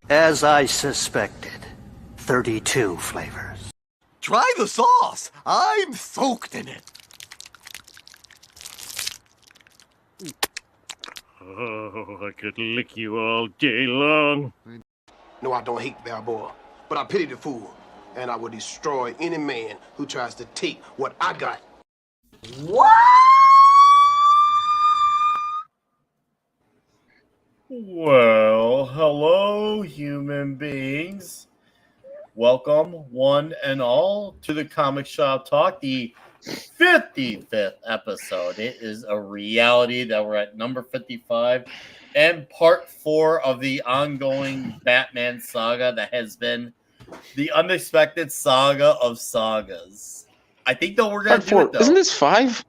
As I suspected, 32 flavors. Try the sauce. I'm soaked in it. Oh, I could lick you all day long. No, I don't hate Balboa, but I pity the fool, and I will destroy any man who tries to take what I got. What? Well, hello, human beings. Welcome, one and all, to the Comic Shop Talk, the 55th episode. It is a reality that we're at number 55 and part 4 of the ongoing Batman saga that has been the unexpected saga of sagas. I think that we're going to do it, though. Isn't this 5?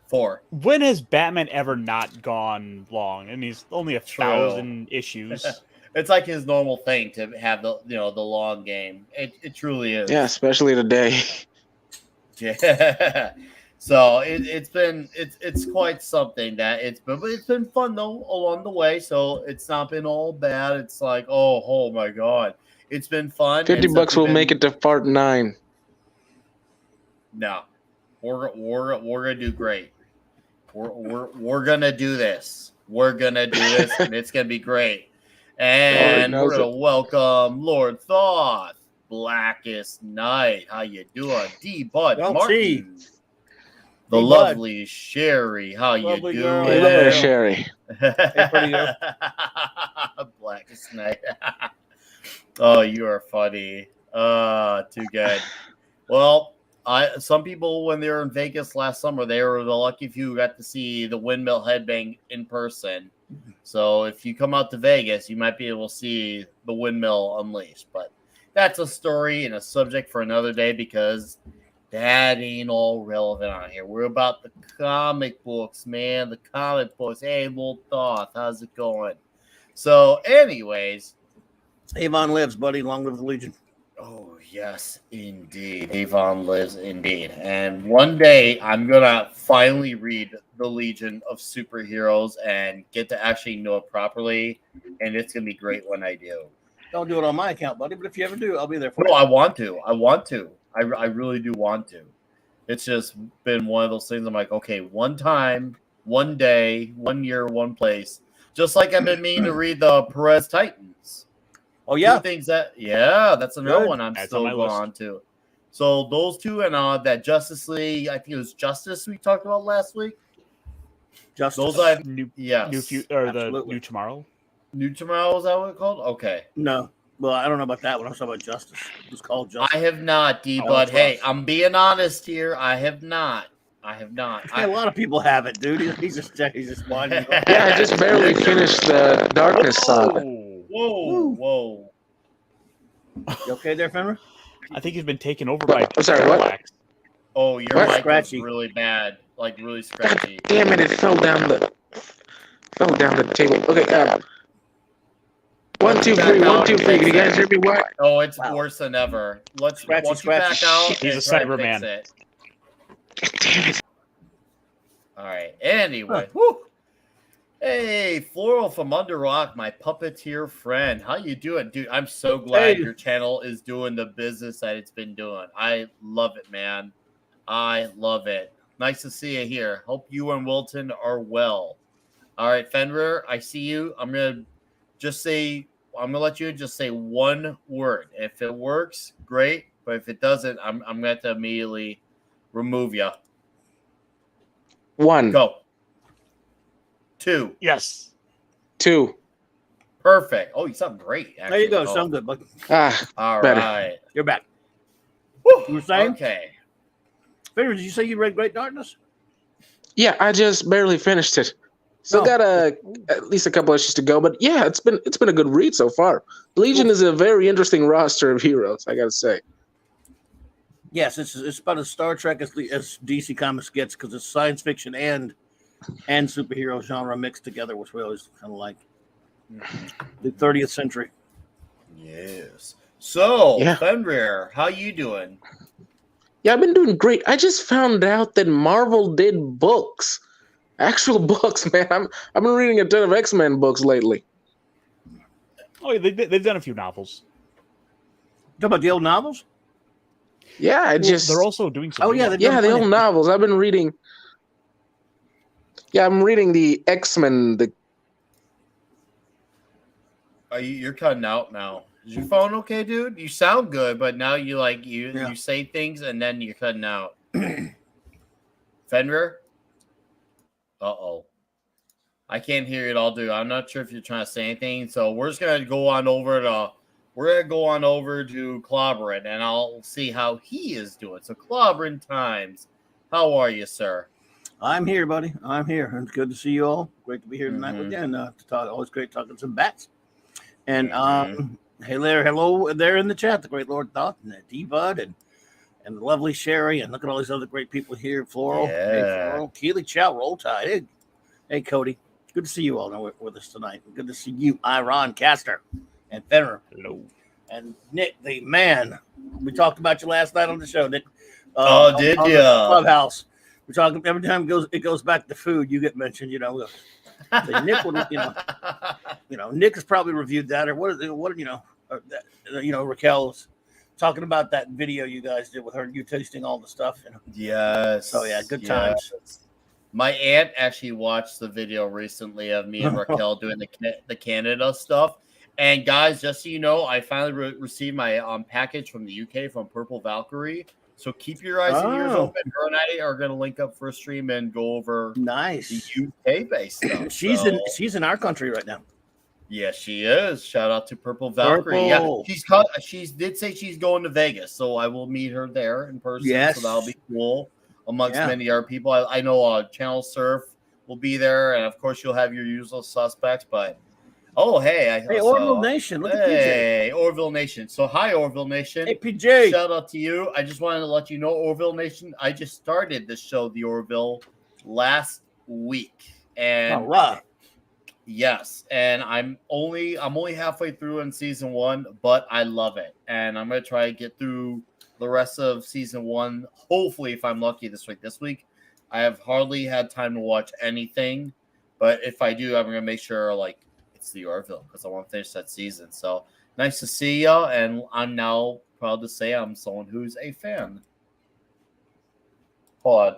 4. When has Batman ever not gone long? And he's only 1,000 issues. It's like his normal thing to have the the long game. It truly is. Yeah, especially today. Yeah. So it's quite something that it's been fun though along the way. So it's not been all bad. It's like oh my god, it's been fun. $50 will make it to part 9. No, we're gonna do great. We're gonna do this. We're gonna do this, and it's gonna be great. And we're going to welcome Lord Thoth, Blackest Night. How you doing? D-Bud Martin. The lovely Sherry. How you doing? Hello, Sherry. Blackest Night. Oh, you are funny. Too good. Well, some people, when they were in Vegas last summer, they were the lucky few who got to see the windmill headbang in person. So if you come out to Vegas, you might be able to see the windmill unleashed. But that's a story and a subject for another day because that ain't all relevant on here. We're about the comic books, man. The comic books. Hey, Lord Thoth, how's it going? So, anyways. Avon lives, buddy. Long live the Legion. Oh, yes, indeed. Avon lives indeed. And one day I'm going to finally read the Legion of Superheroes and get to actually know it properly. And it's going to be great when I do. Don't do it on my account, buddy, but if you ever do, I'll be there for you. No, I want to. I really do want to. It's just been one of those things. I'm like, okay, one time, one day, 1 year, one place. Just like I've been meaning to read the Perez Titans. Oh, yeah. That's another one I'm That's still on my going on to. So those two and that Justice League, I think it was Justice we talked about last week. Justice. Those New Tomorrow. New Tomorrow, is that what it's called? Okay. No. Well, I don't know about that one. I'm talking about Justice. It was called Justice. I have not, but hey, I'm being honest here. I have not. A lot of people have it, dude. He's just winding. Yeah, I just barely finished the Darkness saga. Whoa. You okay there, Fenrir? I think he's been taken over by. I'm sorry, what? Parallax. Oh, your What? mic Scratchy. is really bad. Like really God scratchy. damn it! It fell down the table. Okay. 1, 2, 3. 1, 2, 3. Can you guys hear me? What? Oh, it's worse than ever. Once you back out, He's a and try to Cyberman. fix it. God damn it! All right. Anyway, woo. Hey, Floral from Under Rock, my puppeteer friend. How you doing, dude? I'm so glad your channel is doing the business that it's been doing. I love it, man. I love it. Nice to see you here. Hope you and Wilton are well. All right, Fenrir, I see you. I'm gonna let you just say one word. If it works, great. But if it doesn't, I'm gonna have to immediately remove you. 1. Go. 2. Yes. 2. Perfect. Oh, you sound great. Actually. There you go. Sound good, bud. All better. right. You're back. Woo. You were saying? Okay. Fenrir, did you say you read Great Darkness? Yeah, I just barely finished it. Still got at least a couple issues to go, but yeah, it's been a good read so far. Legion is a very interesting roster of heroes, I gotta say. Yes, it's about as Star Trek as DC Comics gets because it's science fiction and superhero genre mixed together, which we always kind of like. The 30th century. Yes. So, Yeah. Fenrir, how you doing? Yeah, I've been doing great. I just found out that Marvel did books. Actual books, man. I've been reading a ton of X-Men books lately. Oh, they've done a few novels. Talk about the old novels. Yeah, They're also doing some. Oh, new yeah, ones. they've done the plenty. old novels. I've been reading. Yeah, I'm reading the X-Men. You're cutting out now. Is your phone okay, dude? You sound good, but now you Yeah. you say things and then you're cutting out. Fenrir? Uh-oh. I can't hear it all, dude. I'm not sure if you're trying to say anything. So we're just gonna go on over to Clobberin and I'll see how he is doing. So Clobberin times. How are you, sir? I'm here, buddy. I'm here. It's good to see you all. Great to be here tonight with you, and to talk. Always great talking some bats. And hey there, hello there in the chat, the great Lord Thought and D-Bud and the lovely Sherry, and look at all these other great people here. Floral, hey Floral, Keely Chow, Roll Tide. Hey Cody, good to see you all with us tonight. Good to see you, Iron Caster, and Fenrir. Hello. And Nick, the man. We talked about you last night on the show, Nick. Did on you? the Clubhouse. We're talking every time it goes back to food, you get mentioned. So Nick would, Nick has probably reviewed that, or Raquel's talking about that video you guys did with her, you tasting all the stuff. Yes. So yeah, good times. My aunt actually watched the video recently of me and Raquel doing the Canada stuff. And guys, just so you know, I finally received my package from the UK from Purple Valkyrie. So keep your eyes and ears open. Her and I are going to link up for a stream and go over the UK based stuff. She's in our country right now. Yeah, she is. Shout out to Purple Valkyrie. Purple. Yeah, she did say she's going to Vegas, so I will meet her there in person. Yes. So that'll be cool. Amongst many other people, I know Channel Surf will be there, and of course you'll have your usual suspects. But Orville Nation, look at PJ. Hey, Orville Nation. So hi, Orville Nation. Hey, PJ. Shout out to you. I just wanted to let you know, Orville Nation. I just started the show, The Orville, last week, and all right. Yes, and I'm only halfway through in season 1, but I love it, and I'm gonna try to get through the rest of season 1. Hopefully, if I'm lucky this week. This week, I have hardly had time to watch anything, but if I do, I'm gonna make sure it's the Orville because I want to finish that season. So nice to see ya, and I'm now proud to say I'm someone who's a fan. Hold on.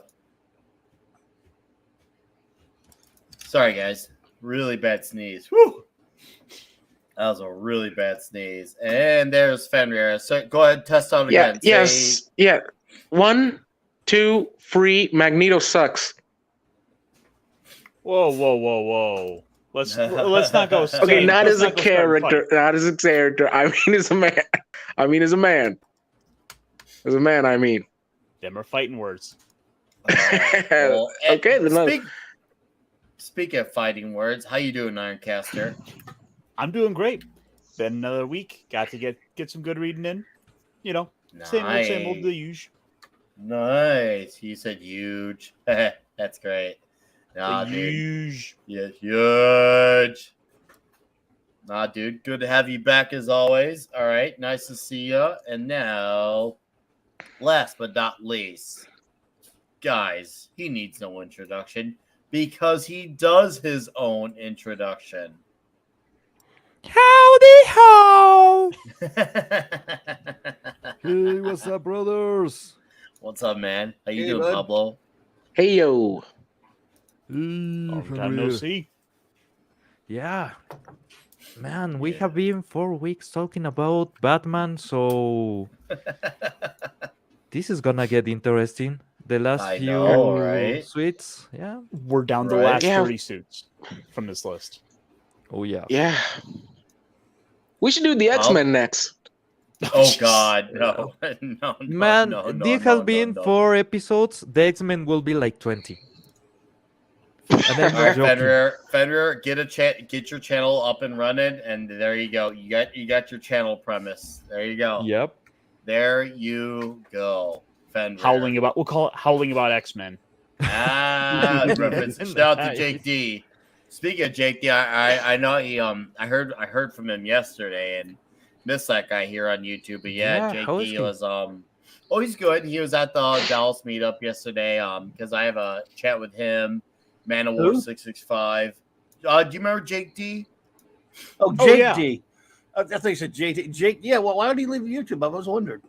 Sorry, guys. Really bad sneeze. Whew. That was a really bad sneeze. And there's Fenrir. So go ahead, test out again. Yes. Yeah. 1, 2, 3. Magneto sucks. Whoa. Let's not go. Okay, not as a character. Not as a character. I mean, as a man. As a man. As a man, I mean. Them are fighting words. Okay, then. Speaking of fighting words, how you doing, Ironcaster? I'm doing great. Been another week. Got to get some good reading in. Same old the usual. Nice. You said huge. That's great. Nah, dude. Huge. Yeah, huge. Nah, dude. Good to have you back as always. All right. Nice to see you. And now, last but not least, guys, he needs no introduction because he does his own introduction. Howdy ho! Hey, what's up, brothers? What's up, man? How you Hey, doing, bud. Pablo? Hey, yo. Long time no see. Yeah. Man, we have been 4 weeks talking about Batman, so this is gonna get interesting. The last I few know, right? suites, yeah. We're down the Right. last Yeah. 30 suits from this list. Oh yeah. Yeah. We should do the X-Men next. Oh God, no, no, Man, no, this has been 4 episodes. The X-Men will be like 20. And I'm All not right, joking. Fenrir, get your channel up and running, and there you go. You got your channel premise. There you go. Yep. There you go. Fenrir. We'll call it Howling About X-Men. Reference. Shout out to Jake D. Speaking of Jake D, I know he I heard from him yesterday and missed that guy here on YouTube. But Jake how is D he? was he's good. He was at the Dallas meetup yesterday because I have a chat with him, Man of War 665. Do you remember Jake D? Oh, Jake yeah. D. I think you said Jake. Yeah, well, why did he leave YouTube? I was wondering.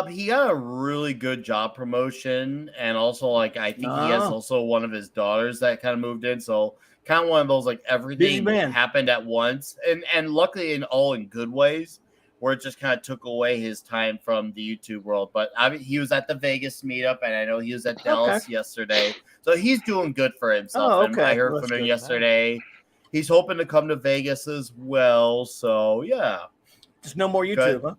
He got a really good job promotion, and also like I think he has also one of his daughters that kind of moved in, so kind of one of those like everything happened at once, and luckily in good ways, where it just kind of took away his time from the YouTube world. But he was at the Vegas meetup, and I know he was at Dallas yesterday, so he's doing good for himself. Oh, And I heard from him yesterday. He's hoping to come to Vegas as well. So yeah, just no more YouTube, huh?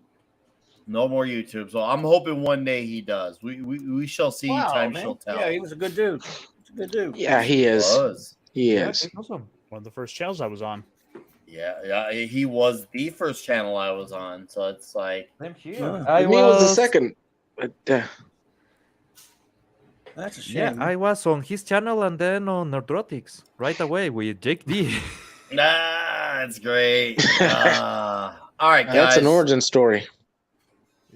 No more YouTube. So I'm hoping one day he does. We shall see. Time shall tell. Yeah, he was a good dude. He's a good dude. Yeah, he is. He is. Awesome. One of the first channels I was on. Yeah, he was the first channel I was on. So it's like Same here. He was the second. But, that's a shame. Yeah, I was on his channel and then on Nerdrotics right away with Jake D. That's great. All right, guys. That's an origin story.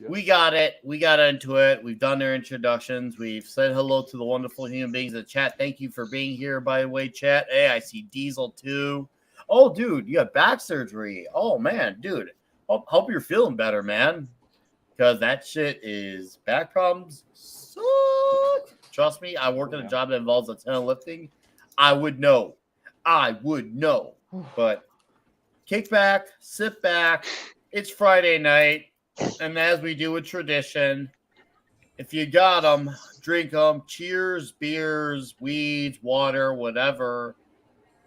We got it. We got into it. We've done their introductions. We've said hello to the wonderful human beings in the chat. Thank you for being here, by the way, chat. Hey, I see Diesel too. Oh, dude, you have back surgery. Oh, man, dude. Hope you're feeling better, man. Because that shit is back problems suck. Trust me, I work in a job that involves a ton of lifting. I would know. But kick back, sit back. It's Friday night. And as we do with tradition, if you got them, drink them. Cheers, beers, weeds, water, whatever.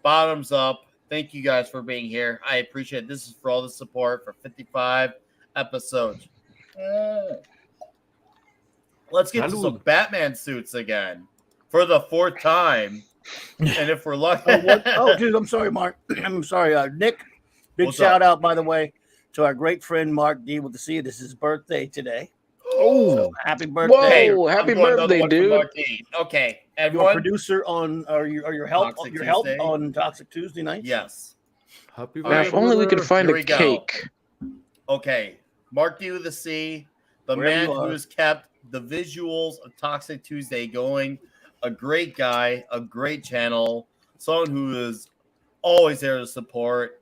Bottoms up. Thank you guys for being here. I appreciate it. This is for all the support for 55 episodes. Let's get to some Batman suits again for the fourth time. And if we're lucky. Dude, I'm sorry, Mark. I'm sorry, Nick. Big shout out, by the way, to our great friend Mark D. With the C. This is his birthday today. Oh, so happy birthday! Whoa, happy birthday, dude! Okay, everyone. You're a producer on your help on Toxic Tuesday nights. Yes. Happy birthday! If only we could find a cake. Okay, Mark D with the C, the man who has kept the visuals of Toxic Tuesday going. A great guy, a great channel, someone who is always there to support.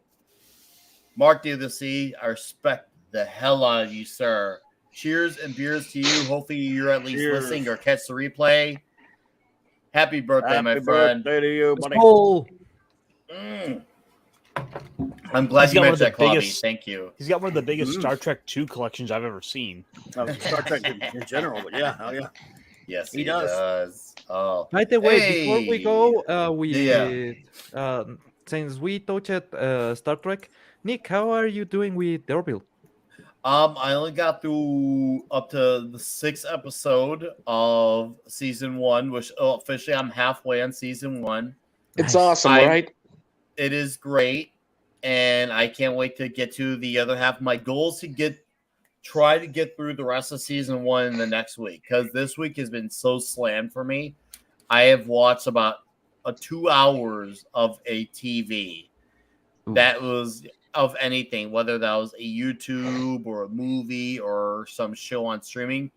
Mark D with the C, I respect the hell out of you, sir. Cheers and beers to you. Hopefully you're at least listening or catch the replay. Happy birthday, my friend. Happy birthday to you, buddy. I'm glad you mentioned that, Claudia. Thank you. He's got one of the biggest Star Trek II collections I've ever seen. Star Trek in general, but yeah, hell yeah. Yes, he does. Oh. By the way, before we go, since we touched Star Trek, Nick, how are you doing with Orville? I only got through up to the 6th episode of season 1, which officially I'm halfway on season 1. It's awesome, right? It is great, and I can't wait to get to the other half. My goal is to try to get through the rest of season 1 in the next week, because this week has been so slammed for me. I have watched about 2 hours of a TV. That was of anything, whether that was a YouTube or a movie or some show on streaming.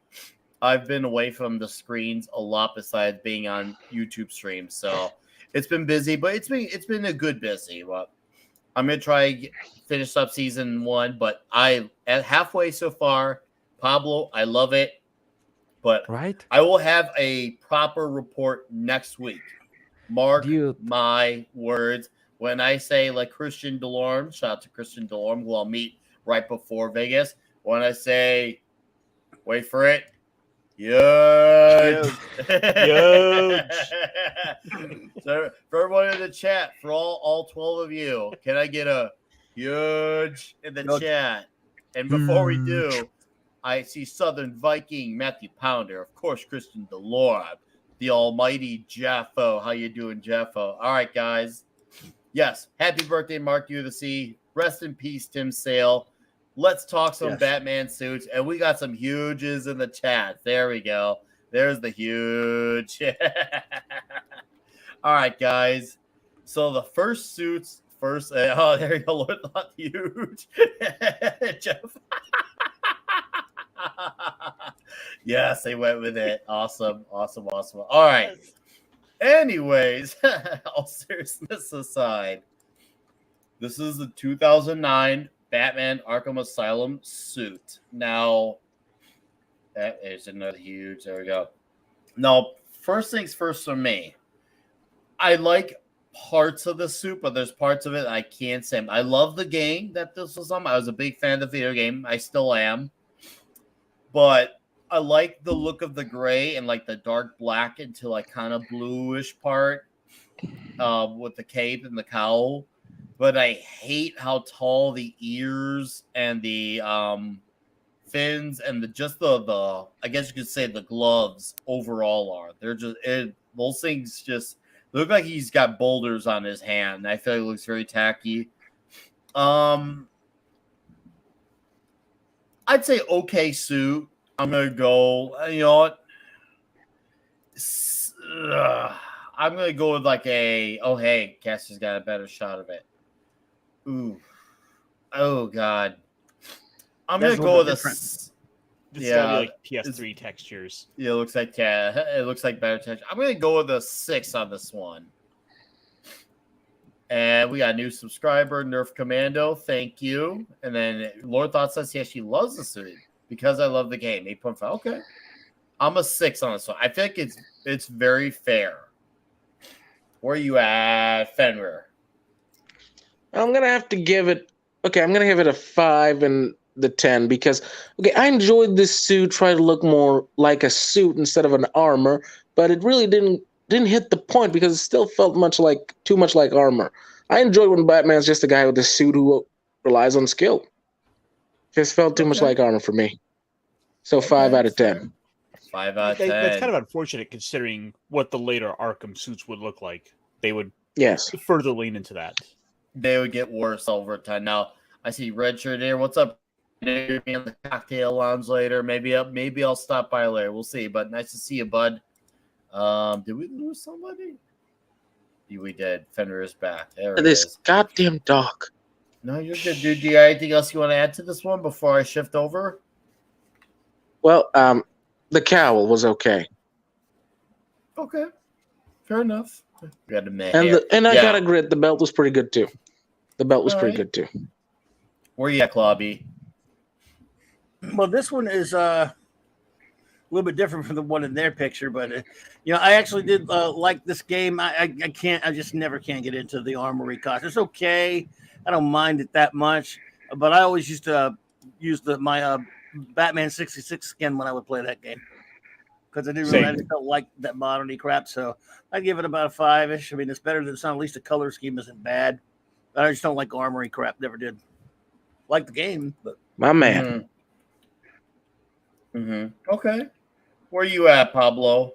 I've been away from the screens a lot besides being on YouTube streams. So it's been busy, but it's been a good busy. But I'm going to try finish up season 1, but I at halfway so far. Pablo, I love it. But I will have a proper report next week. Mark my words. When I say like Christian Delorme, shout out to Christian Delorme, who I'll meet right before Vegas. When I say, wait for it, huge. So for everyone in the chat, for all 12 of you, can I get a huge in the chat? And before we do, I see Southern Viking, Matthew Pounder, of course, Christian Delorme, the almighty Jaffo. How you doing, Jaffo? All right, guys. Yes, happy birthday, Mark U of the C. Rest in peace, Tim Sale. Let's talk some Batman suits. And we got some huges in the chat. There we go. There's the huge. All right, guys. So the first suits, there you go. Lord Thought huge. Jeff. Yes, they went with it. Awesome. All right. Anyways, all seriousness aside, this is the 2009 Batman Arkham Asylum suit. Now, that is another huge. There we go. Now, first things first for me. I like parts of the suit, but there's parts of it I can't say. I love the game that this was on. I was a big fan of the video game. I still am. But I like the look of the gray and like the dark black into like kind of bluish part with the cape and the cowl. But I hate how tall the ears and the fins and the I guess you could say the gloves overall are. They're just those things just look like he's got boulders on his hand. I feel like it looks very tacky. I'd say okay suit. I'm gonna go. You know what? I'm gonna go with like a. Oh hey, Cassie's got a better shot of it. Ooh. Oh god. I'm That's gonna go with different. It's Yeah, gotta be like PS3 textures. Yeah, it looks like it looks like better texture. I'm gonna go with a 6 on this one. And we got a new subscriber, Nerf Commando. Thank you. And then Lord Thought says he actually loves the suit because I love the game. 8.5. Okay. I'm a 6 on this one. I think it's very fair. Where are you at, Fenrir? I'm gonna have to give it. Okay, I'm gonna give it a 5 and the 10 because I enjoyed this suit. Try to look more like a suit instead of an armor, but it really didn't hit the point because it still felt too much like armor. I enjoy when Batman's just a guy with a suit who relies on skill. Just felt too much like armor for me. So 5 out of 10. 5 out of 10. That's kind of unfortunate considering what the later Arkham suits would look like. They would further lean into that. They would get worse over time. Now I see Red Shirt here. What's up? Maybe on the cocktail lounge later. Maybe I'll stop by later. We'll see. But nice to see you, bud. Did we lose somebody? Yeah, we did. Fenrir is back. There it This is. goddamn dog. No, you're good, dude. Do you have anything else you want to add to this one before I shift over? Well, the cowl was okay, Okay, fair enough. We got a minute and here. I gotta agree, the belt was pretty good too. The belt was pretty good too. Where you at, Clawby? Well, this one is a little bit different from the one in their picture, but I actually did like this game. I just never can get into the armory cost. It's okay. I don't mind it that much, but I always used to use my Batman 66 skin when I would play that game because I didn't really like that moderny crap. So I'd give it about a 5-ish. I mean, it's better than some. At least the color scheme isn't bad. I just don't like armory crap. Never did. Like the game, but my man. Okay. Where you at, Pablo?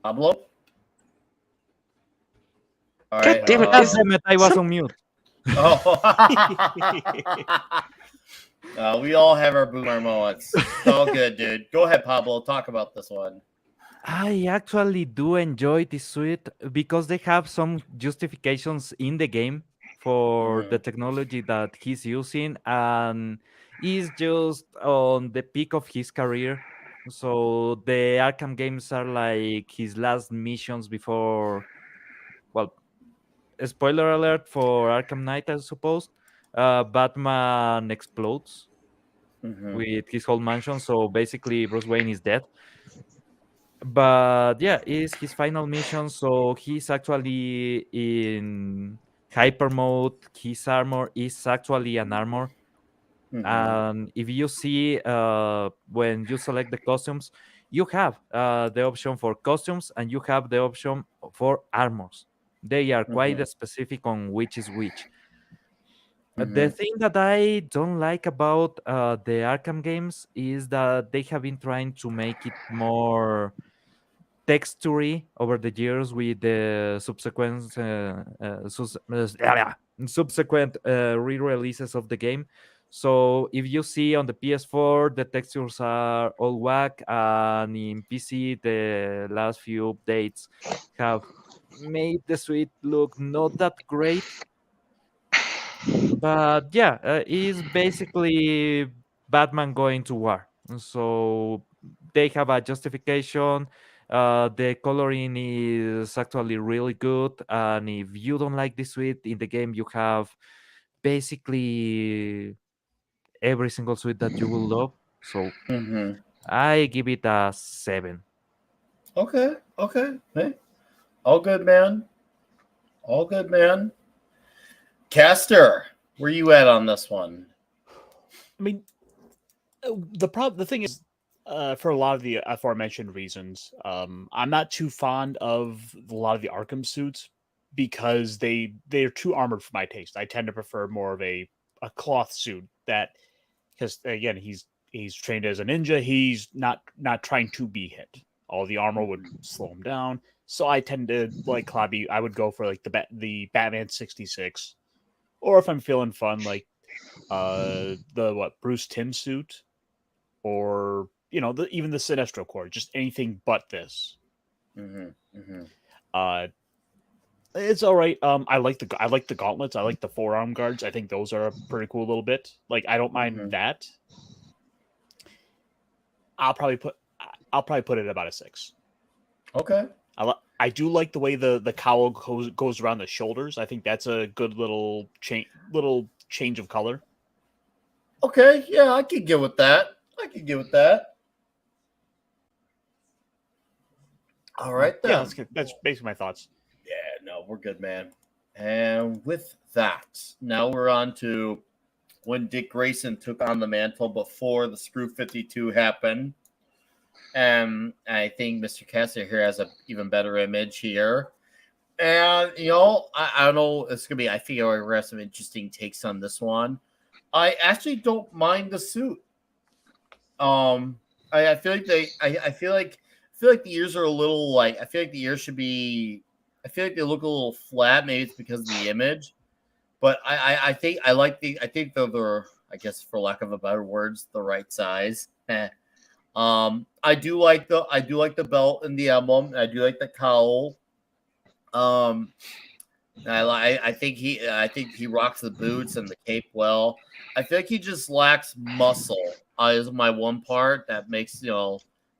Pablo? All God damn it. Damn it, I was on mute. Oh. We all have our boomer moments. It's all good, dude. Go ahead, Pablo. Talk about this one. I actually do enjoy this suite because they have some justifications in the game for the technology that he's using, and he's just on the peak of his career. So the Arkham games are like his last missions before, well, spoiler alert for Arkham Knight, I suppose. Batman explodes with his whole mansion, so basically Bruce Wayne is dead. But yeah, it's his final mission, so he's actually in hyper mode. His armor is actually an armor. And if you see when you select the costumes, you have the option for costumes and you have the option for armors. They are quite specific on which is which. The thing that I don't like about the Arkham games is that they have been trying to make it more textury over the years with the subsequent re-releases of the game. So if you see on the PS4, the textures are all whack, and in PC, the last few updates have made the suite look not that great. But yeah, it's basically Batman going to war. So they have a justification. The coloring is actually really good, and if you don't like the suit in the game, you have basically every single suit that you will love. So Mm-hmm. I give it a 7. Okay. Hey, all good, man. All good, man. Caster, where you at on this one? I mean, the thing is, for a lot of the aforementioned reasons, I'm not too fond of a lot of the Arkham suits because they're too armored for my taste. I tend to prefer more of a cloth suit that, because again, he's trained as a ninja. He's not trying to be hit. All the armor would slow him down. So I tend to like Klobby. I would go for like the Batman 66, or if I'm feeling fun, like the Bruce Timm suit, or even the Sinestro Corps, just anything but this. Mm-hmm. Mm-hmm. Uh, it's all right. I like the gauntlets. I like the forearm guards. I think those are a pretty cool little bit. Like I don't mind that. I'll probably put it at about a 6. Okay. I do like the way the cowl goes around the shoulders. I think that's a good little change of color. Okay, yeah, I could get with that. All right, then. Yeah, that's basically my thoughts. Yeah, no, we're good, man. And with that, now we're on to when Dick Grayson took on the mantle before the Screw 52 happened. And I think Mr. Cassidy here has an even better image here. And, I don't know. It's going to be, I think we're going to have some interesting takes on this one. I actually don't mind the suit. I feel like I feel like the ears are a little like, I feel like the ears should be, I feel like they look a little flat. Maybe it's because of the image. But I think I think they're, I guess, for lack of a better words, the right size. I do like the belt and the emblem. I do like the cowl. I think he rocks the boots and the cape well. I feel like he just lacks muscle. Is my one part that makes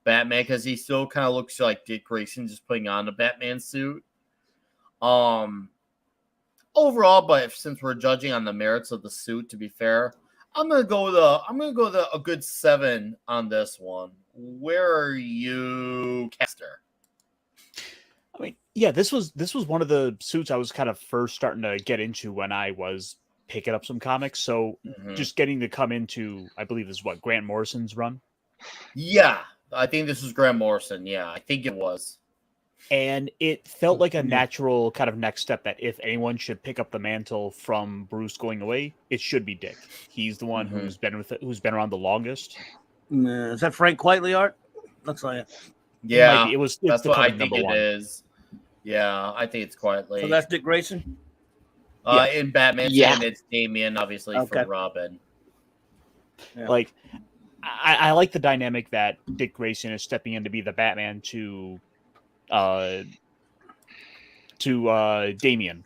Batman, because he still kind of looks like Dick Grayson just putting on a Batman suit. Overall, but since we're judging on the merits of the suit, to be fair, I'm gonna go with a good 7 on this one. Where are you, Caster? I mean, yeah, this was one of the suits I was kind of first starting to get into when I was picking up some comics. So just getting to come into, I believe this is what, Grant Morrison's run. Yeah, I think this was Grant Morrison. Yeah, I think it was. And it felt like a natural kind of next step that if anyone should pick up the mantle from Bruce going away, it should be Dick. He's the one who's been around the longest. Is that Frank Quitely art? Looks like it. Yeah, it's that's what I think number it 1. is. Yeah, I think it's Quietly. So that's Dick Grayson? In Batman, and it's Damian, obviously, for Robin. Yeah. Like, I like the dynamic that Dick Grayson is stepping in to be the Batman to Damian,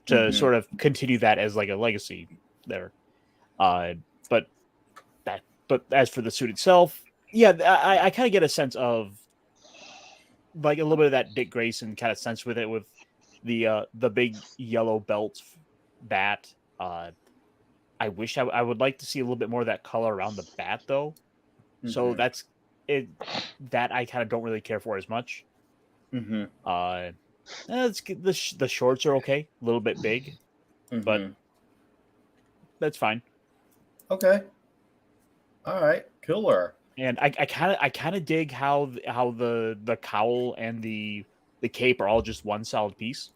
to sort of continue that as like a legacy there. But as for the suit itself, yeah, I kind of get a sense of like a little bit of that Dick Grayson kind of sense with it, with the big yellow belt bat. I wish I would like to see a little bit more of that color around the bat though. So that's it. That I kind of don't really care for as much. It's the shorts are okay, a little bit big, but that's fine. Okay. All right, killer. And I kind of dig how the cowl and the cape are all just one solid piece.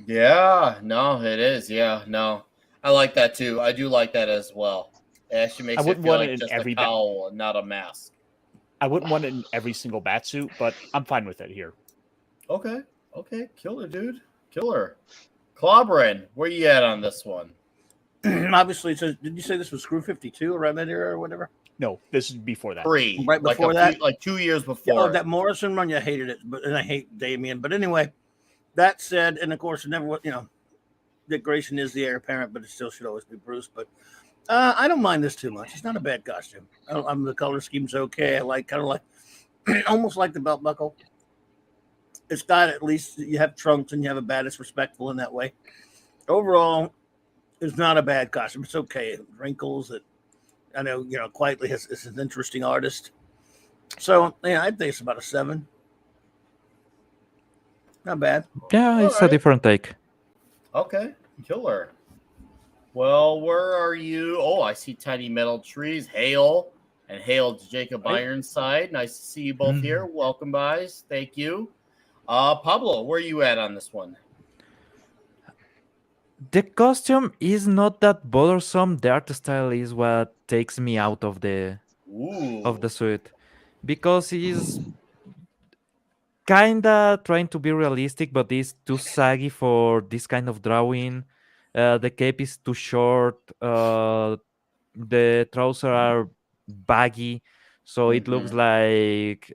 Yeah, no, it is. Yeah, no, I like that too. I do like that as well. It actually makes it feel like just a cowl, not a mask. I wouldn't want it in every single bat suit, but I'm fine with it here. Okay, killer, dude, killer. Clobbering, where you at on this one? Obviously, so did you say this was Screw 52 around that era or whatever? No, this is before that. 3, right before that, like 2 years before. That Morrison run, I hated it, and I hate Damian. But anyway, that said, and of course, it never, Dick Grayson is the heir apparent, but it still should always be Bruce. But I don't mind this too much. It's not a bad costume. The color scheme's okay. I like kind of like almost like the belt buckle. it's got at least you have trunks and you have a bat. It's respectful in that way. Overall, it's not a bad costume. It's okay. Wrinkles. It, I know, quietly is an interesting artist. So yeah, I'd think it's about a 7. Not bad. Yeah, All it's a right. different take. Okay, killer. Well, where are you? Oh, I see tiny metal trees. Hail and hail to Jacob Ironside. Nice to see you both here. Welcome, guys. Thank you. Pablo, where are you at on this one? The costume is not that bothersome. The art style is what takes me out of the Ooh. suit, because he's kinda trying to be realistic, but it's too saggy for this kind of drawing. The cape is too short. The trousers are baggy, so it looks like,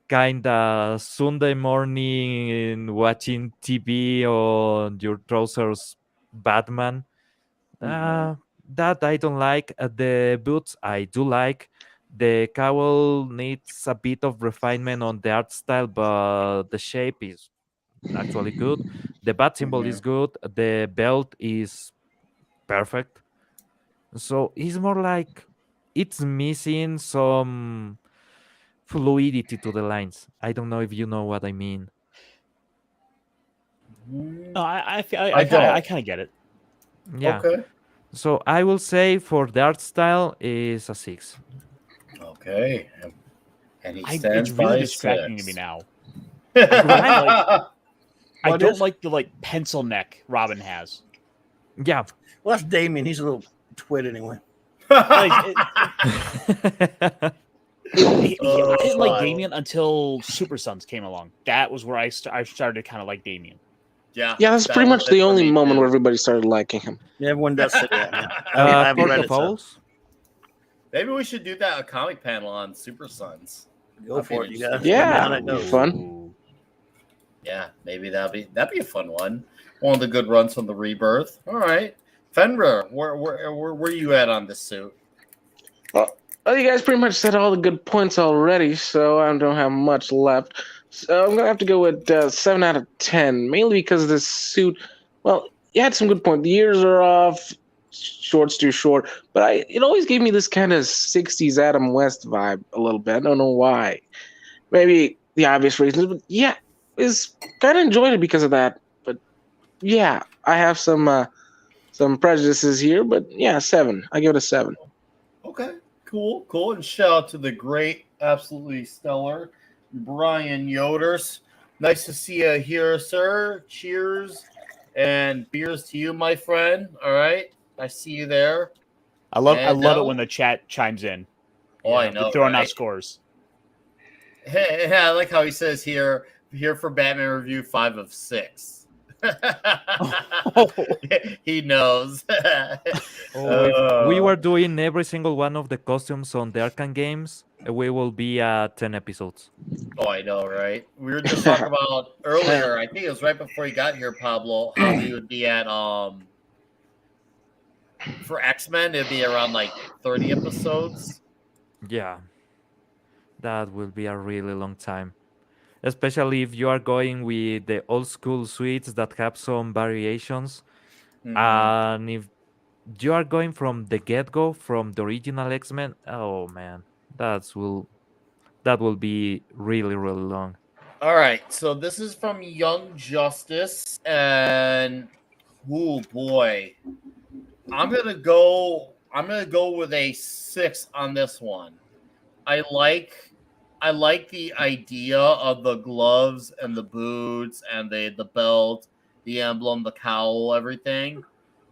kinda Sunday morning watching TV on your trousers Batman. That I don't like. The boots I do like. The cowl needs a bit of refinement on the art style, but the shape is actually good. The bat symbol is good. The belt is perfect. So it's more like it's missing some fluidity to the lines. I don't know if you know what I mean. No, I don't. kind of get it. Yeah. Okay. So I will say for the art style is a 6. Okay. And he It's stands really by distracting 6. to me now. I I What don't is? like the pencil neck Robin has. Yeah. Well, that's Damien. He's a little twit anyway. I didn't like God. Damien until Super Sons came along. That was where I started to kind of like Damien. Yeah, that's pretty much the only moment where everybody started liking him. Yeah, everyone does say that. Yeah. I haven't Court read of it, so Owls? Maybe we should do that a comic panel on Super Sons. go for it, you guys. interesting. Let me know Yeah, how that it'd be goes. fun. Yeah, maybe that'd be a fun one. One of the good runs from the Rebirth. All right, Fenrir, where you at on this suit? Well, you guys pretty much said all the good points already, so I don't have much left. So I'm gonna have to go with 7 out of 10, mainly because this suit. Well, you had some good points. The ears are off, shorts too short, but it always gave me this kind of '60s Adam West vibe a little bit. I don't know why. Maybe the obvious reasons, but yeah, it's kind of enjoyed it because of that. But yeah, I have some prejudices here, but yeah, 7. I give it a 7. Okay, cool. And shout out to the great, absolutely stellar Brian Yoders. Nice to see you here, sir. Cheers and beers to you, my friend. All right, I see you there. I love it when the chat chimes in. Oh, I know, throwing out right? scores. Hey, I like how he says here for Batman review 5 of 6. He knows. If we were doing every single one of the costumes on the Arkham games, we will be at 10 episodes. Oh, I know, right? We were just talking about earlier. I think it was right before you got here, Pablo. How we would be at for X-Men, it'd be around like 30 episodes. Yeah, that will be a really long time. Especially if you are going with the old school suites that have some variations. And if you are going from the get-go, from the original X-Men, oh man, that will be really, really long. All right, so this is from Young Justice, and oh boy, I'm gonna go with a 6 on this one. I like the idea of the gloves and the boots and the belt, the emblem, the cowl, everything.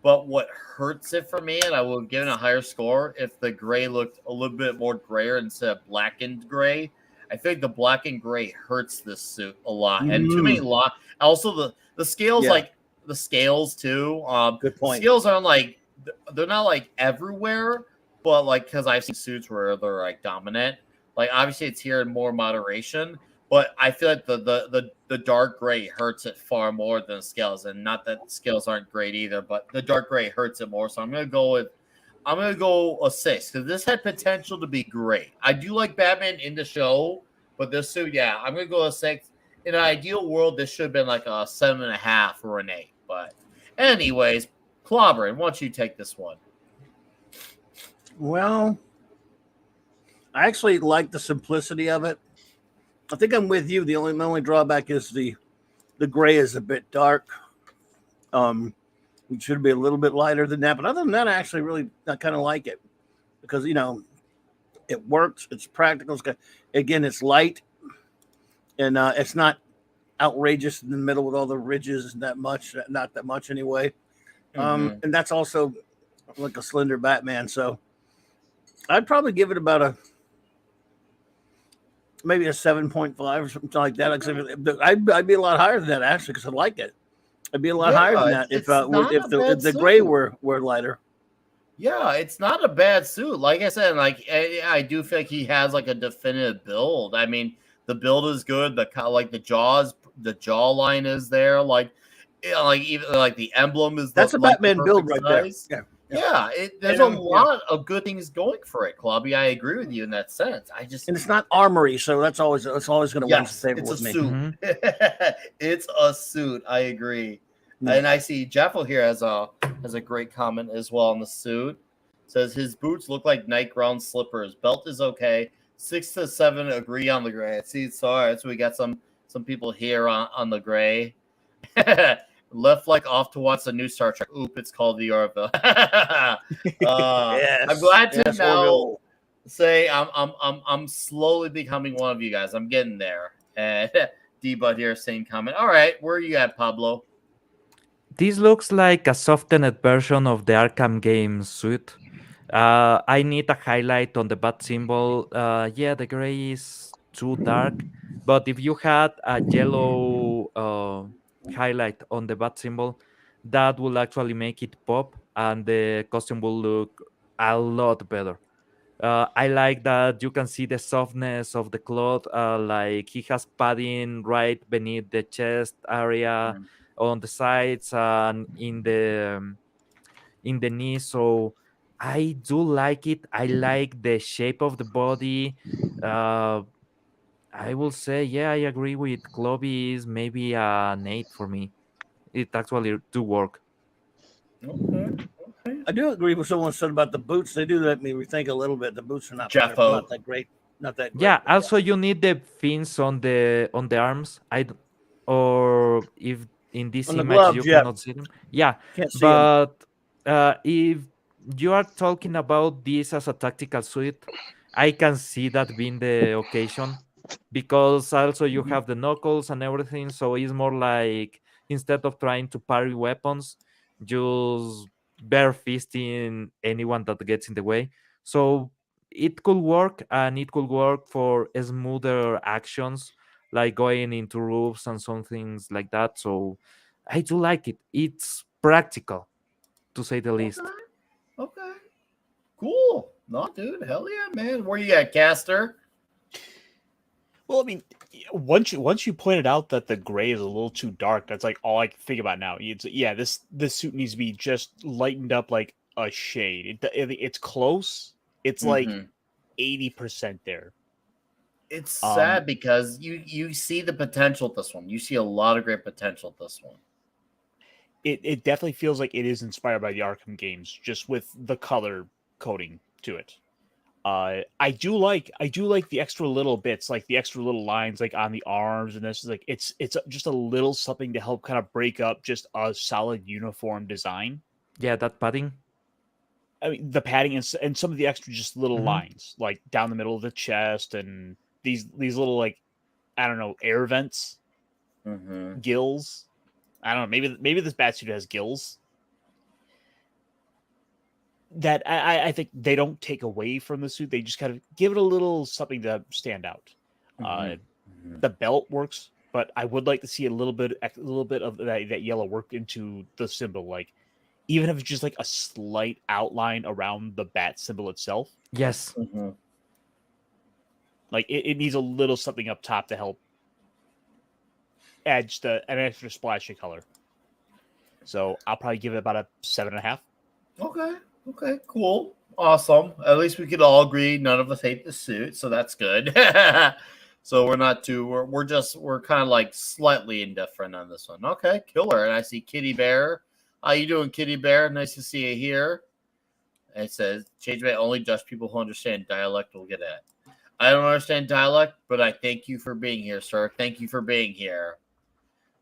But what hurts it for me, and I would give it a higher score if the gray looked a little bit more grayer instead of blackened gray. I think the black and gray hurts this suit a lot, and too many Also, the scales, like the scales too. Good point. Scales aren't like they're not like everywhere, but like because I've seen suits where they're like dominant. Like obviously it's here in more moderation, but I feel like the dark gray hurts it far more than scales, and not that scales aren't great either, but the dark gray hurts it more. So I'm gonna go a 6 because this had potential to be great. I do like Batman in the show, but this suit, yeah, I'm gonna go a 6. in an ideal world, this should have been like a 7.5 or an 8. But, anyways, Clobberin, why don't you take this one? Well, I actually like the simplicity of it. I think I'm with you. My only drawback is the gray is a bit dark. It should be a little bit lighter than that. But other than that, I kind of like it because it works. It's practical. It's light, and it's not outrageous in the middle with all the ridges. Not that much anyway. And that's also like a slender Batman. So I'd probably give it about maybe a 7.5 or something like that. I'd be a lot higher than that actually because I like it. I'd be a lot higher than that if the gray were lighter. Yeah, it's not a bad suit. Like I said, like I do feel like he has like a definitive build. I mean, the build is good. The jawline is there. Like even like the emblem is. That's a Batman build right there. Yeah. Yeah, there's a lot of good things going for it, Clubby. I agree with you in that sense. And it's not armory, so it's always going to win favor with me. Suit. It's a suit. I agree. Yeah. And I see Jeffo here has a great comment as well on the suit. Says his boots look like night ground slippers. Belt is okay. 6 to 7 agree on the gray. See, so we got some people here on the gray. Left like off to watch the new Star Trek. Oop, it's called the Orville. Yes. I'm glad to now Orville. Say I'm slowly becoming one of you guys. I'm getting there. And D-Bud here, same comment. All right, where are you at, Pablo? This looks like a softened version of the Arkham game suit. I need a highlight on the bat symbol. The gray is too dark. But if you had a yellow highlight on the bat symbol, that will actually make it pop and the costume will look a lot better. I like that you can see the softness of the cloth, like he has padding right beneath the chest area, on the sides and in the knee. So I do like it. I like the shape of the body. I will say, I agree with Clovy. Is maybe an 8 for me. It actually do work. Okay. I do agree with someone said about the boots. They do let me rethink a little bit. The boots are not that great. Not that great. Yeah. Also, you need the fins on the arms. Or if in this on the image gloves, you cannot see them. Yeah, can't see but if you are talking about this as a tactical suit, I can see that being the occasion because also you have the knuckles and everything. So it's more like instead of trying to parry weapons, just bare fisting anyone that gets in the way. So it could work, and it could work for smoother actions like going into roofs and some things like that. So I do like it. It's practical, to say the least. Okay. Cool. No, dude. Hell yeah, man. Where you at, Caster? Well, I mean, once you pointed out that the gray is a little too dark, that's like all I can think about now. This suit needs to be just lightened up like a shade. It's close. It's like 80% there. It's sad because you see the potential at this one. You see a lot of great potential at this one. It definitely feels like it is inspired by the Arkham games, just with the color coding to it. I do like the extra little bits, like the extra little lines, like on the arms, and this is like it's just a little something to help kind of break up just a solid uniform design. Yeah, that padding. I mean, the padding and some of the extra just little lines, like down the middle of the chest, and these little, like, I don't know, air vents, gills. I don't know. Maybe this batsuit has gills. That I think they don't take away from the suit. They just kind of give it a little something to stand out. The belt works, but I would like to see a little bit of that yellow work into the symbol, like even if it's just like a slight outline around the bat symbol itself. Yes. Like it needs a little something up top to help add just an extra splash of color. So I'll probably give it about a 7.5. Okay, cool. Awesome. At least we could all agree none of us hate the suit, so that's good. So we're not too. We're kind of like slightly indifferent on this one. Okay, killer. And I see Kitty Bear. How you doing, Kitty Bear? Nice to see you here. And it says change by only Dutch people who understand dialect will get it. I don't understand dialect, but I thank you for being here, sir. Thank you for being here.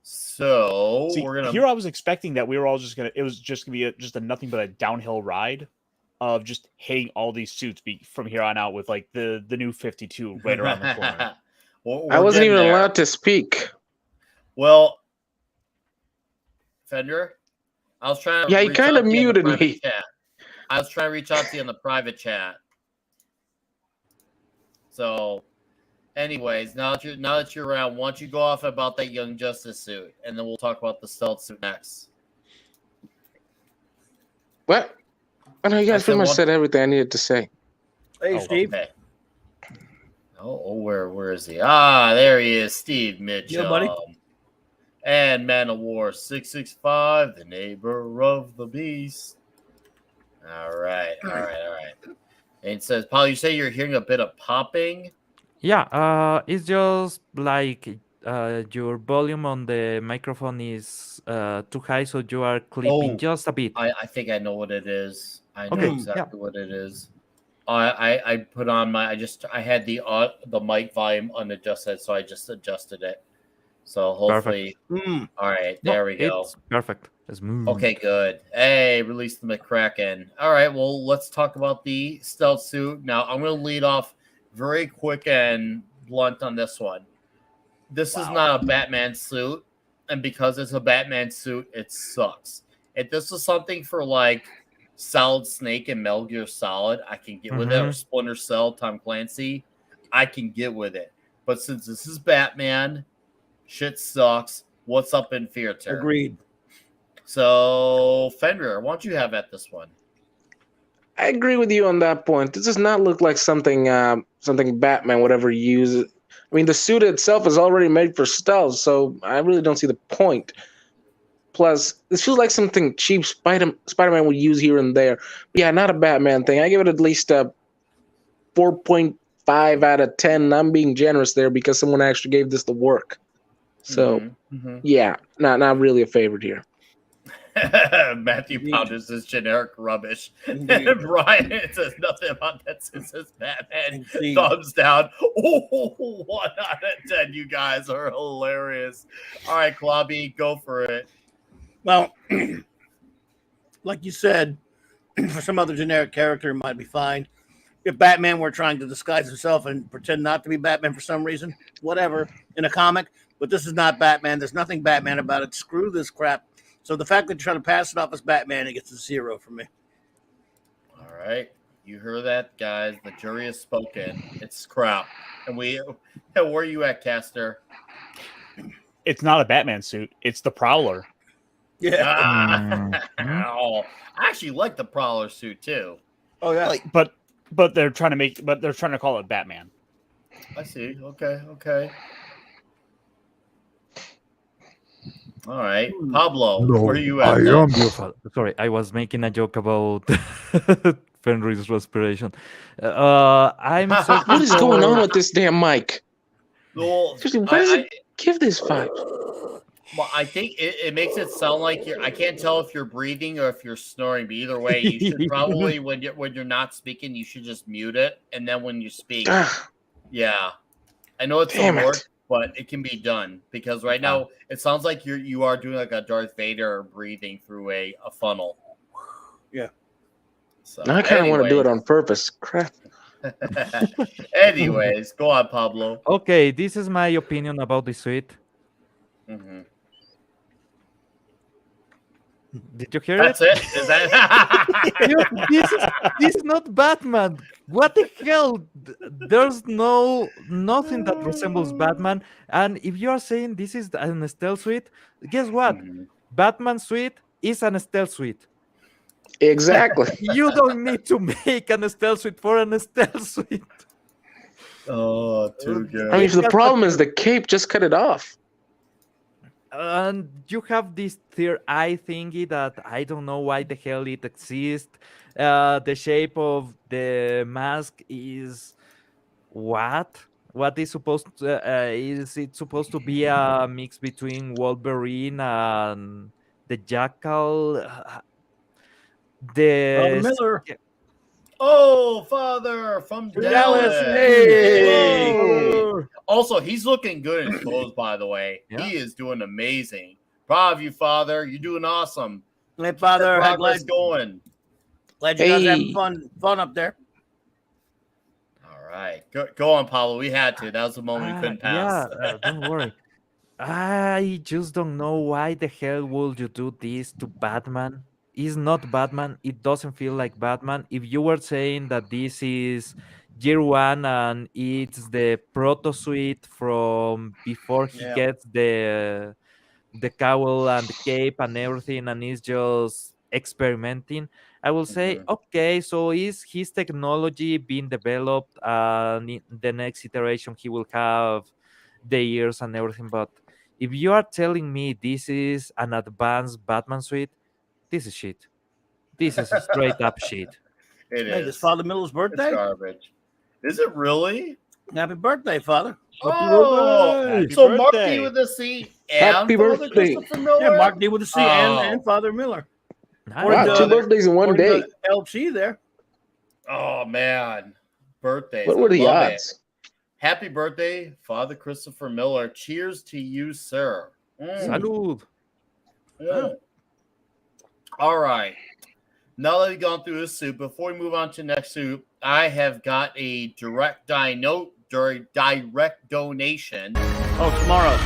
So See, we're gonna. here I was expecting that we were all just gonna. It was just gonna be just a nothing but a downhill ride of just hitting all these suits from here on out with like the new 52 right around the corner. I wasn't even there. allowed to speak. Well, Fender, I was trying to. Yeah, he reach kind out of to you in the muted private me. Chat. I was trying to reach out to you in the private chat. So, anyways, now that you're around, why don't you go off about that Young Justice suit, and then we'll talk about the stealth suit next. What? I know you guys pretty much said everything I needed to say. Hey, Steve. Okay. Where is he? Ah, there he is, Steve Mitchell. Yeah, buddy. And Man of War 665, the neighbor of the beast. All right. And it says, Paul, you say you're hearing a bit of popping? Yeah, it's just like your volume on the microphone is too high, so you are clipping just a bit. I think I know what it is. I know Okay, exactly what it is. I put on my I had the mic volume unadjusted, so I just adjusted it. So hopefully, all right, there we go. It's perfect. Smooth. Okay, good. Hey, release the McCracken. All right, well, let's talk about the stealth suit. Now, I'm going to lead off very quick and blunt on this one. This is not a Batman suit, and because it's a Batman suit, it sucks. If this was something for like Solid Snake and Metal Gear Solid, I can get with it, or Splinter Cell, Tom Clancy, I can get with it. But since this is Batman, shit sucks. What's up in theater? Agreed. So, Fender, why don't you have at this one? I agree with you on that point. This does not look like something Batman would ever use. I mean, the suit itself is already made for stealth, so I really don't see the point. Plus, this feels like something cheap Spider-Man would use here and there. But yeah, not a Batman thing. I give it at least a 4.5 out of 10. I'm being generous there because someone actually gave this the work. So, yeah, not really a favorite here. Matthew Pounders is generic rubbish. And Brian says nothing about that since it's Batman. Thumbs down. Oh, 1 out of 10. You guys are hilarious. All right, Klobby, go for it. Well, like you said, for some other generic character, it might be fine. If Batman were trying to disguise himself and pretend not to be Batman for some reason, whatever, in a comic. But this is not Batman. There's nothing Batman about it. Screw this crap. So the fact that you're trying to pass it off as Batman, it gets a 0 from me. All right. You heard that, guys. The jury has spoken. It's crap. And where are you at, Caster? It's not a Batman suit. It's the Prowler. Yeah. Oh, I actually like the Prowler suit too. Oh yeah. But they're trying to call it Batman. I see. Okay. All right, Pablo, where are you at? Sorry, I was making a joke about Fenrir's respiration. I'm what is going on with this damn mic? Well, Seriously, why does it give this vibe? Well, I think it makes it sound like I can't tell if you're breathing or if you're snoring. But either way, you should probably when you're not speaking, you should just mute it, and then when you speak, yeah. I know it's a work, but it can be done because right now it sounds like you are doing like a Darth Vader breathing through a funnel. Yeah. So, I kind of want to do it on purpose. Crap. Anyways, go on, Pablo. Okay, this is my opinion about the suite. Did you hear That's it? Is that this is not Batman. What the hell? There's nothing that resembles Batman. And if you are saying this is an stealth suite, guess what? Batman suite is an stealth suite. Exactly. You don't need to make an stealth suite for an stealth suite. Oh, too good. I mean, if the problem is the cape, just cut it off. And you have this third eye thingy that I don't know why the hell it exists. The shape of the mask is what? What is supposed to, is it supposed to be a mix between Wolverine and the Jackal? Father The Miller Oh, Father from to Dallas. Dallas. Hey, Whoa. Also, he's looking good in his clothes, by the way. Yeah. He is doing amazing. Proud of you, Father. You're doing awesome. hey, Keep that Father. progress going. Glad you guys having Hey. fun up there. All right. Go on, Pablo. We had to. That was the moment we couldn't yeah, pass. don't worry. I just don't know why the hell would you do this to Batman? It's not Batman. It doesn't feel like Batman. If you were saying that this is year one and it's the proto suite from before he Yeah. gets the cowl and the cape and everything and is just experimenting, I will say, Mhm. okay, so is his technology being developed and in the next iteration he will have the ears and everything. But if you are telling me this is an advanced Batman suite, this is shit. This is a straight up shit. It Hey, this is. Father Miller's It's birthday. garbage. Is it really? Happy birthday, Father. Oh, Happy so Mark D birthday. with a C Happy and Father birthday. Christopher Miller. Yeah, Mark D with a C and Oh. Father Miller. Nice. Wow, two birthdays in one According day. to LT there. Oh man, birthdays! What I were the love it. odds? Happy birthday, Father Christopher Miller! Cheers to you, sir. Salud. Mm. All right. Now that we've gone through this soup, before we move on to the next soup, I have got a direct donation. Oh, tomorrow.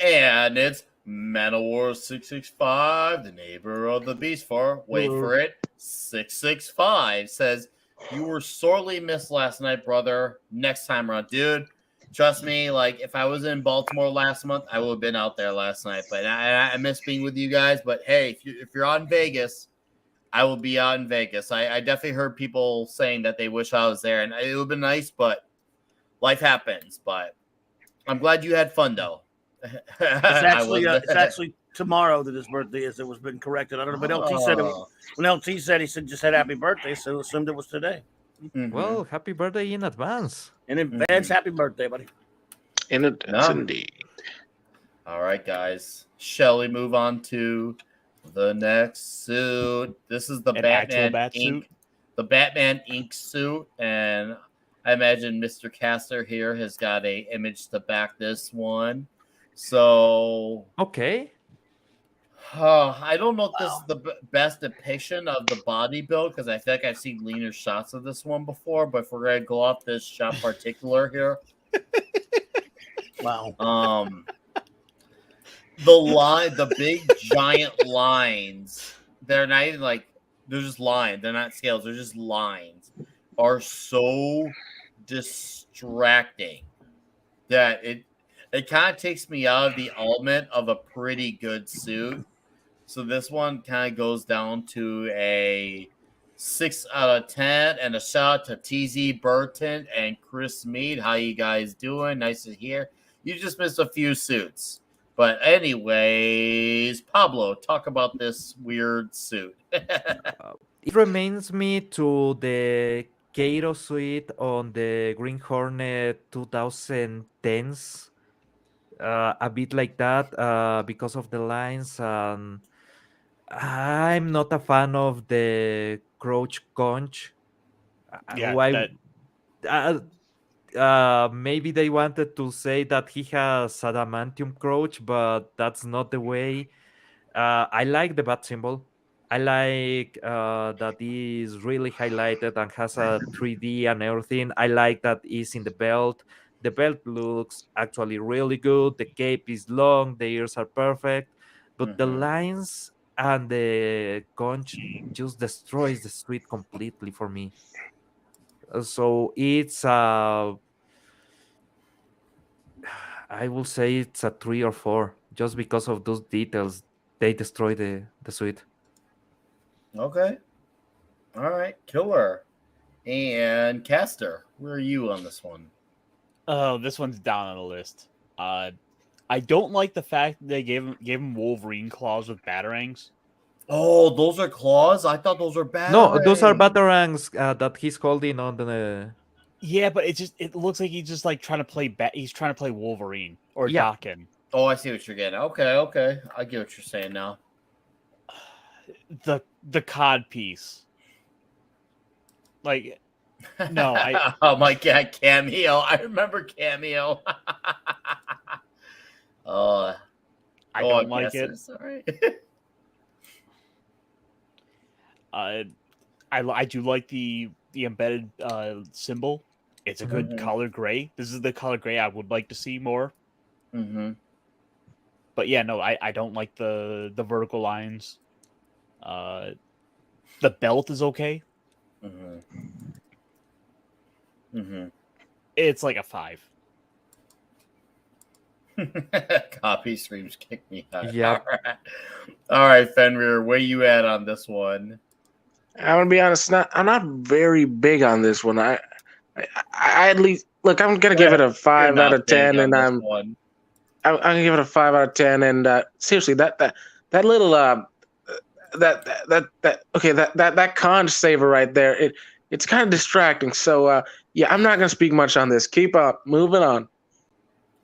And it's Manowar 665, the neighbor of the Beast for, wait for it, 665, says, you were sorely missed last night, brother. Next time around, dude. Trust me, like, if I was in Baltimore last month, I would have been out there last night. But I miss being with you guys. But hey, if you're out in Vegas, I will be out in Vegas. I definitely heard people saying that they wish I was there. And it would have been nice, but life happens. But I'm glad you had fun, though. It's actually tomorrow that his birthday is. It was been corrected. I don't know, but LT said it was, when LT said he just said happy birthday, so assumed it was today. Mhm. Well, happy birthday in advance. In advance, happy birthday, buddy. In advance, indeed. All right, guys. Shall we move on to the next suit? This is the An actual Batman bat Inc. suit? The Batman Inc. suit, and I imagine Mr. Caster here has got a image to back this one. So, Okay. I don't know if this is the best depiction of the body build because I feel like I've seen leaner shots of this one before. But if we're gonna go off this shot particular here, Wow. The big giant lines, they're not even like, they're just lines. They're not scales. They're just lines. Are so distracting that it kind of takes me out of the element of a pretty good suit. So this one kind of goes down to a 6 out of 10, and a shout out to TZ Burton and Chris Mead. How you guys doing? Nice to hear. You just missed a few suits. But anyways, Pablo, talk about this weird suit. It reminds me to the Cato suite on the Green Hornet 2010s. A bit like that because of the lines. I'm not a fan of the Crouch Conch. Yeah, Why? that Maybe they wanted to say that he has adamantium crouch, but that's not the way. I like the bat symbol. I like that is really highlighted and has a 3D and everything. I like that is in the belt. The belt looks actually really good. The cape is long. The ears are perfect, but the lines and the conch just destroys the street completely for me. So it's I will say it's a 3 or 4 just because of those details. They destroy the suite. Okay. All right. Killer. And Caster, where are you on this one? oh, this one's down on the list. I don't like the fact that they gave him Wolverine claws with batarangs. Oh, those are claws. I thought those were batarangs. No, those are batarangs that he's holding on the. Yeah, but it looks like he's just like trying to play he's trying to play Wolverine or Yeah. Dakin. Oh, I see what you're getting. Okay. I get what you're saying now. The cod piece. Like, no, Oh my god, Cameo. I remember Cameo. I don't like it. Sorry. I do like the embedded symbol. It's a good color gray. This is the color gray I would like to see more. Mm-hmm. But yeah, no, I don't like the vertical lines. The belt is okay. It's like a 5. Copy streams kick me out. Yep. All right, Fenrir, where you at on this one? I'm gonna be honest. I'm not very big on this one. I at least look. I'm gonna give it a 5 out of 10, and I'm gonna give it a 5 out of 10. And seriously, that little that conch saver right there. It's kind of distracting. So yeah, I'm not gonna speak much on this. Keep up. Moving on.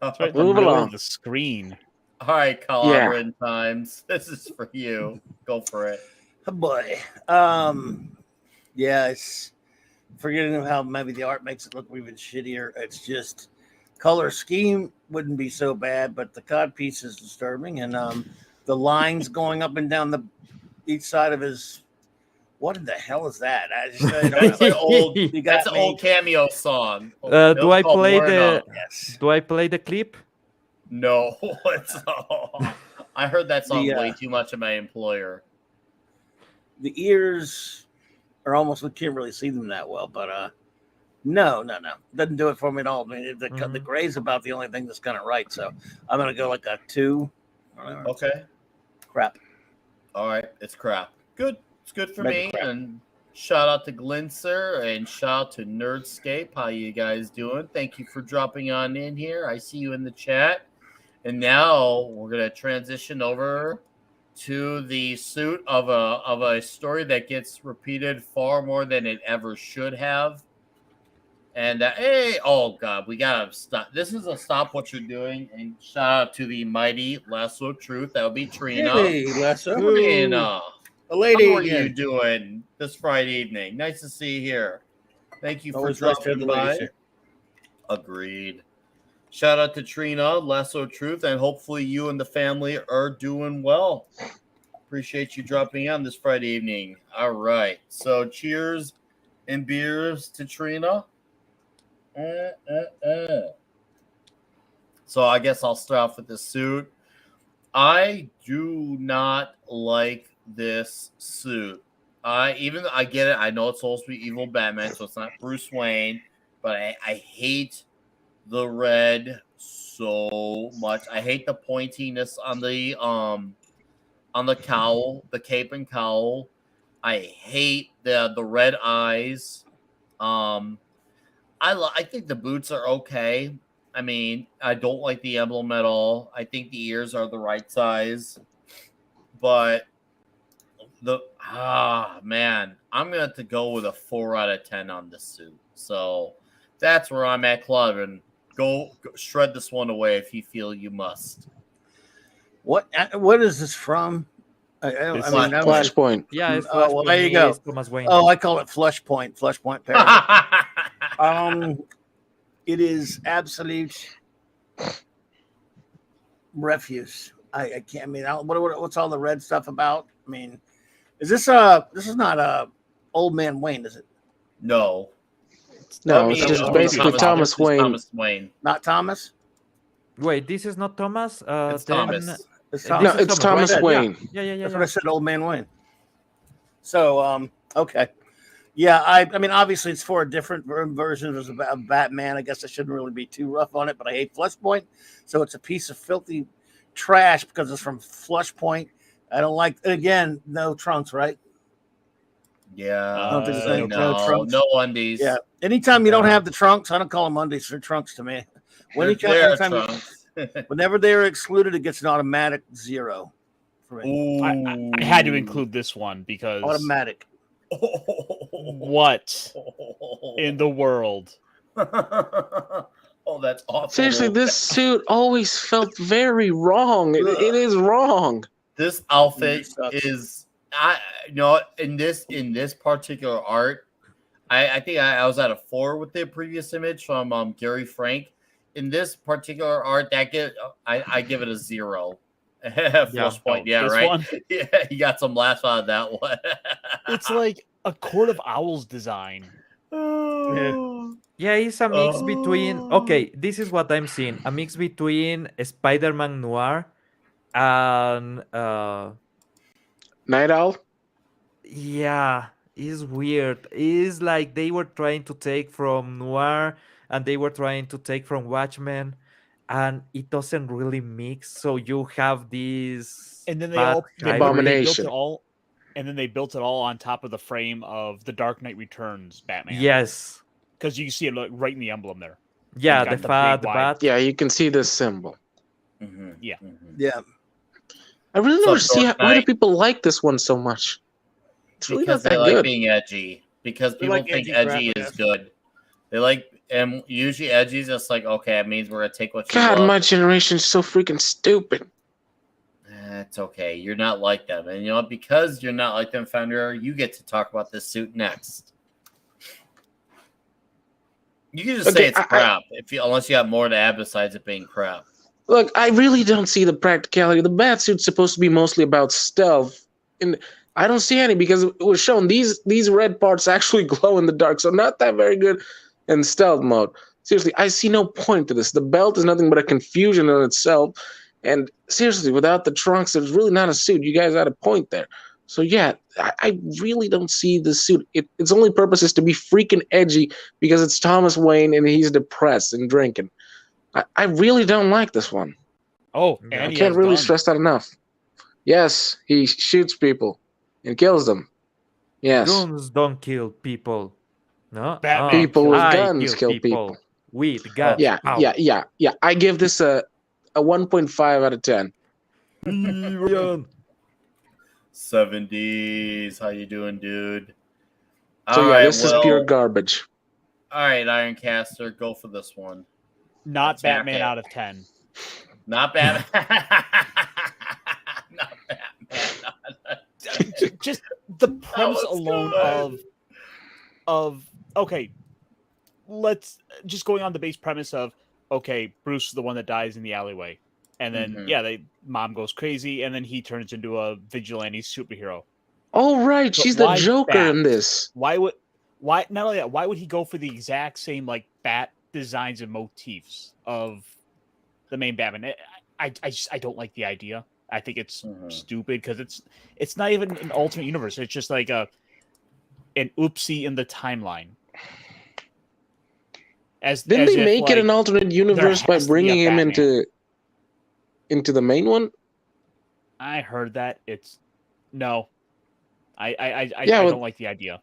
It's right in Move the middle along. of the screen. All right, Calabran Times. This is for you. Go for it. Oh boy. Yeah, it's forgetting how maybe the art makes it look even shittier. It's just color scheme wouldn't be so bad, but the cod piece is disturbing, and the lines going up and down each side of his. What in the hell is that? That's an old. That's an old Cameo song. Do I play the? Yes. Do I play the clip? No, I heard that song way too much of my employer. The ears are almost, we can't really see them that well, but no, doesn't do it for me at all. I mean, the gray's about the only thing that's kind of right, so I'm gonna go like a 2. Okay. Crap. All right, it's crap. Good. It's good for Maybe me. crap. And shout out to Glinser and shout out to Nerdscape. How you guys doing? Thank you for dropping on in here. I see you in the chat. And now we're gonna transition over to the suit of a story that gets repeated far more than it ever should have. And hey, oh god, we gotta stop. This is a stop what you're doing. And shout out to the mighty Lasso of Truth. That would be Trina. Hey, Lasso. Trina. A lady. How are you doing this Friday evening? Nice to see you here. Thank you for Always nice to have dropping the ladies by. here. Agreed. Shout out to Trina, Lasso of Truth, and hopefully you and the family are doing well. Appreciate you dropping on this Friday evening. All right. So cheers and beers to Trina. So I guess I'll start off with the suit. I do not like this suit. I get it. I know it's supposed to be evil Batman, so it's not Bruce Wayne, but I hate the red so much. I hate the pointiness on the cowl, the cape and cowl. I hate the red eyes. I think the boots are okay. I mean, I don't like the emblem at all. I think the ears are the right size, but man, I'm gonna have to go with a 4 out of 10 on this suit. So that's where I'm at, Club, and go shred this one away if you feel you must. What is this from? I mean, that was- Flashpoint. Yeah, it's Oh, well, there you go. Thomas Wayne. Oh, I call it Flashpoint. Flashpoint Paris. It is absolute refuse. I can't. I mean, what's all the red stuff about? I mean, is this is not Old Man Wayne, is it? No. No, it's just basically Thomas Wayne. Thomas Wayne. Not Thomas. Wait, this is not Thomas. It's then- Thomas. It's No, Thomas. it's Thomas Right? Wayne. Yeah. That's what I said, Old Man Wayne. So, okay. Yeah, I mean, obviously it's for a different version of Batman. I guess I shouldn't really be too rough on it, but I hate Flashpoint. So it's a piece of filthy trash because it's from Flashpoint. I don't like, again, no trunks, right? Yeah. I don't think there's no trunks. No undies. Yeah. Anytime you don't have the trunks, I don't call them undies, they're trunks to me. They're Whenever they're excluded, it gets an automatic 0 for me. I had to include this one because Automatic. what in the world? Oh, that's awful. Seriously, this suit always felt very wrong. It is wrong. This outfit It sucks. is in this particular art, I think I was at a 4 with the previous image from Gary Frank. In this particular art, I give it a 0. Flush point, yeah, this right. one? Yeah, you got some laughs out of that one. It's like a Court of Owls design. Yeah, it's a mix between. Oh. Okay, this is what I'm seeing: a mix between Spider-Man Noir and Night Owl? yeah, it's weird. It's like they were trying to take from Noir and they were trying to take from Watchmen, and it doesn't really mix. So you have this And then bad they built Abomination. it all, and then they built it all on top of the frame of the Dark Knight Returns Batman. Yes. Because you see it right in the emblem there. Yeah, got the the fat big wide- bat. Yeah, you can see this symbol. Yeah. Yeah. I really So never see Dark why do Knight- people like this one so much. It's really Because not they that like good. being edgy. Because They people like think edgy crap, edgy I is guess. good. They like, and usually edgy is just like, okay, it means we're gonna take what you God, love. my generation's so freaking stupid. It's okay. You're not like them, and you know what? Because you're not like them, Founder, you get to talk about this suit next. You can just say Okay, it's crap unless you have more to add besides it being crap. Look, I really don't see the practicality. The Batsuit's supposed to be mostly about stealth, and I don't see any because it was shown these red parts actually glow in the dark, so not that very good in stealth mode. Seriously, I see no point to this. The belt is nothing but a confusion in itself, and seriously, without the trunks, there's really not a suit. You guys had a point there. So yeah, I really don't see the suit. Its only purpose is to be freaking edgy because it's Thomas Wayne and he's depressed and drinking. I really don't like this one. Oh, Yeah. and I he can't has really guns. stress that enough. Yes, he shoots people and kills them. Yes, Guns don't kill people. No, Batman people with I guns kill people. with guns. Yeah, Ow. yeah. I give this a 1.5 out of 10. Ryan. 70s. How you doing, dude? So All yeah, right, this is pure garbage. All right, Ironcaster, go for this one. Not Attack Batman it. out of 10. Not Batman. Not Batman. Just the premise was alone good. of okay, let's just going on the base premise of okay, Bruce is the one that dies in the alleyway, and then Mhm. mom goes crazy, and then he turns into a vigilante superhero. Oh right, But she's the why Joker in Bat? this. Why not only that? Why would he go for the exact same like bat designs and motifs of the main Batman? I don't like the idea. I think it's stupid because it's not even an alternate universe. It's just like an oopsie in the timeline. Didn't they make it an alternate universe by has to be a bringing him Batman. into the main one? I heard that it's no. I Yeah, don't like the idea.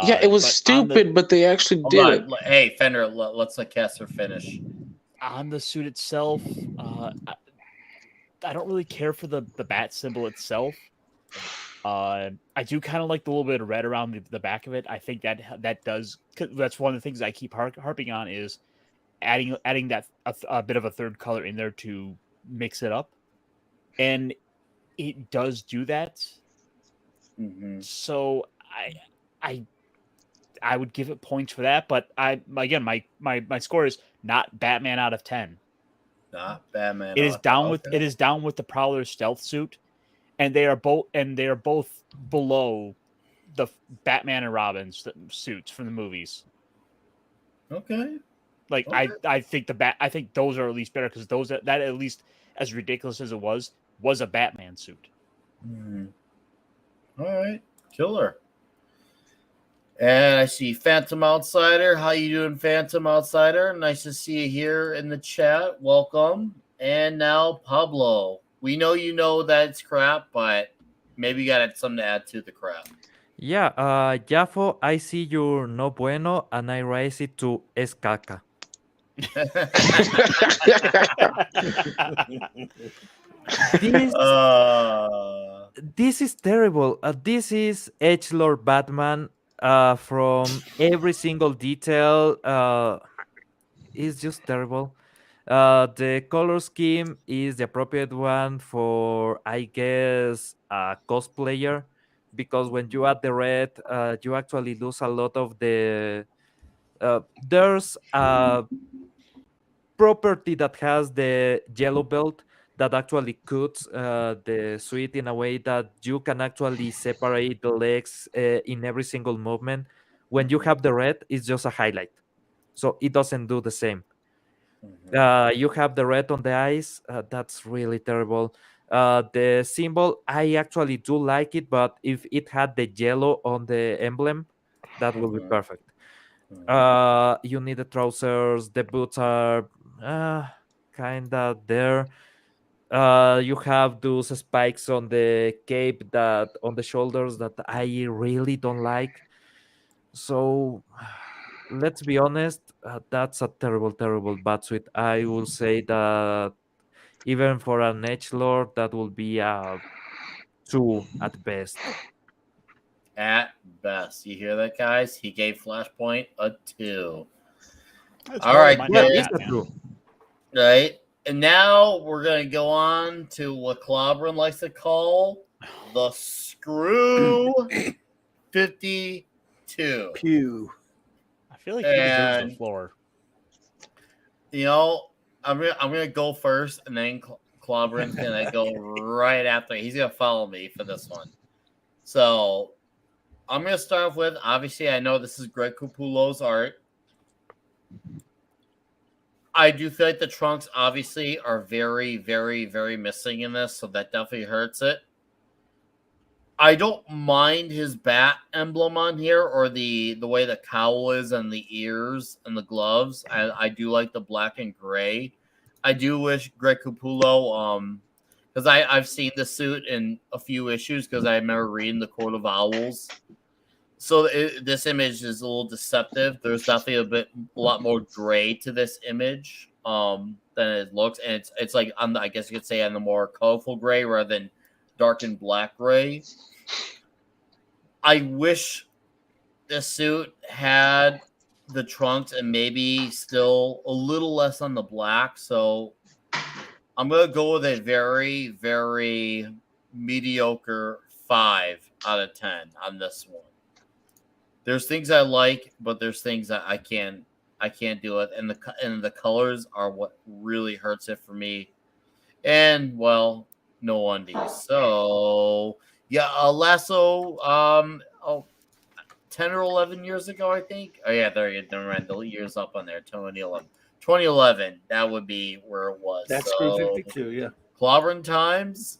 Yeah, it was but on the- stupid, but they actually Hold did on. it. Hey, Fender, let's let Caster finish. On the suit itself, I don't really care for the bat symbol itself. I do kind of like the little bit of red around the back of it. I think that does. That's one of the things I keep harping on is adding that a bit of a third color in there to mix it up, and it does do that. So I would give it points for that, but my score is not Batman out of 10. Not Batman. It is down with the Prowler stealth suit, and they are both below the Batman and Robin's suits from the movies. Okay. Like I think those are at least better because those that at least as ridiculous as it was a Batman suit. All right, killer. And I see Phantom Outsider. How you doing, Phantom Outsider? Nice to see you here in the chat. Welcome. And now Pablo. We know you know that it's crap, but maybe you got something to add to the crap. Yeah, Jafo, I see your no bueno and I raise it to escaca. This Uh, this is terrible. This is Edgelord Batman. From every single detail, is just terrible. The color scheme is the appropriate one for, I guess, a cosplayer, because when you add the red, you actually lose a lot of the. There's a property that has the yellow belt that actually cuts the suit in a way that you can actually separate the legs in every single movement. When you have the red, it's just a highlight, so it doesn't do the same. You have the red on the eyes. That's really terrible. The symbol, I actually do like it, but if it had the yellow on the emblem, that would be perfect. You need the trousers. The boots are uh, kind of there. You have those spikes on the cape, that on the shoulders, that I really don't like. So let's be honest, that's a terrible, terrible batsuit. I will say that even for an edge lord, that will be a two at best. at best. You hear that, guys? He gave Flashpoint a 2. That's All more than right, my Yeah, good. it's Batman. a two. Right? And now we're going to go on to what Clobberin likes to call the Screw 52. Pew. I feel like he deserves the And, floor. you know, I'm gonna go first, and then Clobberin's going to go right after. He's going to follow me for this one. So I'm going to start off with, obviously, I know this is Greg Capullo's art. I do feel like the trunks obviously are very, very, very missing in this, so that definitely hurts it. I don't mind his bat emblem on here, or the way the cowl is and the ears and the gloves. I do like the black and gray. I do wish Greg Capullo, because I've seen the suit in a few issues because I remember reading the Court of Owls. So this image is a little deceptive. There's definitely a lot more gray to this image than it looks, and it's like on the, I guess you could say, on the more colorful gray rather than dark and black gray. I wish the suit had the trunks and maybe still a little less on the black. So I'm gonna go with a very, very mediocre 5 out of 10 on this one. There's things I like, but there's things that I can't do it, and the colors are what really hurts it for me. And well, no undies. So yeah, Lasso. 10 or 11 years ago, I think. Oh yeah, there you go. Never mind. The years up on there. 2011. 2011. That would be where it was. That's so, Screw 52, yeah. Clobbering Times.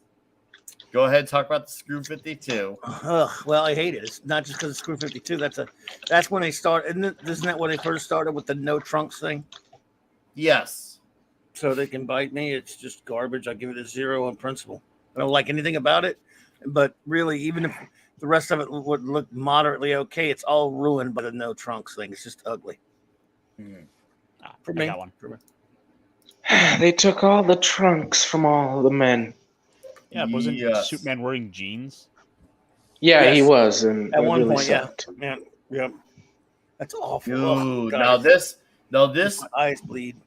Go ahead, talk about the Screw 52. Well, I hate it. It's not just because it's Screw 52. That's when they start. Isn't that when they first started with the no trunks thing? Yes. So they can bite me. It's just garbage. I give it a 0 on principle. I don't like anything about it. But really, even if the rest of it would look moderately okay, it's all ruined by the no trunks thing. It's just ugly. For I me. got one. They took all the trunks from all the men. Yeah, wasn't Yes. Superman wearing jeans? Yeah, he Yes. was, and At it one really point, sucked. yeah. That's awful. Dude, God, now this, my eyes bleed.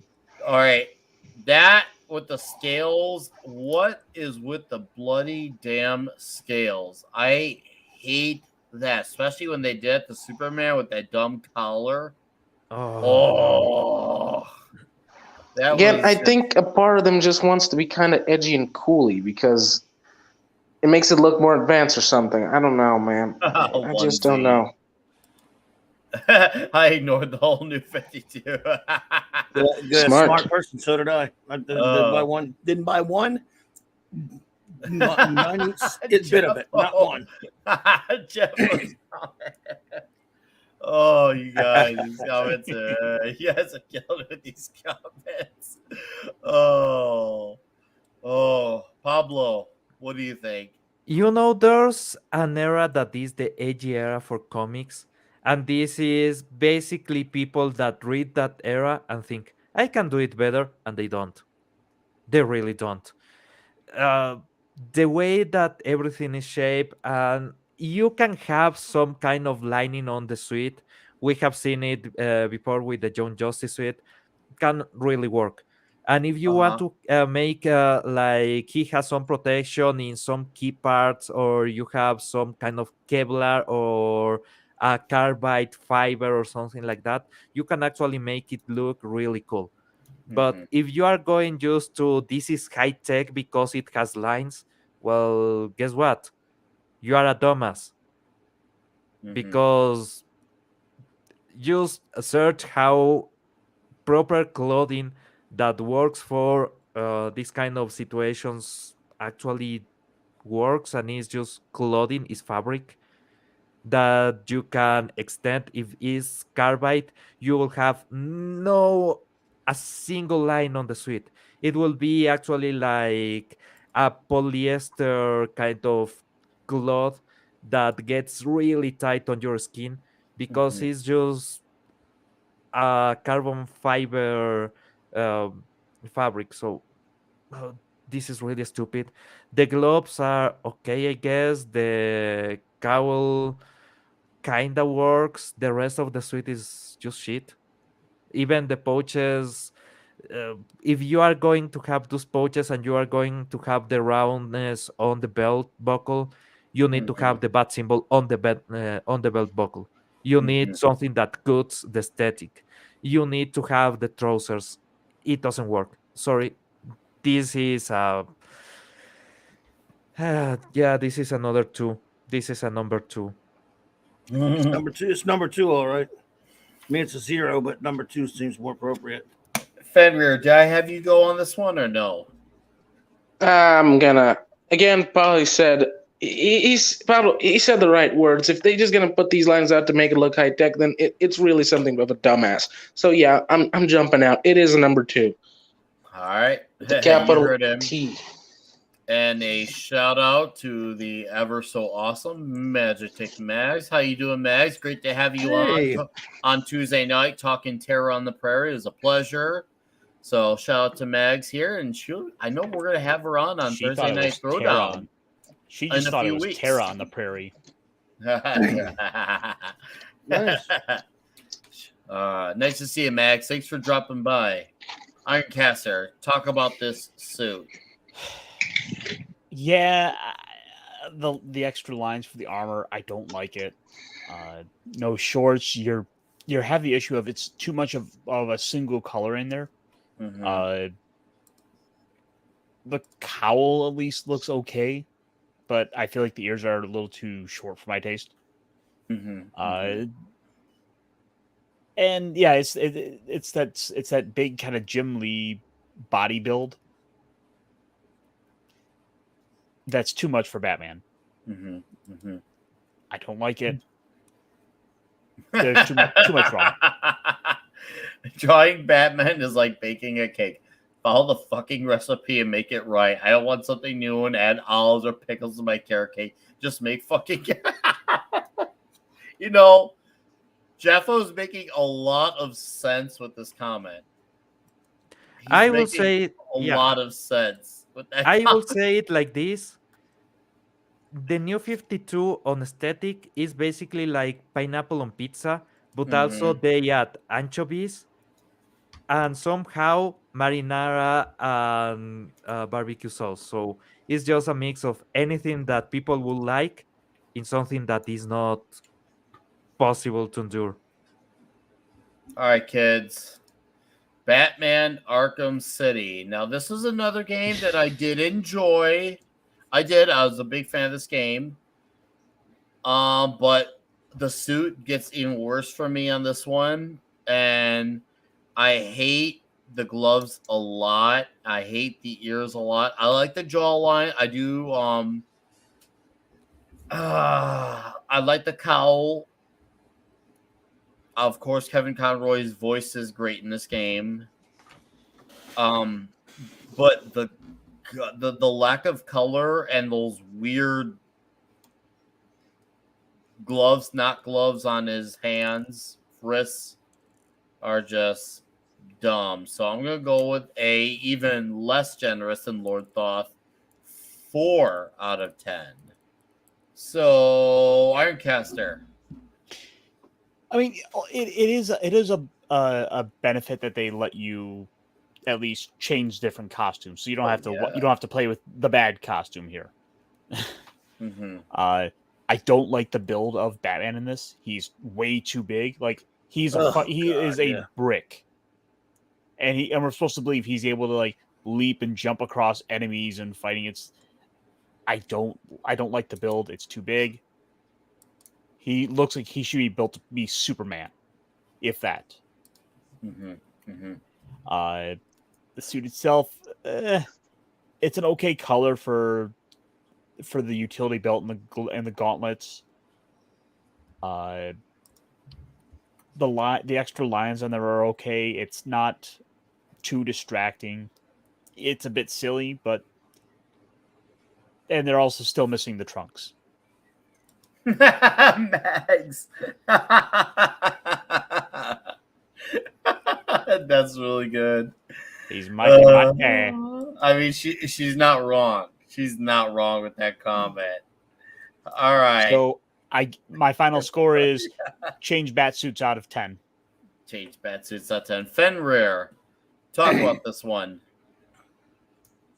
all right. That with the scales, what is with the bloody damn scales? I hate that, especially when they did the Superman with that dumb collar. Oh, that Again, was I think a part of them just wants to be kind of edgy and cooly because it makes it look more advanced or something. I don't know, man. I just don't know. I ignored the whole new 52. Good, Smart. smart person. So did I. I didn't buy one. Didn't buy one. It's bit of it, not one. Jeff was oh, you guys, these comments. You guys are killing with these comments. Oh, Pablo, what do you think? You know, there's an era that is the edgy era for comics, and this is basically people that read that era and think, I can do it better, and they don't. They really don't. uh, the way that everything is shaped, and you can have some kind of lining on the suit. We have seen it before with the John Justice suit. Can really work. And if you want Uh-huh. to make like he has some protection in some key parts, or you have some kind of Kevlar or a carbide fiber or something like that, you can actually make it look really cool. But Mhm. if you are going just to this is high tech because it has lines, well, guess what? You are a dumbass, Mhm. because just search how proper clothing that works for this kind of situations actually works, and it's just clothing is fabric that you can extend. If is carbide, you will have no a single line on the suit. It will be actually like a polyester kind of cloth that gets really tight on your skin because Mhm. it's just a carbon fiber um, fabric. So uh, this is really stupid. The gloves are okay, I guess. The cowl kinda works. The rest of the suit is just shit. Even the pouches. If you are going to have those pouches and you are going to have the roundness on the belt buckle, you need to Mhm. have the bat symbol on the belt buckle. You need Mhm. something that cuts the aesthetic. You need to have the trousers. It doesn't work. Sorry, this is yeah, this is another two. This is a number two. Mhm. Number two, it's number two, all right. I mean, it's a zero, but number two seems more appropriate. Fenrir, did I have you go on this one or no? I'm gonna again. Pablo said he said the right words. If they just gonna put these lines out to make it look high tech, then it's really something of a dumbass. So yeah, I'm jumping out. It is a number two All right. with a You capital heard him. T. And a shout out to the ever so awesome Magic Mags. How you doing, Mags? Great to have you Hey, on Tuesday night talking Terror on the Prairie. It was a pleasure. So shout out to Mags here, and shoot, I know we're gonna have her on She Thursday thought it night was Terra. Throwdown She in just a thought it few was weeks. Terra on the prairie. nice. Nice to see you, Mags. Thanks for dropping by. Ironcaster, talk about this suit. Yeah, the extra lines for the armor, I don't like it. No shorts. You have the issue of it's too much of a single color in there. Mm-hmm. Uh, the cowl at least looks okay, but I feel like the ears are a little too short for my taste. Mm-hmm. Uh, and yeah, it's that big kind of Jim Lee body build that's too much for Batman. Mm-hmm. Mm-hmm. I don't like it. There's too much wrong. Drawing Batman is like baking a cake. Follow the fucking recipe and make it right. I don't want something new and add olives or pickles to my carrot cake. Just make fucking. You know, Jeffo's making a lot of sense with this comment. He's I will making say, a yeah, lot of sense with that I will comment. say it like this. The new 52 on aesthetic is basically like pineapple on pizza, but also Mm-hmm. they add anchovies and somehow marinara and barbecue sauce. So it's just a mix of anything that people will like in something that is not possible to endure. All right, kids. Batman Arkham City. Now, this is another game that I did enjoy. I did. I was a big fan of this game. But the suit gets even worse for me on this one, and I hate the gloves a lot. I hate the ears a lot. I like the jawline. I do. I like the cowl. Of course, Kevin Conroy's voice is great in this game. Um, but the lack of color and those weird gloves, not gloves on his hands, wrists are just dumb. So I'm gonna go with a even less generous than Lord Thoth 4 out of 10. So Ironcaster. I mean, it is a benefit that they let you at least change different costumes, so you don't have to you don't have to play with the bad costume here. Mm-hmm. I don't like the build of Batman in this. He's way too big. Like he is a brick, and we're supposed to believe he's able to like leap and jump across enemies and fighting. I don't like the build. It's too big. He looks like he should be built to be Superman, if that. Mm-hmm. Mm-hmm. The suit itself, it's an okay color for the utility belt and the gauntlets. The extra lines on there are okay. It's not too distracting. It's a bit silly, and they're also still missing the trunks. Mags. That's really good. He's Michael Mate. I mean, she's not wrong. She's not wrong with that comment. All right. So my final score is change bat suits out of 10. Change bat suits out of 10. Fenrir, talk about this one.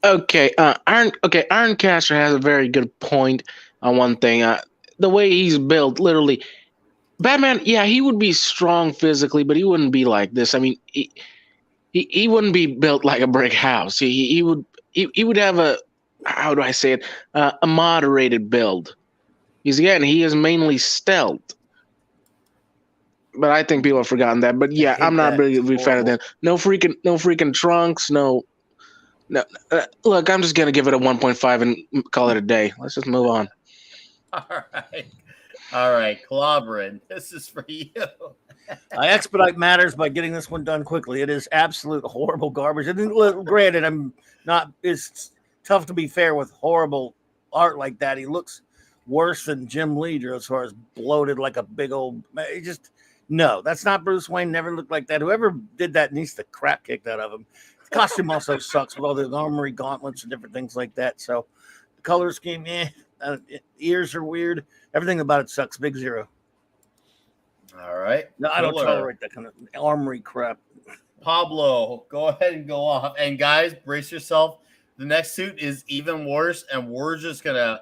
Okay, Ironcaster has a very good point on one thing. The way he's built, literally, Batman. Yeah, he would be strong physically, but he wouldn't be like this. I mean, he wouldn't be built like a brick house. He would have a, how do I say it, a moderated build. Because again, he is mainly stealth. But I think people have forgotten that. But yeah, I'm not really a big fan of that. No freaking trunks. No. Look, I'm just gonna give it a 1.5 and call it a day. Let's just move on. All right, Clobberin, this is for you. I expedite matters by getting this one done quickly. It is absolute horrible garbage. And granted, I'm not. It's tough to be fair with horrible art like that. He looks worse than Jim Lee as far as bloated like a big old. No, that's not Bruce Wayne. Never looked like that. Whoever did that needs the crap kicked out of him. The costume also sucks with all the armory gauntlets and different things like that. So the color scheme, ears are weird. Everything about it sucks. Big 0. All right. No, I don't tolerate that kind of armory crap. Pablo, go ahead and go off. And guys, brace yourself. The next suit is even worse, and we're gonna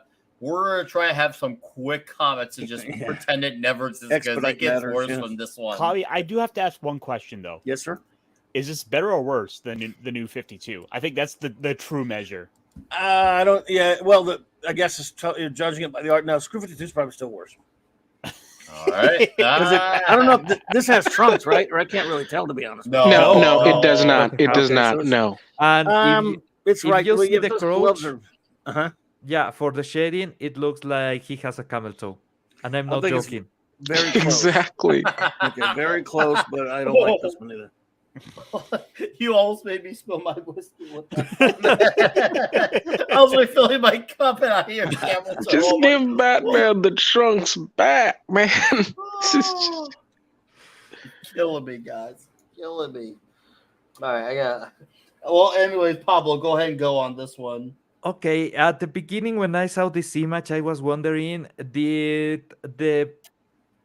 try to have some quick comments and just pretend it never exists because it gets worse from this one. Claudia, I do have to ask one question though. Yes, sir. Is this better or worse than the new 52? I think that's the true measure. I don't. Yeah. Well, I guess it's judging it by the art. No, Screw 52 is probably still worse. All right. I don't know if this has trunks, right? Or I can't really tell, to be honest. No, it does not. It does not. So no. And it's if right. you see the gloves crouch, are, yeah, for the shading, it looks like he has a camel toe, and I'm not joking. Very close. Exactly. Okay, very close, but I don't like this one either. You almost made me spill my whiskey. I was refilling my cup and I hear camel toe. Just give Batman the trunks back, man. Killing me, guys. Killing me. All right, I got. Well, anyways, Pablo, go ahead and go on this one. Okay, at the beginning when I saw this image, I was wondering, did the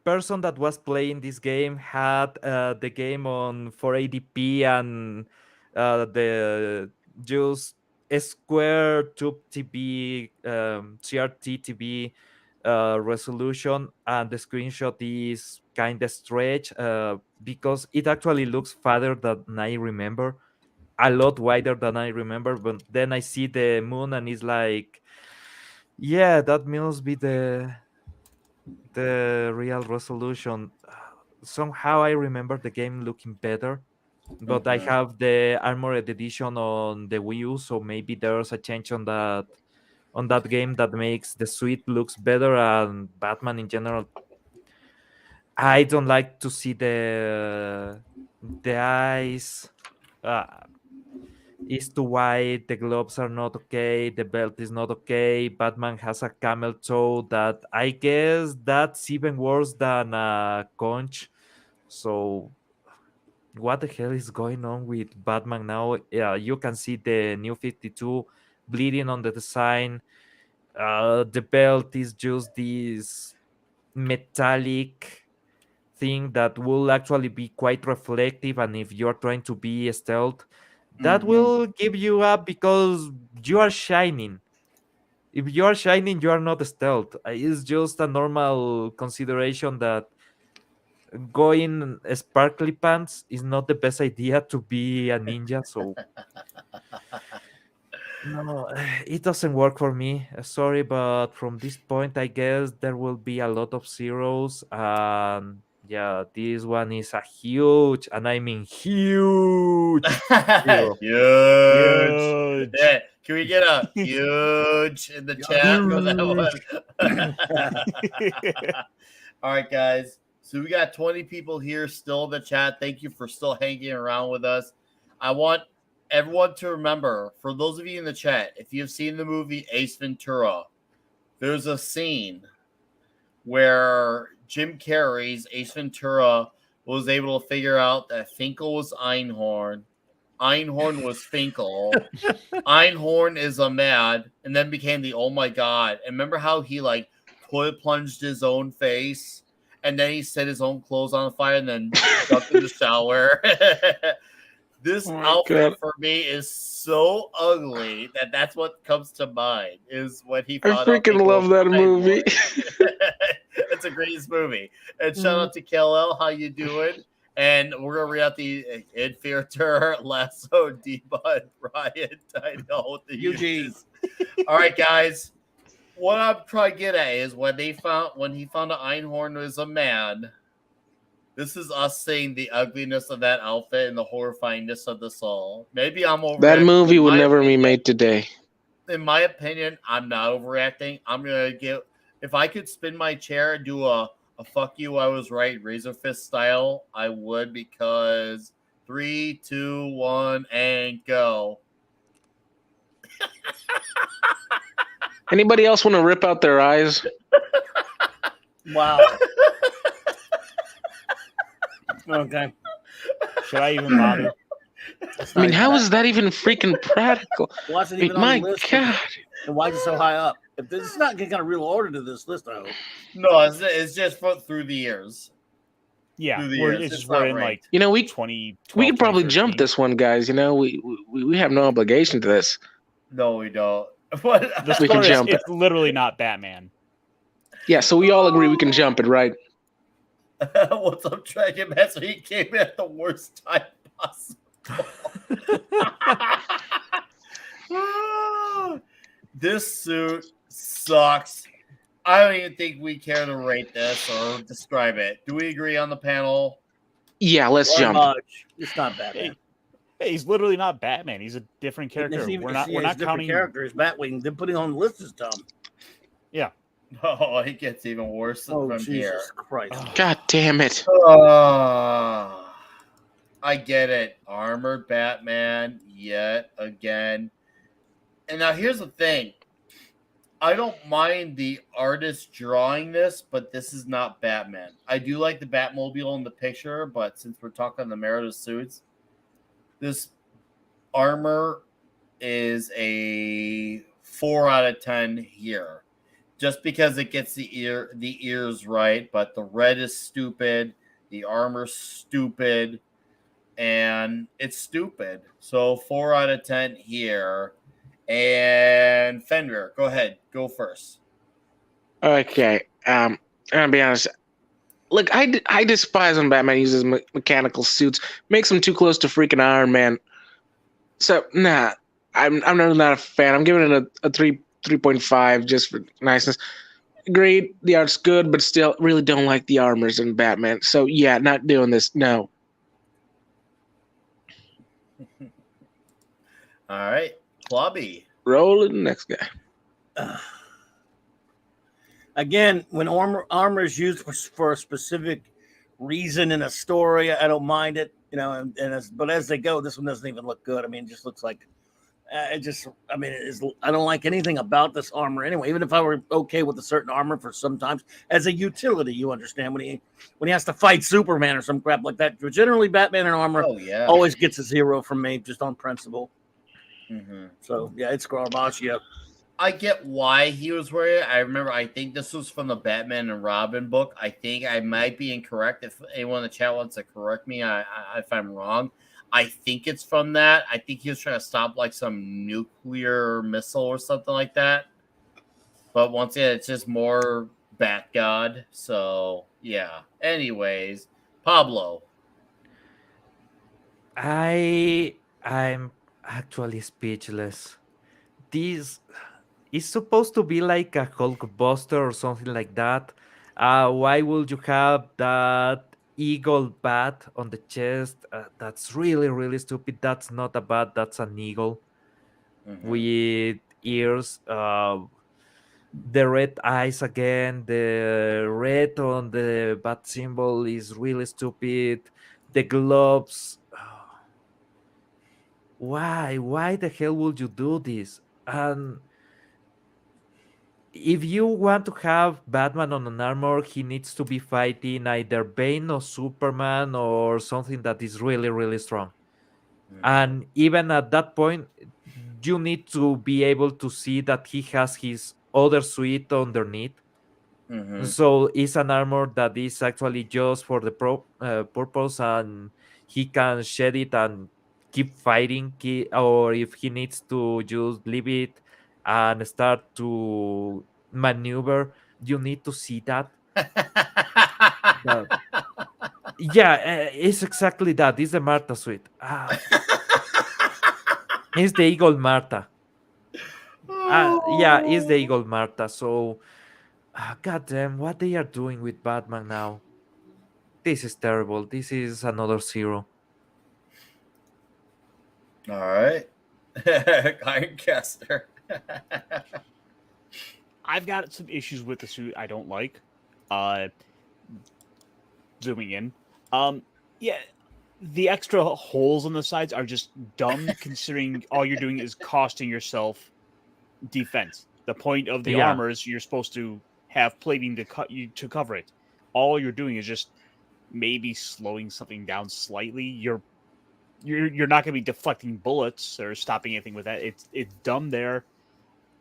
person that was playing this game had the game on 480p and the just square tube TV, CRT TV resolution, and the screenshot is kind of stretched because it actually looks farther than I remember, a lot wider than I remember. But then I see the moon and it's like, yeah, that must be the real resolution. Somehow I remember the game looking better, but I have the Armored Edition on the Wii U, so maybe there's a change on that game that makes the suite looks better, and Batman in general. I don't like to see the eyes. Is too wide, the gloves are not okay, the belt is not okay, Batman has a camel toe that I guess that's even worse than a conch. So what the hell is going on with Batman now? You can see the new 52 bleeding on the design. The belt is just this metallic thing that will actually be quite reflective, and if you're trying to be stealth, that will give you up because you are shining. If you are shining, you are not stealth. It's just a normal consideration that going sparkly pants is not the best idea to be a ninja. So no, it doesn't work for me. Sorry, but from this point, I guess there will be a lot of zeros. And yeah, this one is a huge, and I mean huge zero. Huge. Huge. Yeah. Can we get a huge in the chat for that one? All right, guys. So we got 20 people here still in the chat. Thank you for still hanging around with us. I want everyone to remember, for those of you in the chat, if you've seen the movie Ace Ventura, there's a scene where Jim Carrey's Ace Ventura was able to figure out that Finkel was Einhorn. Einhorn was Finkel. Einhorn is a mad, and then became the oh my god. And remember how he like toilet plunged his own face, and then he set his own clothes on fire, and then jumped in the shower. This outfit for me is so ugly that that's what comes to mind. Is when he. I freaking love that movie. It's a greatest movie. And shout out to KLL. How you doing? And we're gonna read out the Infiltrator, Lasso, Debud, Riot, Dino, the Eugene. All right, guys. What I'm trying to get at is when he found that Einhorn was a man. This is us seeing the ugliness of that outfit and the horrifyingness of this all. Maybe I'm overreacting. That movie would never be made today. In my opinion, I'm not overreacting. I'm gonna give. If I could spin my chair and do a fuck you, I was right, Razor Fist style, I would, because 3, 2, 1, and go. Anybody else want to rip out their eyes? Wow. Okay. Should I even bother? I mean, how is that even freaking practical? Why is it I mean, even on my the list? God. And why is it so high up? If this is not getting kind of real order to this list, I hope. No, it's just through the years. Yeah, Through the we're, years. it's It's just we're not in like ranked. You know, we 2012, we could probably jump 2013. this one, guys. You know, we have no obligation to this. No, we don't. What? The We can score is jump it's literally not Batman. Yeah, so we all agree we can jump it, right? What's up, Dragon Master? He came in at the worst time possible. This suit sucks. I don't even think we care to rate this or describe it. Do we agree on the panel? Yeah, let's Very jump. much. It's not bad. Hey, he's literally not Batman. He's a different character. We're not counting characters. Batwing. Then putting on the list is dumb. Yeah. Oh, it gets even worse from Jesus here. Christ. God damn it. I get it. Armored Batman yet again. And now here's the thing. I don't mind the artist drawing this, but this is not Batman. I do like the Batmobile in the picture, but since we're talking the merit of suits, this armor is a 4 out of 10 here. Just because it gets the ears right, but the red is stupid, the armor's stupid, and it's stupid. So 4 out of 10 here. And Fenrir, go ahead. Go first. Okay. I'm gonna be honest. Look, I despise when Batman uses mechanical suits. Makes him too close to freaking Iron Man. So nah, I'm really not a fan. I'm giving it a 3.5 just for niceness. Great, the art's good, but still really don't like the armors in Batman. So yeah, not doing this. No. All right. Clubby. Rolling, next guy. Again, when armor is used for a specific reason in a story, I don't mind it. You know, but as they go, this one doesn't even look good. I mean, it just looks like I don't like anything about this armor anyway. Even if I were okay with a certain armor for sometimes as a utility, you understand when he has to fight Superman or some crap like that. But generally, Batman in armor always gets a 0 from me just on principle. So yeah, it's garbage. Yeah. I get why he was wearing it. I remember, I think this was from the Batman and Robin book. I think I might be incorrect. If anyone in the chat wants to correct me, if I'm wrong. I think it's from that. I think he was trying to stop like some nuclear missile or something like that. But once again, it's just more Bat God. So yeah. Anyways, Pablo. I'm actually speechless. This is supposed to be like a Hulkbuster or something like that. Why would you have that eagle bat on the chest? That's really, really stupid. That's not a bat, that's an eagle with ears. The red eyes again, the red on the bat symbol is really stupid. The gloves. Why the hell would you do this? And if you want to have Batman on an armor, he needs to be fighting either Bane or Superman or something that is really, really strong. And even at that point, you need to be able to see that he has his other suit underneath. So it's an armor that is actually just for the purpose, and he can shed it and keep fighting, or if he needs to just leave it and start to maneuver, you need to see that. But yeah, it's exactly that. It's the Marta suite. It's the Eagle Marta. Yeah, it's the Eagle Marta. So, God damn, what they are doing with Batman now? This is terrible. This is another zero. All right. Ironcaster. I've got some issues with the suit I don't like. Zooming in. Yeah, the extra holes on the sides are just dumb considering all you're doing is costing yourself defense. The point of the armor is you're supposed to have plating to cover it. All you're doing is just maybe slowing something down slightly. You're not going to be deflecting bullets or stopping anything with that. It's dumb there.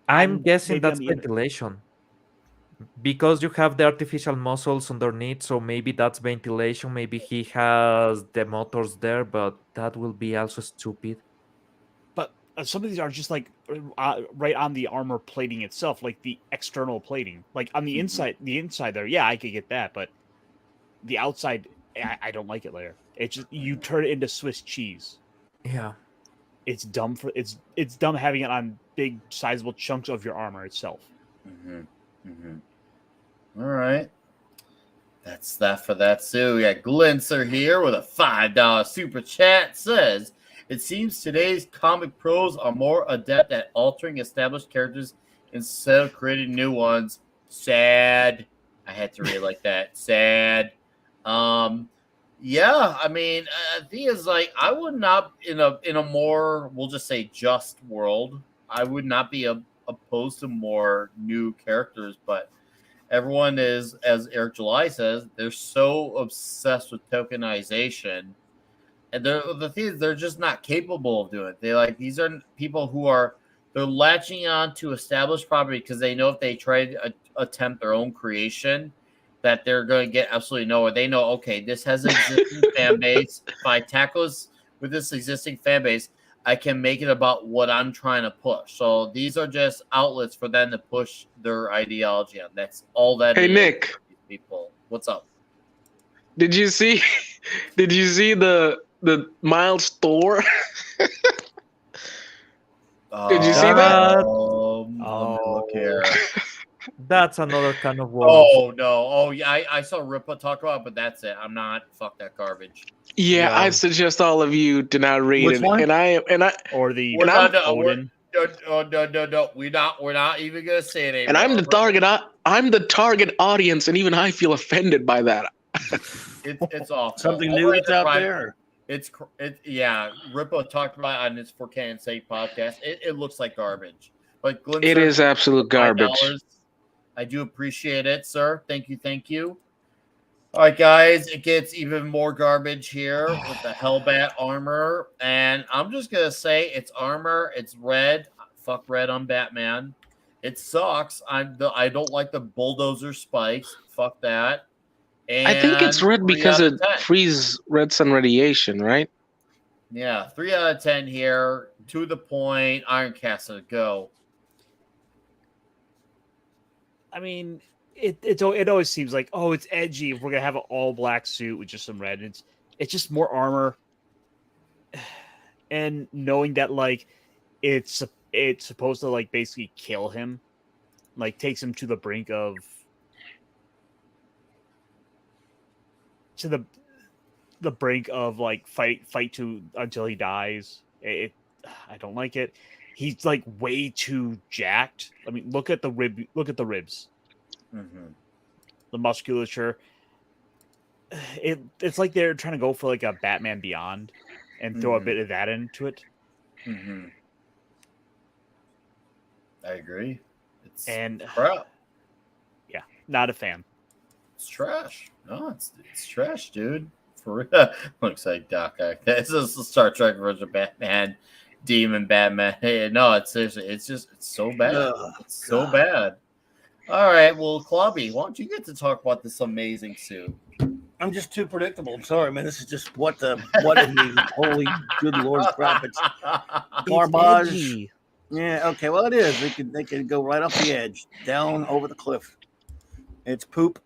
I'm guessing that's ventilation. Because you have the artificial muscles underneath, so maybe that's ventilation. Maybe he has the motors there, but that will be also stupid. But some of these are just like right on the armor plating itself, like the external plating, like on the inside. The inside there, yeah, I could get that, but the outside, I don't like it there. It's just you turn it into Swiss cheese. Yeah, it's dumb it's dumb having it on big, sizable chunks of your armor itself. All right. That's that for that. So we got Glinser here with a $5 super chat. Says, it seems today's comic pros are more adept at altering established characters instead of creating new ones. Sad. I had to read it like that. Sad. Yeah, I mean, the thing is, like, I would not in a more, we'll just say, just world, I would not be opposed to more new characters, but everyone is, as Eric July says, they're so obsessed with tokenization, and the thing is, they're just not capable of doing it. These are people who they're latching on to established property because they know if they try to attempt their own creation, that they're going to get absolutely nowhere. They know, okay, this has an existing fan base. If I tackle this with this existing fan base, I can make it about what I'm trying to push. So these are just outlets for them to push their ideology on. That's all that. Hey, Nick. People, what's up? Did you see the Miles Thor? Did you see that? Look here. That's another kind of world. Oh no! Oh yeah, I saw Ripa talk about it, but that's it. I'm not. Fuck that garbage. Yeah, I suggest all of you to not read Which it. one? Or the Odin. No. We're not even gonna say it anymore. And I'm the target audience, and even I feel offended by that. It's awful. Something new that's out there. Yeah. Ripa talked about it on his For Canon's Sake podcast. It looks like garbage. But Glenn, It is absolute garbage. I do appreciate it, sir. Thank you. All right, guys, it gets even more garbage here with the Hellbat armor. And I'm just going to say it's armor. It's red. Fuck red on Batman. It sucks. I don't like the bulldozer spikes. Fuck that. And I think it's red 3 because out it of 10. frees red sun radiation, right? Yeah, 3 out of 10 here. To the point. Iron Castle, go. I mean, it always seems like, oh, it's edgy if we're gonna have an all black suit with just some red. It's just more armor, and knowing that like it's supposed to like basically kill him, like takes him to the brink of the brink of like fight to until he dies. I don't like it. He's like way too jacked. I mean, look at the ribs, Mm-hmm. the musculature. It's like they're trying to go for like a Batman Beyond and throw a bit of that into it. Mm-hmm. I agree. It's And crap. yeah, not a fan. It's trash. No, it's trash, dude. For real. Looks like Doc Ock. This is the Star Trek version of Batman, Demon Batman. Hey, no, it's seriously, it's so bad. Ugh, It's so bad. All right, well, Clubby, why don't you get to talk about this amazing suit? I'm just too predictable. I'm sorry, man. This is just what in the holy good Lord crap. It's garbage. edgy. Yeah, okay. Well, it is. They could go right off the edge, down over the cliff. It's poop.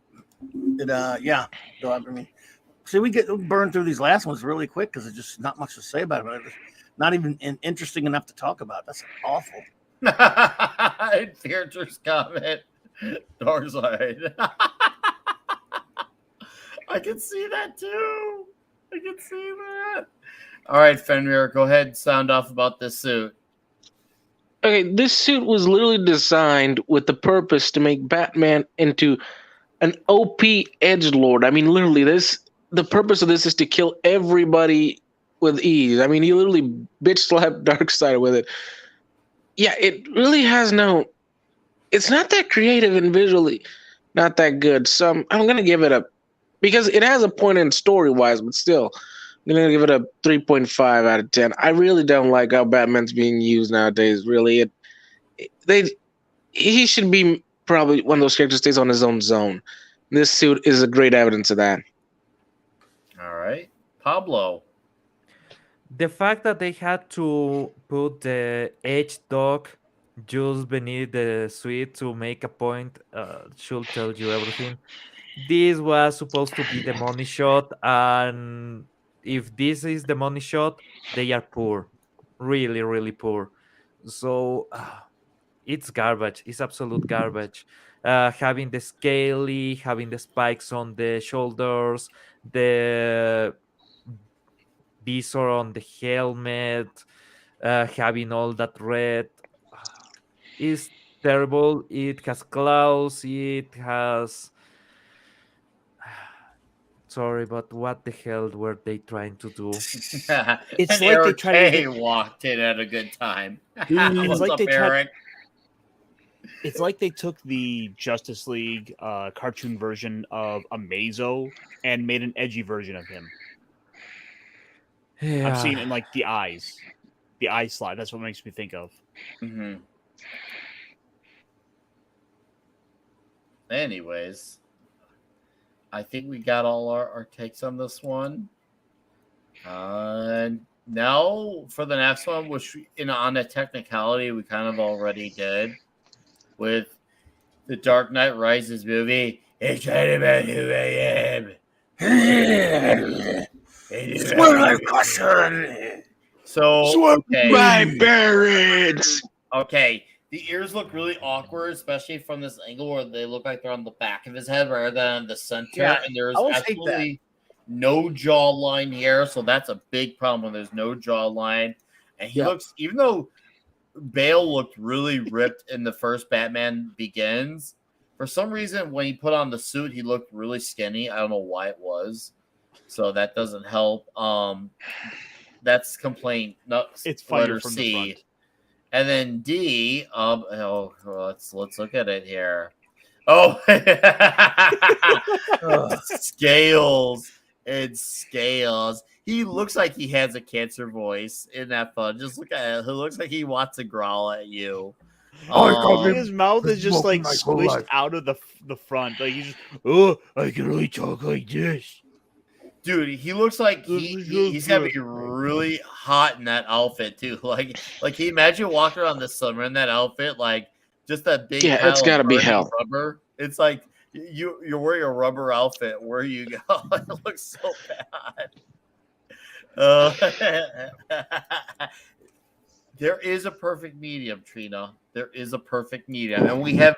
Yeah. So, I mean, see, we burned through these last ones really quick because there's just not much to say about it. It's not even interesting enough to talk about. That's awful. Beatrice's comment. Dorside. I can see that too. I can see that. All right, Fenrir, go ahead and sound off about this suit. Okay, this suit was literally designed with the purpose to make Batman into an OP edgelord. I mean, literally, the purpose of this is to kill everybody with ease. I mean, he literally bitch slapped Darkseid with it. Yeah, it really has no. It's not that creative and visually not that good. So I'm gonna give it a, because it has a point in story wise, but still, I'm gonna give it a 3.5 out of 10. I really don't like how Batman's being used nowadays. Really, he should be probably one of those characters stays on his own zone. This suit is a great evidence of that. All right, Pablo. The fact that they had to put the edge dog just beneath the suite to make a point should tell you everything. This was supposed to be the money shot, and if this is the money shot, they are poor, really, really poor. So it's garbage. It's absolute garbage. Having the scaly, having the spikes on the shoulders, the visor on the helmet, having all that red is terrible. It has claws. It has. Sorry, but what the hell were they trying to do? It's And like they Eric try to K get- walked in at a good time. It's What's like up, they tried- Eric? It's like they took the Justice League cartoon version of Amazo and made an edgy version of him. Yeah. I've seen it in like the eye slide. That's what it makes me think of. Mm-hmm. Anyways, I think we got all our takes on this one. Now for the next one, which on a technicality we kind of already did with the Dark Knight Rises movie. It's right about who I am. So okay. My parents. Okay, the ears look really awkward, especially from this angle where they look like they're on the back of his head rather than the center. Yeah, And there's I always hate absolutely no jawline here, so that's a big problem when there's no jawline. And he looks, even though Bale looked really ripped in the first Batman Begins, for some reason when he put on the suit, he looked really skinny. I don't know why it was, so that doesn't help. That's complaint. No, It's funnier letter from C. the front. And then D, let's look at it here. Oh, Ugh. scales and scales. He looks like he has a cancer voice in that fun. Just look at it. He looks like he wants to growl at you. His mouth is just like squished out of the front. Like he's just, oh, I can only talk like this. Dude, he looks like he's gonna be really hot in that outfit too. Like can you imagine walking around this summer in that outfit, like just that big Yeah, pile it's of gotta be burning hell. rubber. It's like you're wearing a rubber outfit. Where you go? It looks so bad. There is a perfect medium, Trina. There is a perfect medium, and we have.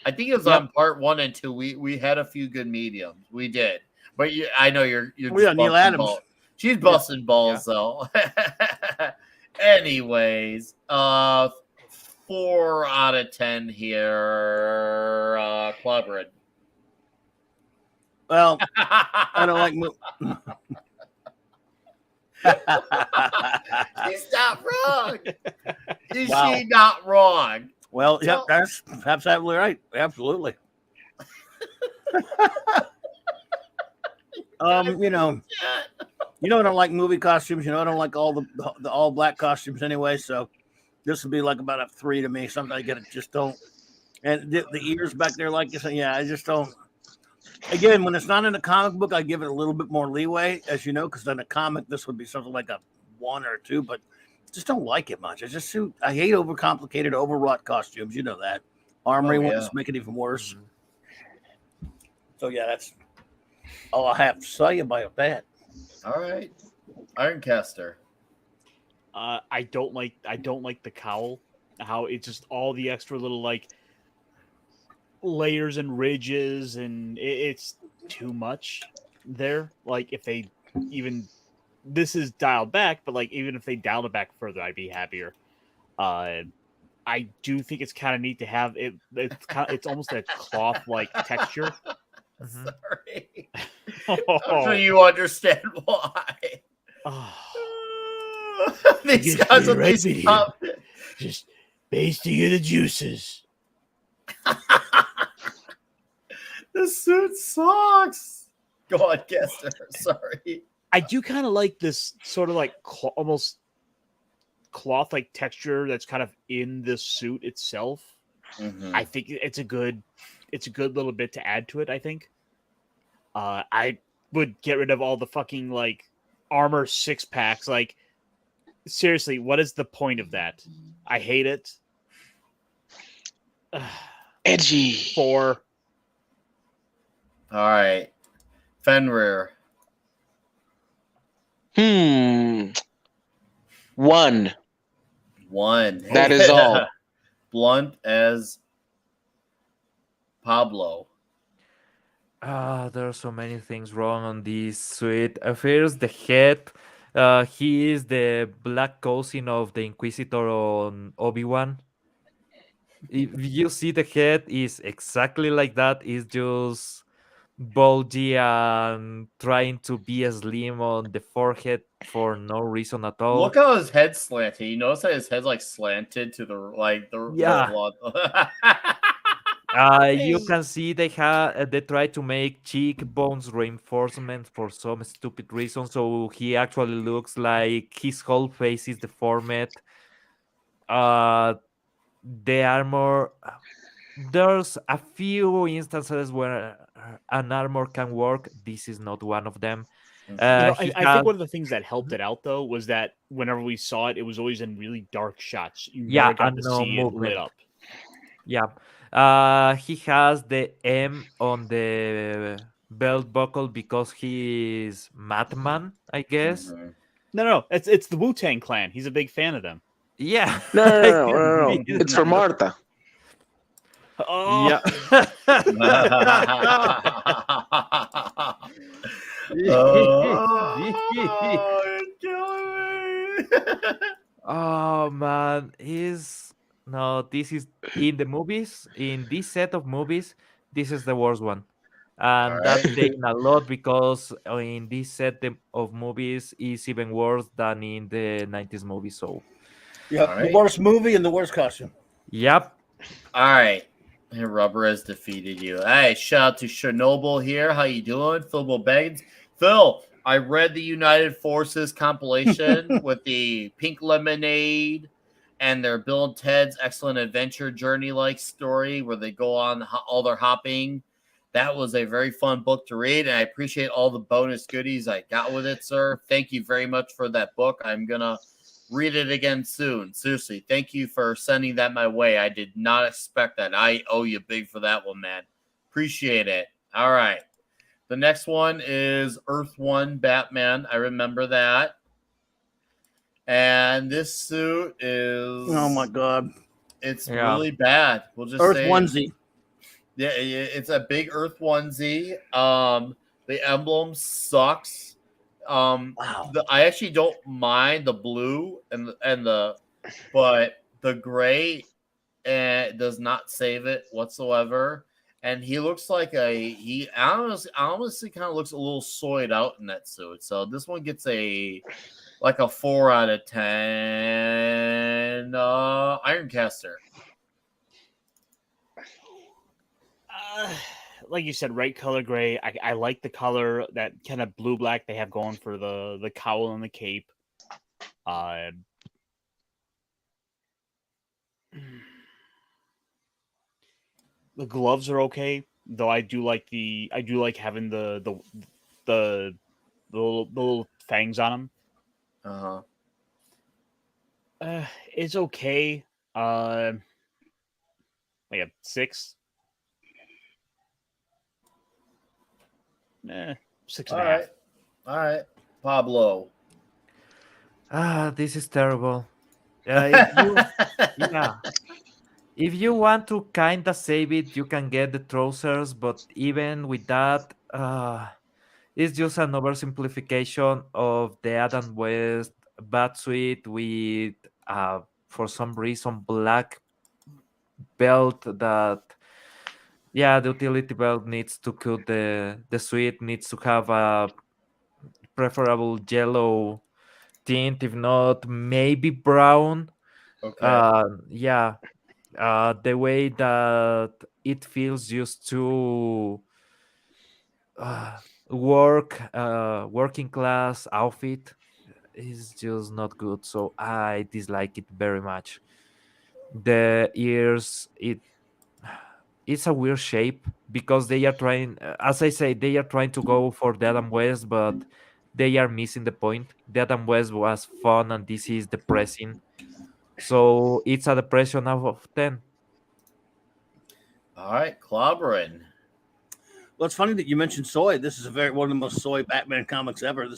I think it was on part 1 and 2. We had a few good mediums. We did. But I know you're just Yeah, Neil busting Adams. balls. She's busting balls though. Anyways, 4 out of 10 here. Clobbered. Well, I don't like. She's not wrong. Is Wow. she not wrong? Well, yep, that's absolutely right. Absolutely. You know, I don't like movie costumes. I don't like all the all black costumes anyway. So this would be like about a 3 to me. Something I get it just don't. And the ears back there, like you said, yeah, I just don't. Again, when it's not in a comic book, I give it a little bit more leeway, as you know, because in a comic this would be something like a 1 or 2, but just don't like it much. I hate overcomplicated, overwrought costumes. You know that. Armory ones make it even worse. So yeah, that's all I have to say about that. All right, Ironcaster. I don't like the cowl. How it's just all the extra little like layers and ridges, and it's too much there. Like if they even this is dialed back, but like even if they dialed it back further, I'd be happier. I do think it's kind of neat to have it. It's almost a cloth like texture. Sorry. I'm sure you understand why. These guys are these just basting in the juices. The suit sucks. Go on, Kester. Sorry. I do kind of like this sort of like almost cloth like texture that's kind of in the suit itself. I think it's a good little bit to add to it. I think I would get rid of all the fucking like armor 6-packs. Like seriously, what is the point of that? I hate it. Edgy. 4. All right, Fenrir. 1. 1. That is all. Blunt as Pablo. There are so many things wrong on this suit. First, the head. He is the black cousin of the Inquisitor on Obi-Wan. If you see the head is exactly like that. It's just bulgy and trying to be slim on the forehead for no reason at all. Look how his head's slanted. You notice that his head's like slanted to the Yeah. the You can see they try to make cheekbones reinforcement for some stupid reason, so he actually looks like his whole face is deformed. The armor, there's a few instances where an armor can work. This is not one of them. I think one of the things that helped it out though was that whenever we saw it, it was always in really dark shots. You never got to see it lit up. Yeah. He has the M on the belt buckle because he is Madman, I guess. No, it's the Wu-Tang Clan. He's a big fan of them. Yeah. No. It's for Martha. Oh. Yeah. Oh man, this is in the movies. In this set of movies, this is the worst one, and that's saying a lot because in this set of movies is even worse than in the 90s movie. So, yeah, the worst movie and the worst costume. Yep. All right, And Rubber has defeated you. Hey, shout out to Chernobyl here. How you doing? Phil Baggins. Phil, I read the United Forces compilation with the Pink Lemonade and their Bill and Ted's Excellent Adventure Journey-like story where they go on all their hopping. That was a very fun book to read, and I appreciate all the bonus goodies I got with it, sir. Thank you very much for that book. I'm going to read it again soon. Seriously, thank you for sending that my way. I did not expect that. I owe you big for that one, man. Appreciate it. All right. The next one is Earth One Batman. I remember that. And this suit is... Oh, my God. It's really bad. We'll just Earth say... onesie. Yeah, it's a big Earth onesie. The emblem sucks. Wow. I actually don't mind the blue but the gray does not save it whatsoever. And he looks like he honestly kind of looks a little soyed out in that suit. So this one gets a 4 out of 10 Ironcaster. Like you said, right color gray. I like the color, that kind of blue black they have going for the cowl and the cape. The gloves are okay, though. I do like having the little fangs on them. It's okay. Like a 6. 6.5. All right. Pablo. This is terrible. Yeah. If you want to kind of save it, you can get the trousers, but even with that, it's just an oversimplification of the Adam West Batsuit with, for some reason, black belt that, yeah, the utility belt needs to cut the suit, needs to have a preferable yellow tint, if not maybe brown. Okay. Yeah. The way that it feels used to working class outfit is just not good. So I dislike it very much. The ears, it's a weird shape because they are trying, as I say, they are trying to go for the Adam West, but they are missing the point. The Adam West was fun, and this is depressing. So it's a depression out of 10. All right, clobbering. Well, it's funny that you mentioned soy. This is one of the most soy Batman comics ever. I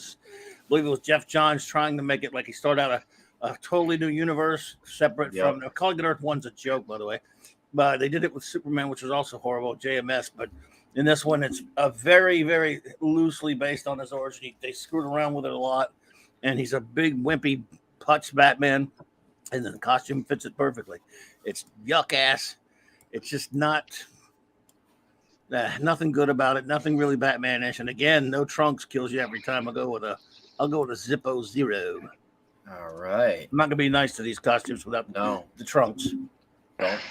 believe it was Jeff Johns trying to make it like he started out a totally new universe, separate from. Calling it Earth One's a joke, by the way. But they did it with Superman, which was also horrible, JMS. But in this one, it's a very, very loosely based on his origin. They screwed around with it a lot, and he's a big, wimpy, putz Batman, and the costume fits it perfectly. It's yuck ass. It's just not nothing good about it. Nothing really Batman-ish. And again, no trunks kills you every time. I'll go with a Zippo Zero. All right. I'm not gonna be nice to these costumes without the trunks.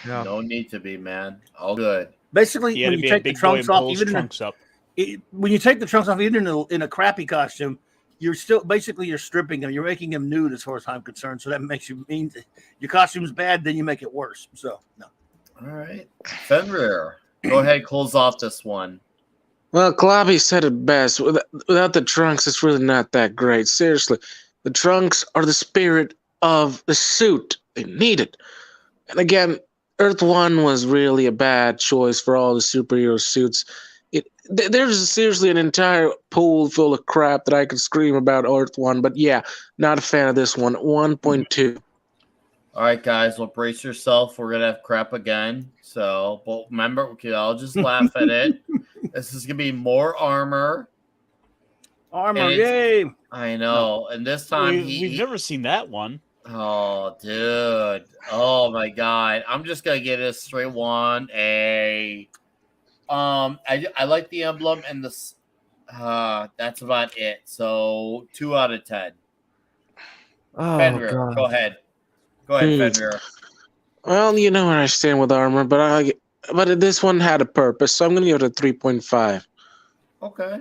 No need to be, man. All good. Basically, when you take the trunks off, when you take the trunks off, even in a crappy costume, you're still you're stripping him. You're making him nude, as far as I'm concerned. So that makes you mean your costume's bad, then you make it worse. So no. All right, Fenrir, go ahead, close off this one. Well, Klobby said it best. Without the trunks, it's really not that great. Seriously, the trunks are the spirit of the suit. They need it. And again, Earth One was really a bad choice for all the superhero suits. There's seriously an entire pool full of crap that I could scream about Earth One, but yeah, not a fan of this one. 1.2. All right, guys, well, brace yourself. We're gonna have crap again. So, but remember, I'll just laugh at it. This is gonna be more armor. Yay! I know, and this time we've never seen that one. Oh, dude! Oh my God! I'm just gonna give it a straight 1A. I like the emblem and the. That's about it. So 2 out of 10. Oh, Fenrir, God. go ahead. Go ahead, Fenrir. Well, you know where I stand with armor, but but this one had a purpose, so I'm gonna give it a 3.5. Okay.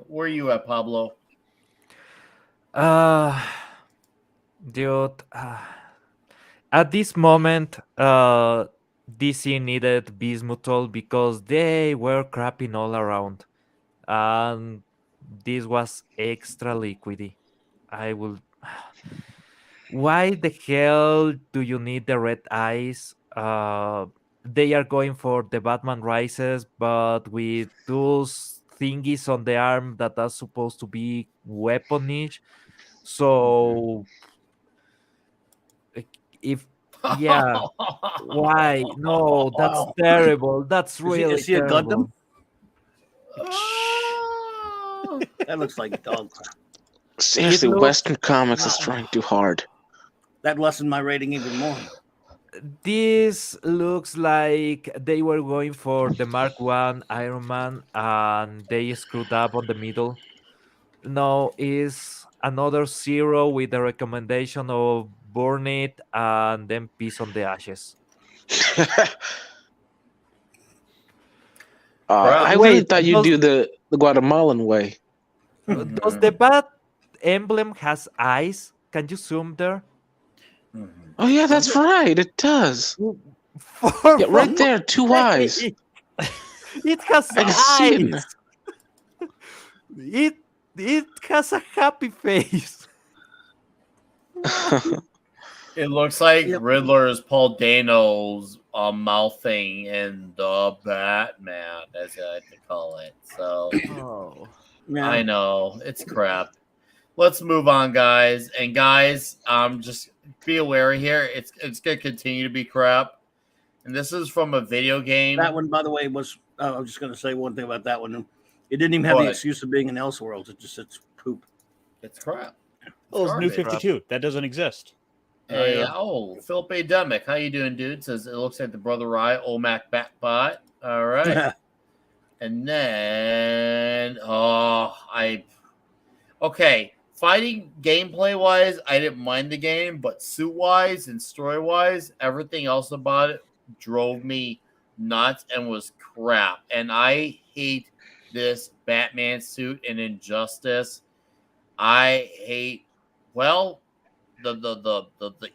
Where are you at, Pablo? Uh, dude, at this moment, DC needed Bismuthol because they were crapping all around, and this was extra liquidy. I will. Why the hell do you need the red eyes? They are going for the Batman Rises, but with those thingies on the arm that are supposed to be weaponish. So, if yeah, why? No, that's Wow. terrible. That's Is really he a Gundam? terrible. That looks like dog crap. It Seriously, looks. Western Comics is trying too hard. That lessened my rating even more. This looks like they were going for the Mark One Iron Man and they screwed up on the middle. No, is another zero with the recommendation of burn it and then piece on the ashes. Crap. I really Wait, thought you'd do the Guatemalan way. does the bat emblem has eyes? Can you zoom there? Oh yeah, Does that's it? right. It does. For Yeah, right fuck's there, two eyes. sake! It has I can see it. eyes. It it has a happy face. It looks like Yep. Riddler is Paul Dano's mouthing in the Batman, as I like to call it. So Oh. Yeah. I know it's crap. Let's move on, guys. And guys, just be aware here. It's gonna continue to be crap. And this is from a video game. That one, by the way, was. I was just going to say one thing about that one. It didn't even have the What? excuse of being in Elseworlds. It's poop. It's crap. Well, it's New garbage. 52. That doesn't exist. Hey, yeah. Philip A. Demick, how you doing, dude? Says it looks like the Brother Riot Omac Batbot. All right. And then okay. Fighting gameplay wise, I didn't mind the game, but suit wise and story wise, everything else about it drove me nuts and was crap. And I hate this Batman suit and Injustice. I hate the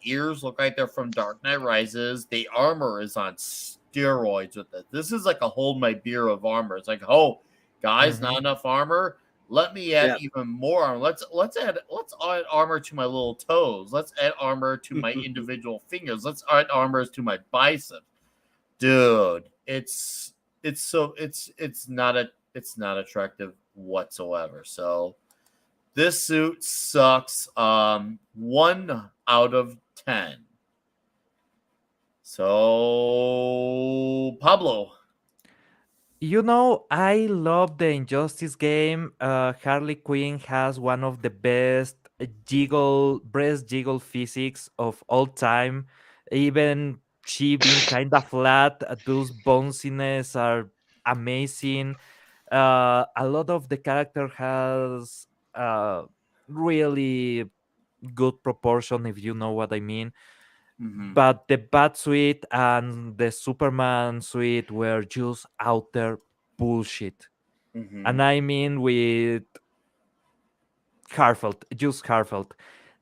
ears look like they're from Dark Knight Rises. The armor is on steroids with it. This is like a hold my beer of armor. It's like, oh, guys, not enough armor. Let me add even more armor. Let's add armor to my little toes. Let's add armor to my individual fingers. Let's add armor to my bicep. Dude, it's not attractive whatsoever. So this suit sucks. 1 out of 10. So Pablo. You know, I love the Injustice game. Harley Quinn has one of the best breast jiggle physics of all time. Even she being kind of flat, those bounciness are amazing. A lot of the character has really good proportion, if you know what I mean. But the Bat suite and the Superman suite were just out there bullshit. And I mean with heartfelt, just heartfelt.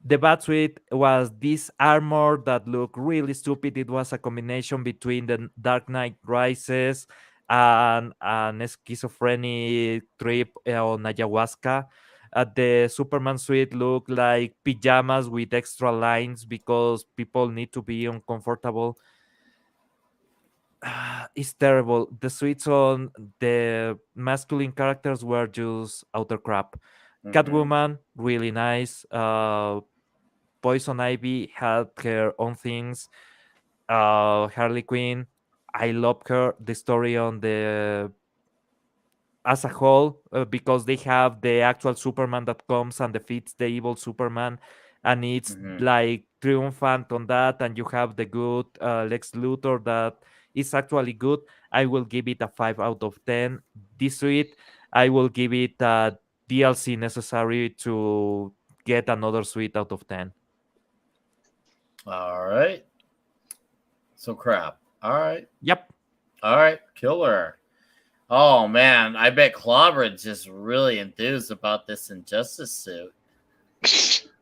The Bat suite was this armor that looked really stupid. It was a combination between the Dark Knight Rises and an schizophrenic trip on ayahuasca. The Superman suite looked like pajamas with extra lines because people need to be uncomfortable. It's terrible. The suites on the masculine characters were just outer crap. Catwoman, really nice. Poison Ivy had her own things. Harley Quinn, I love her. The story on the as a whole, because they have the actual Superman that comes and defeats the evil Superman, and it's like triumphant on that, and you have the good Lex Luthor that is actually good. I will give it a 5 out of 10. This suite, I will give it a DLC necessary to get another suite out of 10. All right. So crap. All right. Yep. All right. Killer. Oh, man. I bet Clobber's just really enthused about this Injustice suit.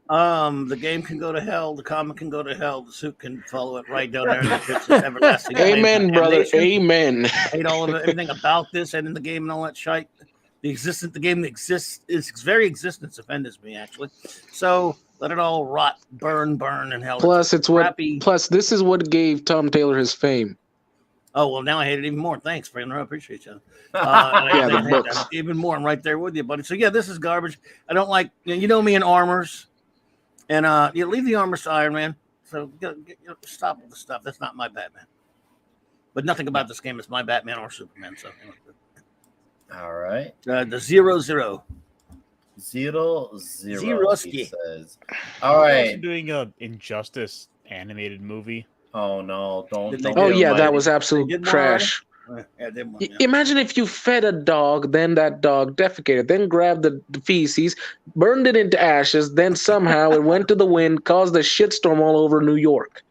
The game can go to hell. The comic can go to hell. The suit can follow it right down there. It's everlasting. Amen, brother. Damnation. Amen. I hate all of it, everything about this and in the game and all that shite. The game that exists, its very existence offends me actually. So let it all rot, burn, in hell. Plus, it's crappy. Plus, this is what gave Tom Taylor his fame. Oh well, now I hate it even more. Thanks, friend. I appreciate you. Yeah, the books. Even more. I'm right there with you, buddy. So yeah, this is garbage. I don't like. You know me in armors, and you leave the armors to Iron Man. So stop with the stuff. That's not my Batman. But nothing about this game is my Batman or Superman. So. All right. The 0-0. 0-0. Zeroski. He says. All right. Also doing a Injustice animated movie. Oh no! Don't. Oh be yeah, almighty. that was absolute trash. Imagine if you fed a dog, then that dog defecated, then grabbed the feces, burned it into ashes, then somehow it went to the wind, caused a shitstorm all over New York.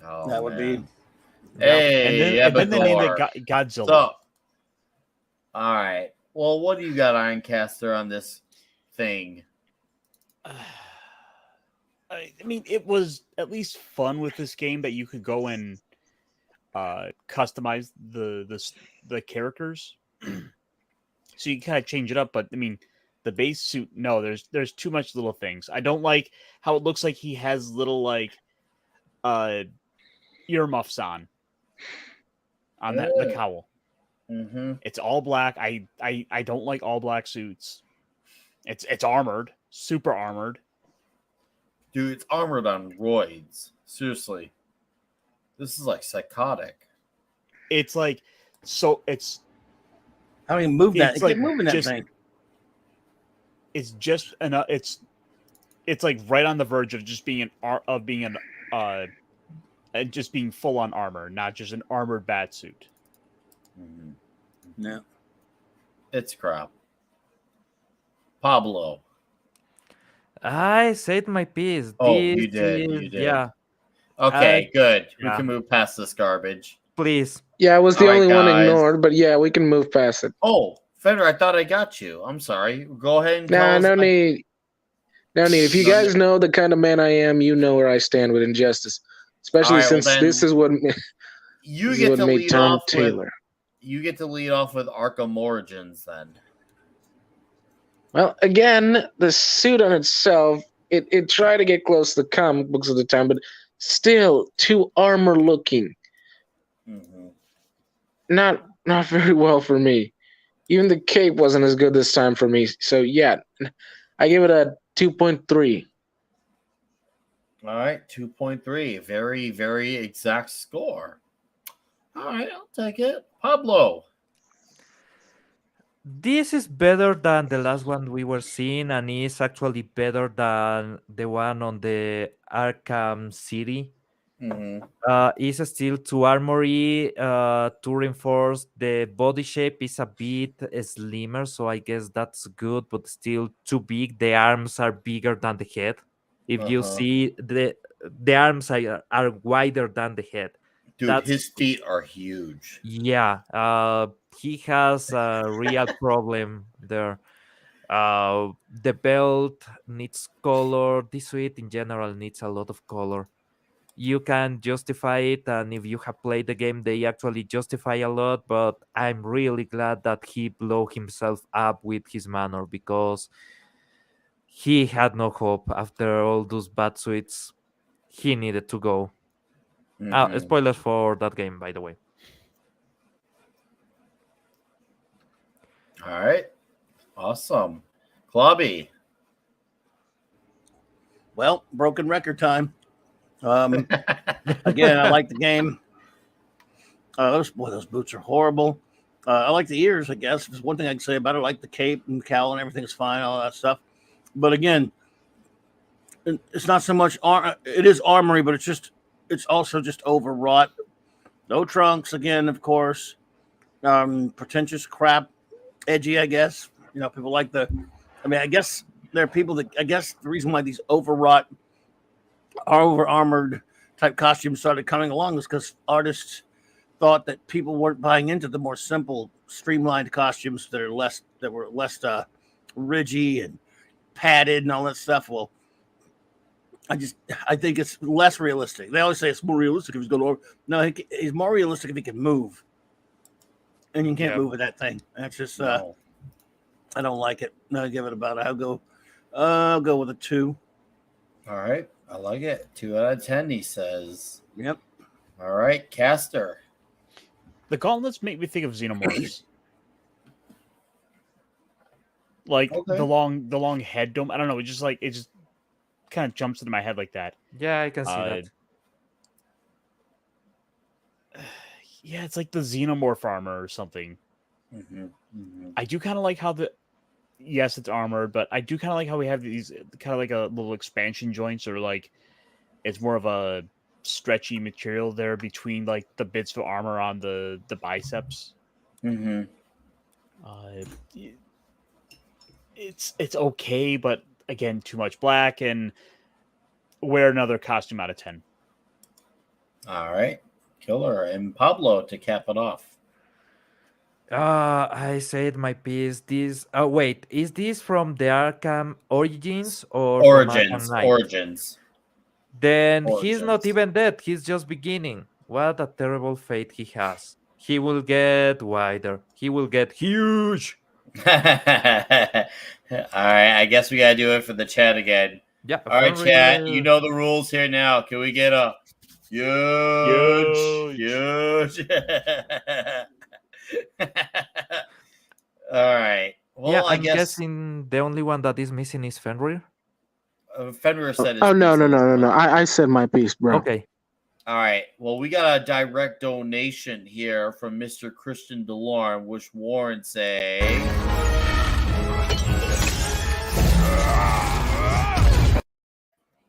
Oh, that would be. Hey, and then they named it Godzilla. So, all right. Well, what do you got, Ironcaster, on this thing? I mean, it was at least fun with this game that you could go and customize the characters, so you kind of change it up. But I mean, the base suit, no, there's too much little things. I don't like how it looks like he has little like earmuffs on the cowl. Mm-hmm. It's all black. I don't like all black suits. It's armored, super armored. Dude, it's armored on roids. Seriously. This is like psychotic. It's like it's how do you move that? It's Like like moving that thing. It's just enough. It's like right on the verge of just being just being full on armor, not just an armored bat suit. Mm-hmm. No, it's crap. Pablo. I said my piece. Oh, you did. Yeah. Okay, good. We yeah. can move past this garbage. Please. Yeah, I was the All right, only one guys. ignored, but yeah, we can move past it. Oh, Fender, I thought I got you. I'm sorry. Go ahead and Nah, tell no us. need. No need. If you guys know the kind of man I am, you know where I stand with Injustice. Especially All right, well, since then this is what you this get is what to made lead Tom off Taylor. with. You get to lead off with Arkham Origins then. Well, again, the suit on itself, it tried to get close to the comic books at the time, but still too armor looking. Mm-hmm. Not very well for me. Even the cape wasn't as good this time for me. So yeah, I give it a 2.3. All right, 2.3. Very, very exact score. All right, I'll take it. Pablo. This is better than the last one we were seeing, and is actually better than the one on the Arkham City. Mm-hmm. It's still too armory, too reinforced. The body shape is a bit slimmer, so I guess that's good, but still too big. The arms are bigger than the head. If you see the arms are wider than the head. Dude, his feet are huge. Yeah, he has a real problem there. The belt needs color. This suit in general needs a lot of color. You can justify it, and if you have played the game, they actually justify a lot, but I'm really glad that he blew himself up with his manor, because he had no hope after all those bad suits. He needed to go. Mm-hmm. Spoilers for that game, by the way. All right. Awesome. Clubby. Well, broken record time. Again, I like the game. Those boots are horrible. I like the ears, I guess. There's one thing I can say about it. I like the cape and cowl and everything's fine, all that stuff. But again, it's not so much it is armory, but it's also just overwrought. No trunks, again, of course. Pretentious crap, edgy, I guess. You know, people like I guess there are people that, I guess the reason why these overwrought, over armored type costumes started coming along was because artists thought that people weren't buying into the more simple, streamlined costumes that were less ridgy and padded and all that stuff. Well, I think it's less realistic. They always say it's more realistic if he's going over. No, he's more realistic if he can move, and you can't move with that thing. That's just No. I don't like it. No, I give it about. I'll go with a 2. All right. I like it. 2 out of 10, he says. Yep. All right. Caster. The gauntlets make me think of xenomorphs. Like Okay. the long head dome. I don't know. It just kind of jumps into my head like that. Yeah, I can see that. Yeah, it's like the xenomorph armor or something. Mm-hmm. Mm-hmm. I do kind of like how yes, it's armored, but I do kind of like how we have these kind of like a little expansion joints, or like it's more of a stretchy material there between like the bits of armor on the biceps. Mm-hmm. It's okay, but again, too much black, and wear another costume out of 10. All right. Killer. And Pablo to cap it off. I said my piece. This. Oh wait, is this from the Arkham Origins or from Arkham Knight? Origins. Then he's not Origins. even dead. He's just beginning. What a terrible fate he has. He will get wider. He will get huge. All right. I guess we got to do it for the chat again. Yeah. All right, for chat. real. You know the rules here now. Can we get a huge? All right. Well, Yeah, I I'm guess guessing the only one that is missing is Fenrir. Fenrir said. Oh no. I said my piece, bro. Okay. All right. Well, we got a direct donation here from Mr. Christian DeLorme, which warrants a.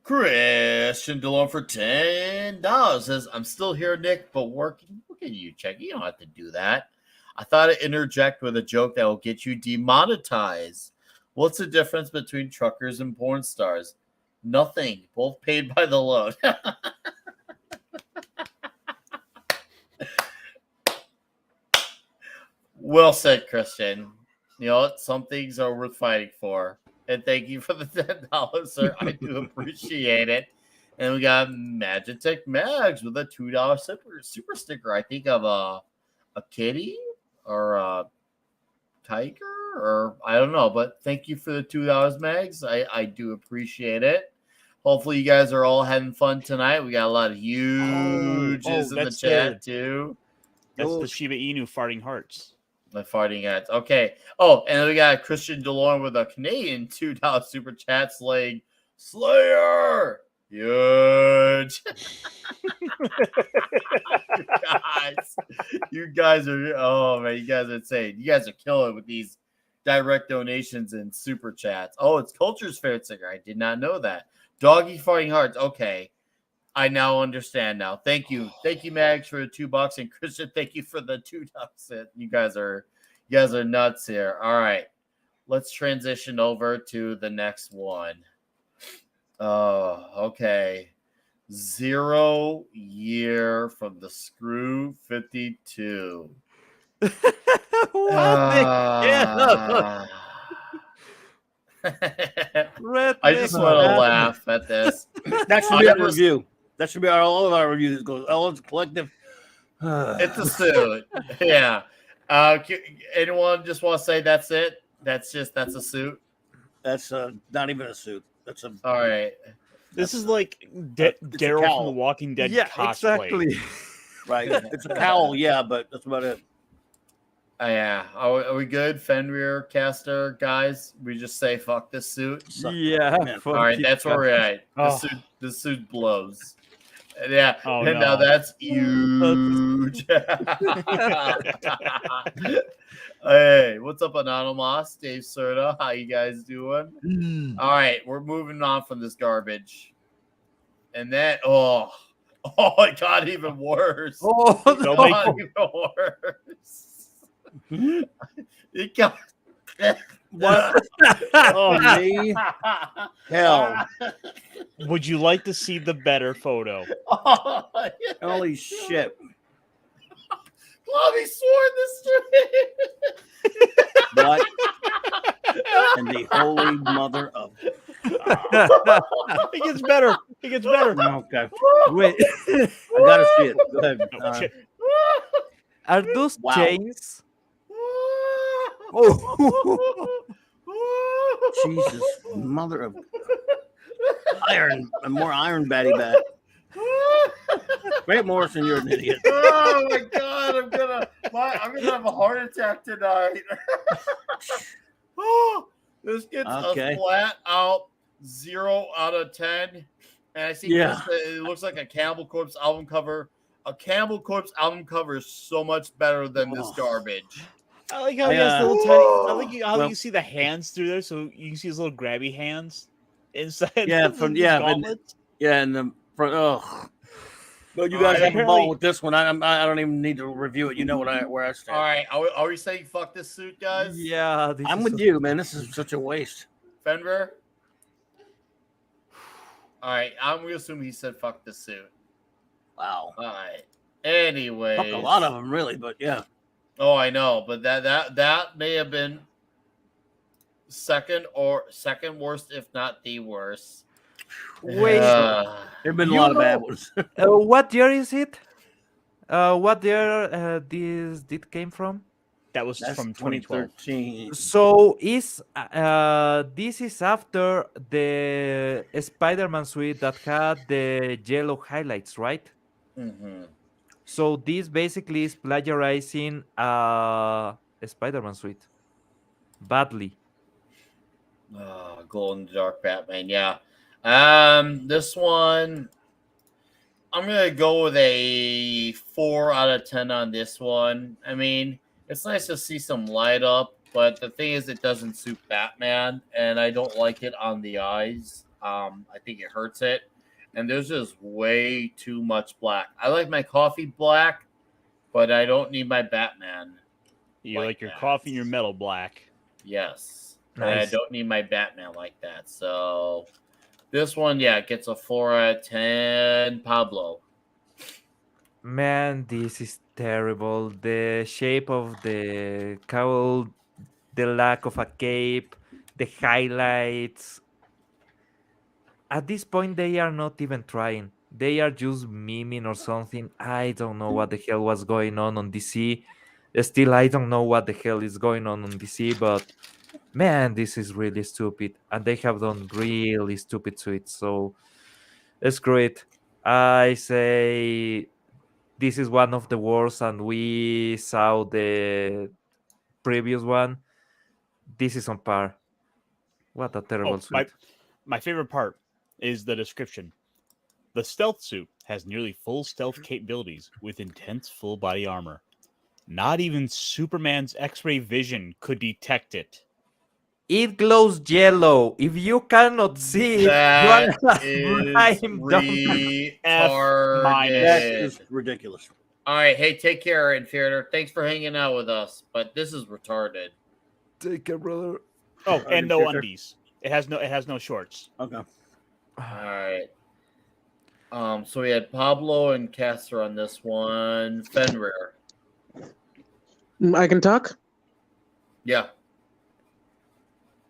Christian DeLorme for $10 says, "I'm still here, Nick, but working." Look at you, Check. You don't have to do that. I thought I'd interject with a joke that will get you demonetized. What's the difference between truckers and porn stars? Nothing. Both paid by the load. Well said, Christian. You know, some things are worth fighting for. And thank you for the $10, sir. I do appreciate it. And we got Magitech Mags with a $2 super sticker. I think of a kitty or a tiger, or I don't know. But thank you for the $2, Mags. I do appreciate it. Hopefully you guys are all having fun tonight. We got a lot of huges in the that's chat too. That's the Shiba Inu farting hearts. The farting hats. Okay. Oh, and then we got Christian DeLorme with a Canadian $2 super chat slaying Slayer. Huge. you guys are, oh man, you guys are insane. You guys are killing with these direct donations and super chats. Oh, it's Culture's favorite singer. I did not know that. Doggy farting hearts. Okay. I now understand now. Thank you. Thank you, Mags, for the $2. And Christian, thank you for the $2. You guys are nuts here. All right. Let's transition over to the next one. Oh, okay. 0 year from the Screw 52. What the I just want to laugh at this. That should be our review. That should be all of our reviews. Goes all it's collective. It's a suit. Yeah. Anyone just want to say that's it? That's a suit. That's not even a suit. That's a. All right. This is like it's a Daryl cowl. from The Walking Dead. Yeah, cosplay. exactly. Right. It's a cowl, yeah, but that's about it. Yeah. Are we good, Fenrir caster guys? We just say fuck this suit. Yeah. Man. All right, that's where we're at. Oh. This suit blows. Yeah, Oh, and no. now that's huge. Hey, what's up, Anonymous? Dave Serta, how you guys doing? All right, we're moving on from this garbage. And then, it got even worse. Oh, It Don't got make- even worse. It got What? Oh, me? Hell. Would you like to see the better photo? Holy shit. Bobby swore in the street. What? And the holy mother of. It gets better. It gets better. Okay. Wait, I gotta see it. Go ahead. Oh, shit. are those Wow. chains? Oh, Jesus, mother of iron, and more iron batty bat. Grant Morrison, you're an idiot. Oh my god, I'm gonna have a heart attack tonight. This gets Okay. a flat out 0 out of 10. And I see Yeah. Chris, it looks like a Cannibal Corpse album cover. A Cannibal Corpse album cover is so much better than this Oh. garbage. I like how he has little tiny. I like how you see the hands through there, so you can see his little grabby hands inside. Yeah, the from yeah, and, gauntlets. yeah, and the front. Oh, but you All guys right. have a ball with this one. I don't even need to review it. You know where I stand. All right, are we saying fuck this suit, guys? yeah. This I'm is with you, man. This is such a waste. Fenrir? All right, I'm gonna assume he said fuck this suit. Wow. All right. Anyway, Fuck a lot of them, really, but yeah. Oh, I know, but that may have been second worst, if not the worst. Wait, There've been a lot of bad ones. what year is it? What year this did came from? That was That's from 2012. 2013. So is this is after the Spider-Man suite that had the yellow highlights, right? Mm-hmm. So this basically is plagiarizing a Spider-Man suite badly. Glow in the dark Batman, yeah. This one, I'm gonna go with a 4 out of 10 on this one. I mean, it's nice to see some light up, but the thing is, it doesn't suit Batman, and I don't like it on the eyes. I think it hurts it, and there's just way too much black. I like my coffee black, but I don't need my Batman. You like your that. coffee and your metal black. Yes. And I Nice. don't need my Batman like that. So this one, yeah, gets a 4 out of 10. Pablo. Man, this is terrible. The shape of the cowl, the lack of a cape, the highlights. At this point, they are not even trying. They are just miming or something. I don't know what the hell was going on DC. Still, I don't know what the hell is going on DC, but man, this is really stupid. And they have done really stupid suites. So, screw it. I say this is one of the worst, and we saw the previous one. This is on par. What a terrible Oh, suit. my favorite part is the description. The stealth suit has nearly full stealth capabilities with intense full body armor. Not even Superman's X-ray vision could detect it. It glows yellow. If you cannot see it, That you are is blind, don't- retarded. That is ridiculous. All right, hey, take care, Inferior. Thanks for hanging out with us, but this is retarded. Take care, brother. Oh, and no Future. undies. It has no shorts. Okay. All right. So we had Pablo and Castor on this one. Fenrir. I can talk? Yeah.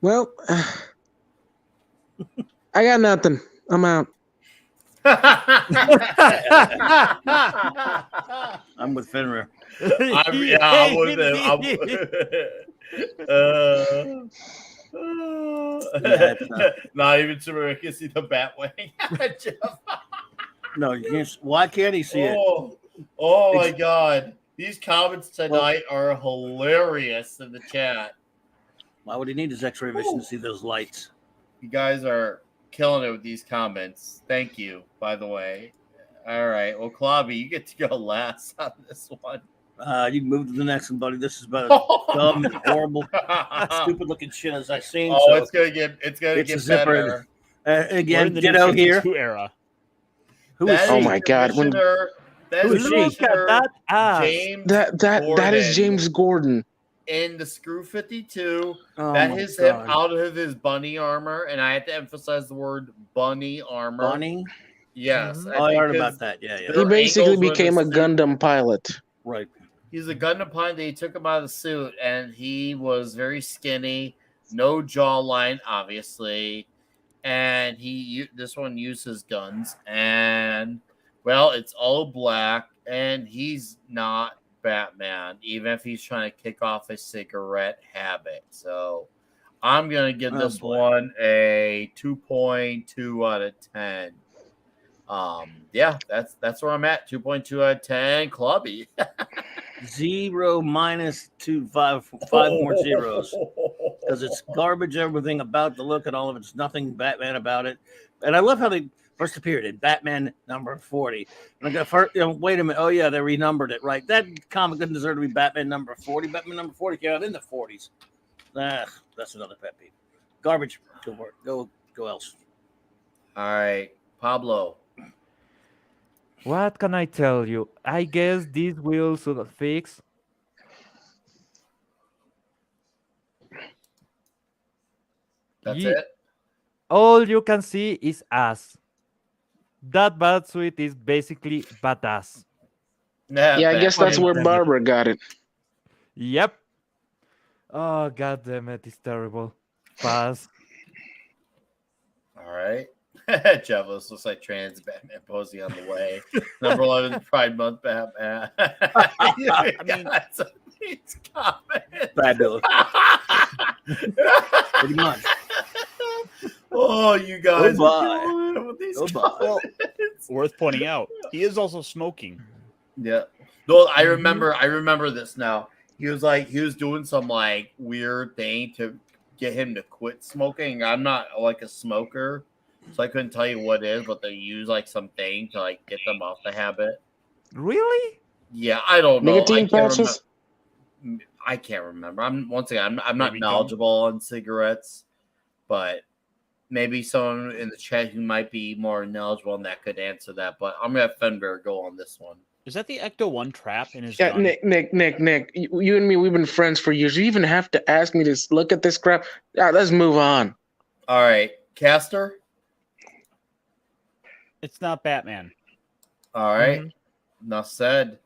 Well, I got nothing. I'm out. I'm with Fenrir. I'm with him. Yeah, it's not. Not even Superman can see the Batwing. No, you can't. Why can't he see it? Oh my God. These comments tonight are hilarious in the chat. Why would he need his X-ray vision to see those lights? You guys are killing it with these comments. Thank you, by the way. All right. Well, Klobby, you get to go last on this one. You can move to the next one, buddy. This is about as dumb and horrible, stupid-looking shit as I've seen. Oh, so it's gonna get a better. zipper. We're Again, in the ditto new here. 52 era. Who is That Oh she? my God, when- Commissioner- that Who is is she? Look at Commissioner that ass. James That is Gordon. James Gordon. in the Screw 52. Oh That my is him God. out of his bunny armor, and I have to emphasize the word bunny armor. Bunny? Yes. Mhm. Oh, I heard because about that. Yeah, yeah. there He are basically angles where the became a suit- Gundam pilot. Right. He's a Gundam pilot. They took him out of the suit, and he was very skinny, no jawline, obviously. And this one uses guns, and well, it's all black, and he's not Batman, even if he's trying to kick off a cigarette habit. So I'm gonna give Oh, this boy. one a 2.2 out of 10. Yeah, that's where I'm at. 2.2 out of 10. Clubby. 0 minus 2, 5 more zeros. Because it's garbage, everything about the look and all of it. There's nothing Batman about it. And I love how they first appeared in Batman number 40. And I go, wait a minute. Oh, yeah, they renumbered it, right? That comic didn't deserve to be Batman number 40. Batman number 40 came out in the 40s. That's another pet peeve. Garbage. Go else. All right, Pablo. What can I tell you? I guess this will sort of fix. That's Ye- it. All you can see is ass. That Batsuit is basically badass. Nah, Yeah, I guess that's where Intended. Barbara got it. Yep. Oh god damn it, it's terrible. Pass. All right. Javos looks like trans Batman posing on the way. Number 11 is Pride Month Batman. I mean- these comments. Fabulous. Pretty much. Oh, you guys Oh, are bye. killing it with these Oh, bye. comments. Worth pointing out, he is also smoking. Yeah. No, I remember this now. He was doing some like weird thing to get him to quit smoking. I'm not like a smoker, so I couldn't tell you what it is, but they use like something to like get them off the habit. Really? Yeah, I don't know. Nicotine patches? I can't remember. I'm not Maybe knowledgeable on cigarettes, but maybe someone in the chat who might be more knowledgeable on that could answer that. But I'm gonna have Fenbear go on this one. Is that the Ecto 1 trap in his Yeah, gun? Nick. You and me, we've been friends for years. You even have to ask me to look at this crap. Yeah, let's move on. All right, Caster. It's not Batman. All right, enough said.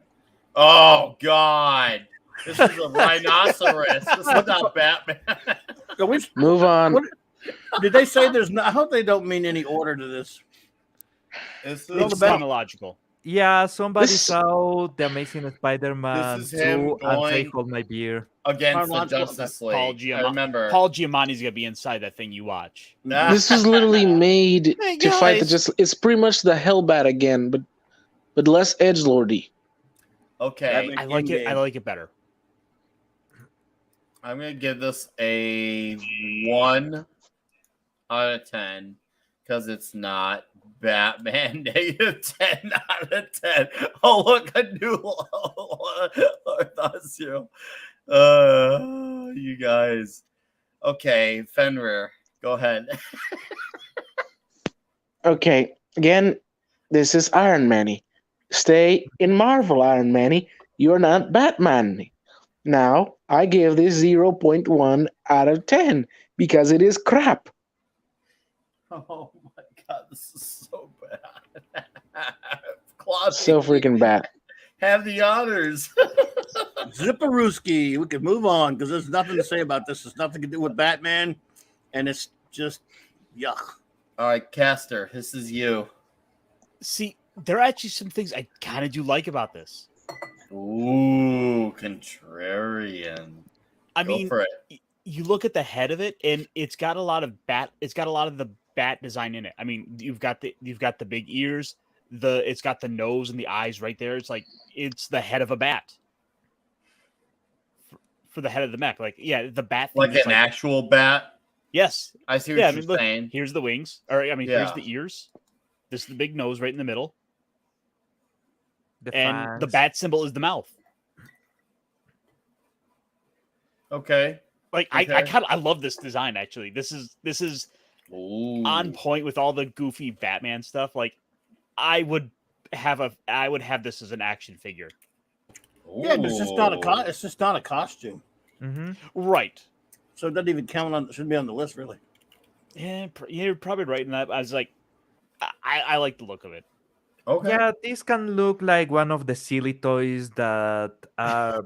Oh God, this is a rhinoceros. This is not Batman. So which, Move on. What- did they say there's not? I hope they don't mean any order to this. This It's is chronological. Yeah, somebody This- saw the Amazing Spider-Man This is him 2 and say going- hold my beer. against the Chronological- Justice Paul League. I remember. Paul Giamatti's gonna be inside that thing you watch. This was literally made Hey, to fight the guys. just. It's pretty much the Hellbat again, but less edgelordy. Okay, Batman I like it. I in-game. like it better. I'm gonna give this a 1 out of 10 because it's not Batman. Negative 10 out of 10. Oh look, a new Orthosio. You guys. Okay, Fenrir, go ahead. Okay, again, this is Iron Man-y. Stay in Marvel, Iron Man-y. You're not Batman. Now, I give this 0.1 out of 10 because it is crap. Oh my god, this is so bad. Claude, So freaking bad. have the honors. Zipperooski. We can move on because there's nothing to say about this. There's nothing to do with Batman, and it's just yuck. All right, Caster, this is you. See, there are actually some things I kind of do like about this. Ooh, contrarian. I Go mean, for it. you look at the head of it, and it's got a lot of the bat design in it. I mean, you've got the big ears, it's got the nose and the eyes right there. It's like it's the head of a bat for the head of the mech. Like, yeah, the bat thing Like is an actual bat. yes, I see what yeah. I you're mean, look, saying. here's the wings, or I mean, here's Yeah. the ears. This is the big nose right in the middle, The and the fans. bat symbol is the mouth. Okay. Like Okay. I love this design actually. This is Ooh. on point with all the goofy Batman stuff. Like I would have this as an action figure. Yeah, but it's just not a Ooh. it's just not a costume. Mm-hmm. Right. So it doesn't even count on. Shouldn't be on the list, really. Yeah, you're probably right in that. I was like, I like the look of it. Okay. Yeah, this can look like one of the silly toys that are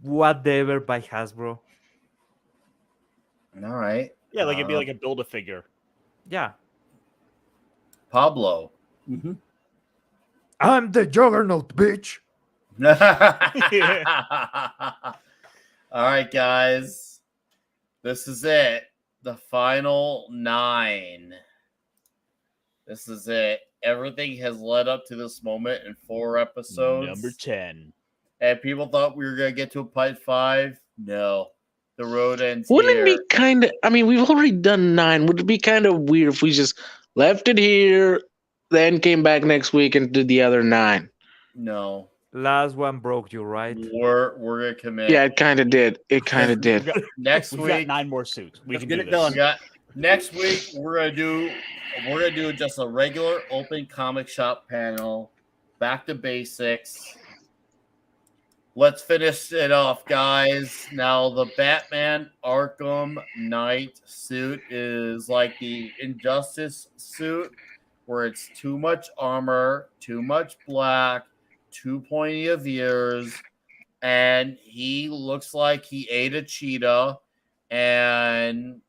whatever by Hasbro. All right. Yeah, like it'd be like a Build-A-Figure. Yeah. Pablo. Mm-hmm. I'm the Juggernaut, bitch. All right, guys. This is it. The final 9. This is it. Everything has led up to this moment in 4 episodes. Number 10. And people thought we were going to get to a part 5. No. The road ends Wouldn't here. it be kind of? I mean, we've already done 9. Would it be kind of weird if we just left it here, then came back next week and did the other 9? No. Last one broke you, right? We're going to commit. Yeah, it kind of did. It kind of did. Next We've got week, 9 more suits. We Let's can get do it this. done. we got next week we're gonna do just a regular open comic shop panel. Back to basics. Let's finish it off, guys. Now the Batman Arkham Knight suit is like the Injustice suit, where it's too much armor, too much black, too pointy of ears, and he looks like he ate a cheetah, and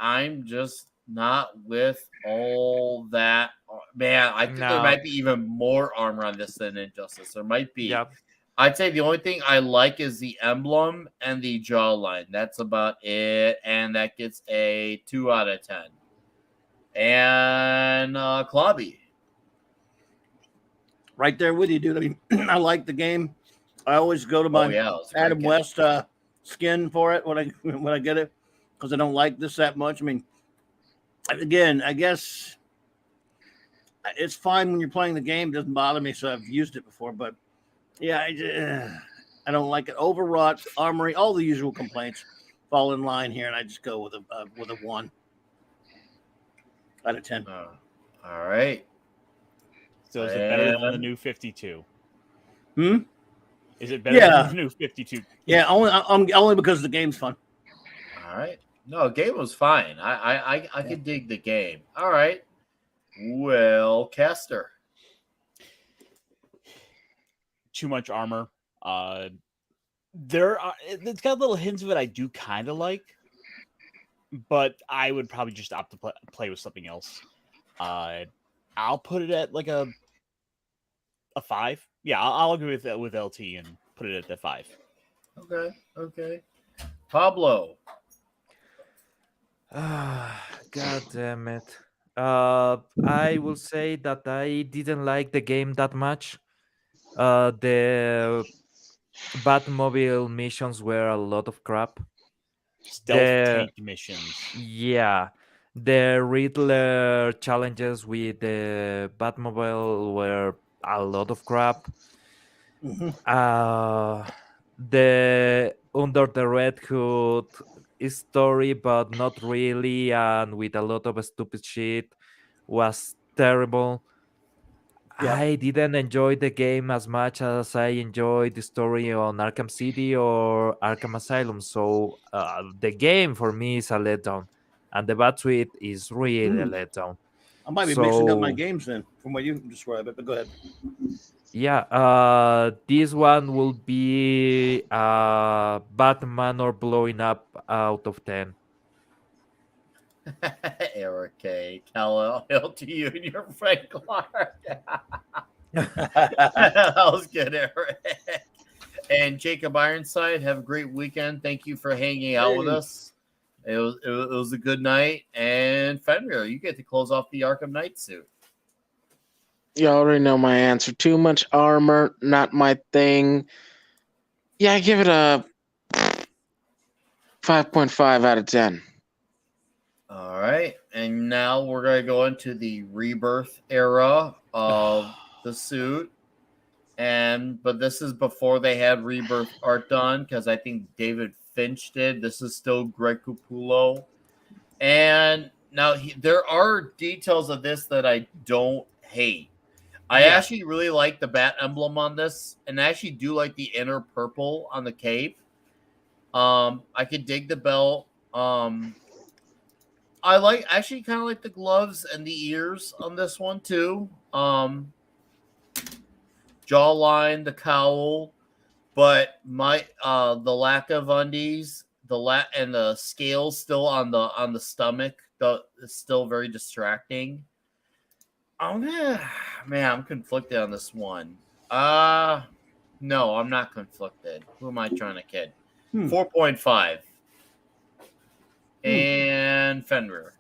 I'm just not with all that. Man, I think there No. might be even more armor on this than Injustice. There might be. Yep. I'd say the only thing I like is the emblem and the jawline. That's about it, and that gets a 2 out of 10. And Klobby. Right there with you, dude. I mean, I like the game. I always go to my Oh yeah, it was a great Adam game. West skin for it when I get it because I don't like this that much. I mean, again, I guess it's fine when you're playing the game. It doesn't bother me, so I've used it before. But yeah, I don't like it. Overwrought, armory, all the usual complaints fall in line here, and I just go with a 1 out of 10. All right. So is it better than the And- new 52? Hmm? Is it better Yeah. than the new 52? Yeah, only because the game's fun. All right. No, game was fine. I could dig the game. All right. Well, Caster. Too much armor. It's got little hints of it I do kind of like, but I would probably just opt to play with something else. I'll put it at like a 5. Yeah, I'll agree with LT and put it at the 5. Okay. Pablo. God damn it. I will say that I didn't like the game that much. The Batmobile missions were a lot of crap. Stealth The- tank missions. Yeah. The Riddler challenges with the Batmobile were a lot of crap. Mhm. The Under the Red Hood story, but not really, and with a lot of stupid shit, was terrible. Yeah. I didn't enjoy the game as much as I enjoyed the story on Arkham City or Arkham Asylum. So the game for me is a letdown, and the Batsuite is really a letdown. I might be mixing up my So- games then, from what you describe it. But go ahead. Yeah, this one will be Batman or blowing up out of 10. Eric K. Hail to you and your friend Clark. That was good, Eric. And Jacob Ironside, have a great weekend. Thank you for hanging out with Hey. us. It was a good night. And Fenrir, you get to close off the Arkham Knight suit. You already know my answer. Too much armor, not my thing. Yeah, I give it a 5.5 out of 10. All right. And now we're going to go into the rebirth era of the suit. But this is before they had rebirth art done because I think David Finch did. This is still Greg Capullo. And now there are details of this that I don't hate. I actually really like the bat emblem on this, and I actually do like the inner purple on the cape. I could dig the belt. I actually kind of like the gloves and the ears on this one too. Jawline, the cowl, but the lack of undies, and the scales still on the stomach, is still very distracting. I'm conflicted on this one. No, I'm not conflicted. Who am I trying to kid? 4.5. And Fenrir.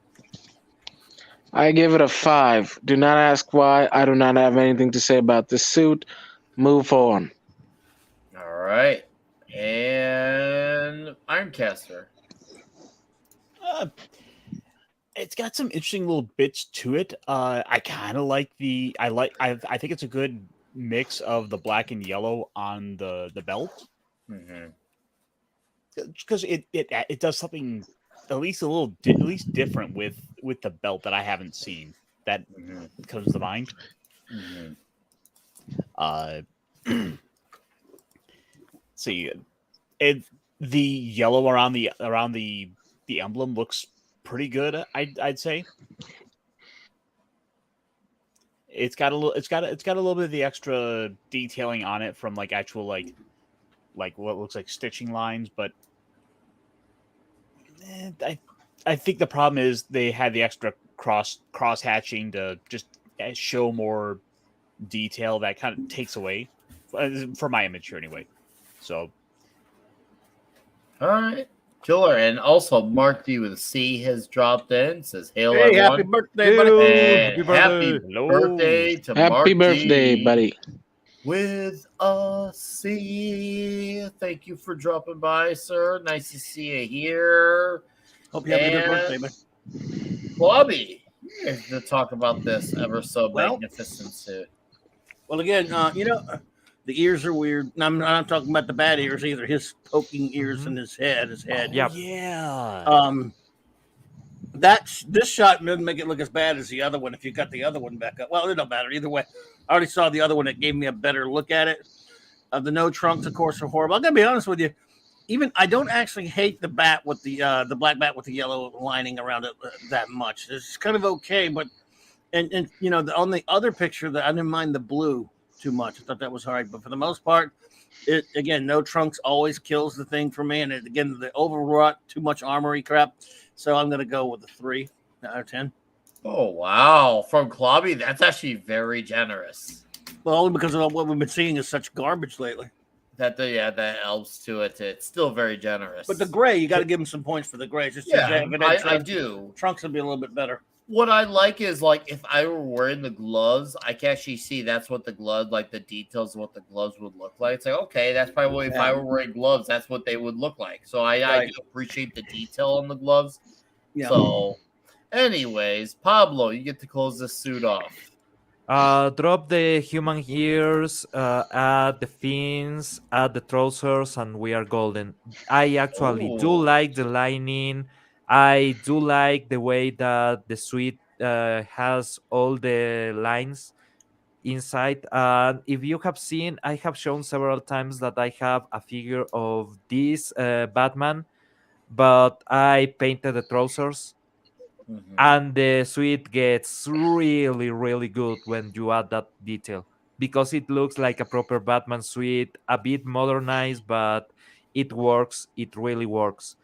I give it a 5. Do not ask why. I do not have anything to say about this suit. Move on. All right. And Ironcaster. It's got some interesting little bits to it. I kind of like I think it's a good mix of the black and yellow on the belt. Because it does something at least at least different with the belt that I haven't seen that comes to mind. See, the yellow around the emblem looks pretty good. I'd say it's got a little bit of the extra detailing on it from like actual like what looks like stitching lines, but I think the problem is they had the extra cross hatching to just show more detail that kind of takes away for my image here anyway. So, all right, killer. And also, Mark D with a C has dropped in. Says, "Hail, Hey, everyone. happy birthday, buddy!" And happy birthday to Mark Happy birthday, D buddy. with a C. Thank you for dropping by, sir. Nice to see you here. Hope you have a good birthday, man. Bobby, to talk about this ever so magnificent suit. Well, again, the ears are weird. I'm not talking about the bad ears either. His poking ears in his head. yeah. This shot doesn't make it look as bad as the other one. If you got the other one back up, well, it don't matter either way. I already saw the other one. It gave me a better look at it. The no trunks, of course, are horrible. I'm gonna be honest with you. Even I don't actually hate the bat with the black bat with the yellow lining around it that much. It's kind of okay, but and on the other picture that I didn't mind the blue too much. I thought that was all right, but for the most part, it again, no trunks always kills the thing for me, and again, the overwrought too much armory crap. So I'm gonna go with a 3 out of 10. Oh wow, from Klobby, that's actually very generous. Well, only because of what we've been seeing is such garbage lately. That helps to it. It's still very generous. But the gray, you got to give him some points for the gray. It's just I do. Trunks would be a little bit better. What I like is like if I were wearing the gloves, I can actually see that's what the glove, like the details of what the gloves would look like. It's like, okay, that's probably if I were wearing gloves, that's what they would look like. So I do appreciate the detail on the gloves. Yeah. So, anyways, Pablo, you get to close this suit off. Drop the human ears, add the fins, add the trousers, and we are golden. I actually do like the lining. I do like the way that the suit has all the lines inside. If you have seen, I have shown several times that I have a figure of this Batman, but I painted the trousers. And the suit gets really, really good when you add that detail because it looks like a proper Batman suit, a bit modernized, but it works. It really works.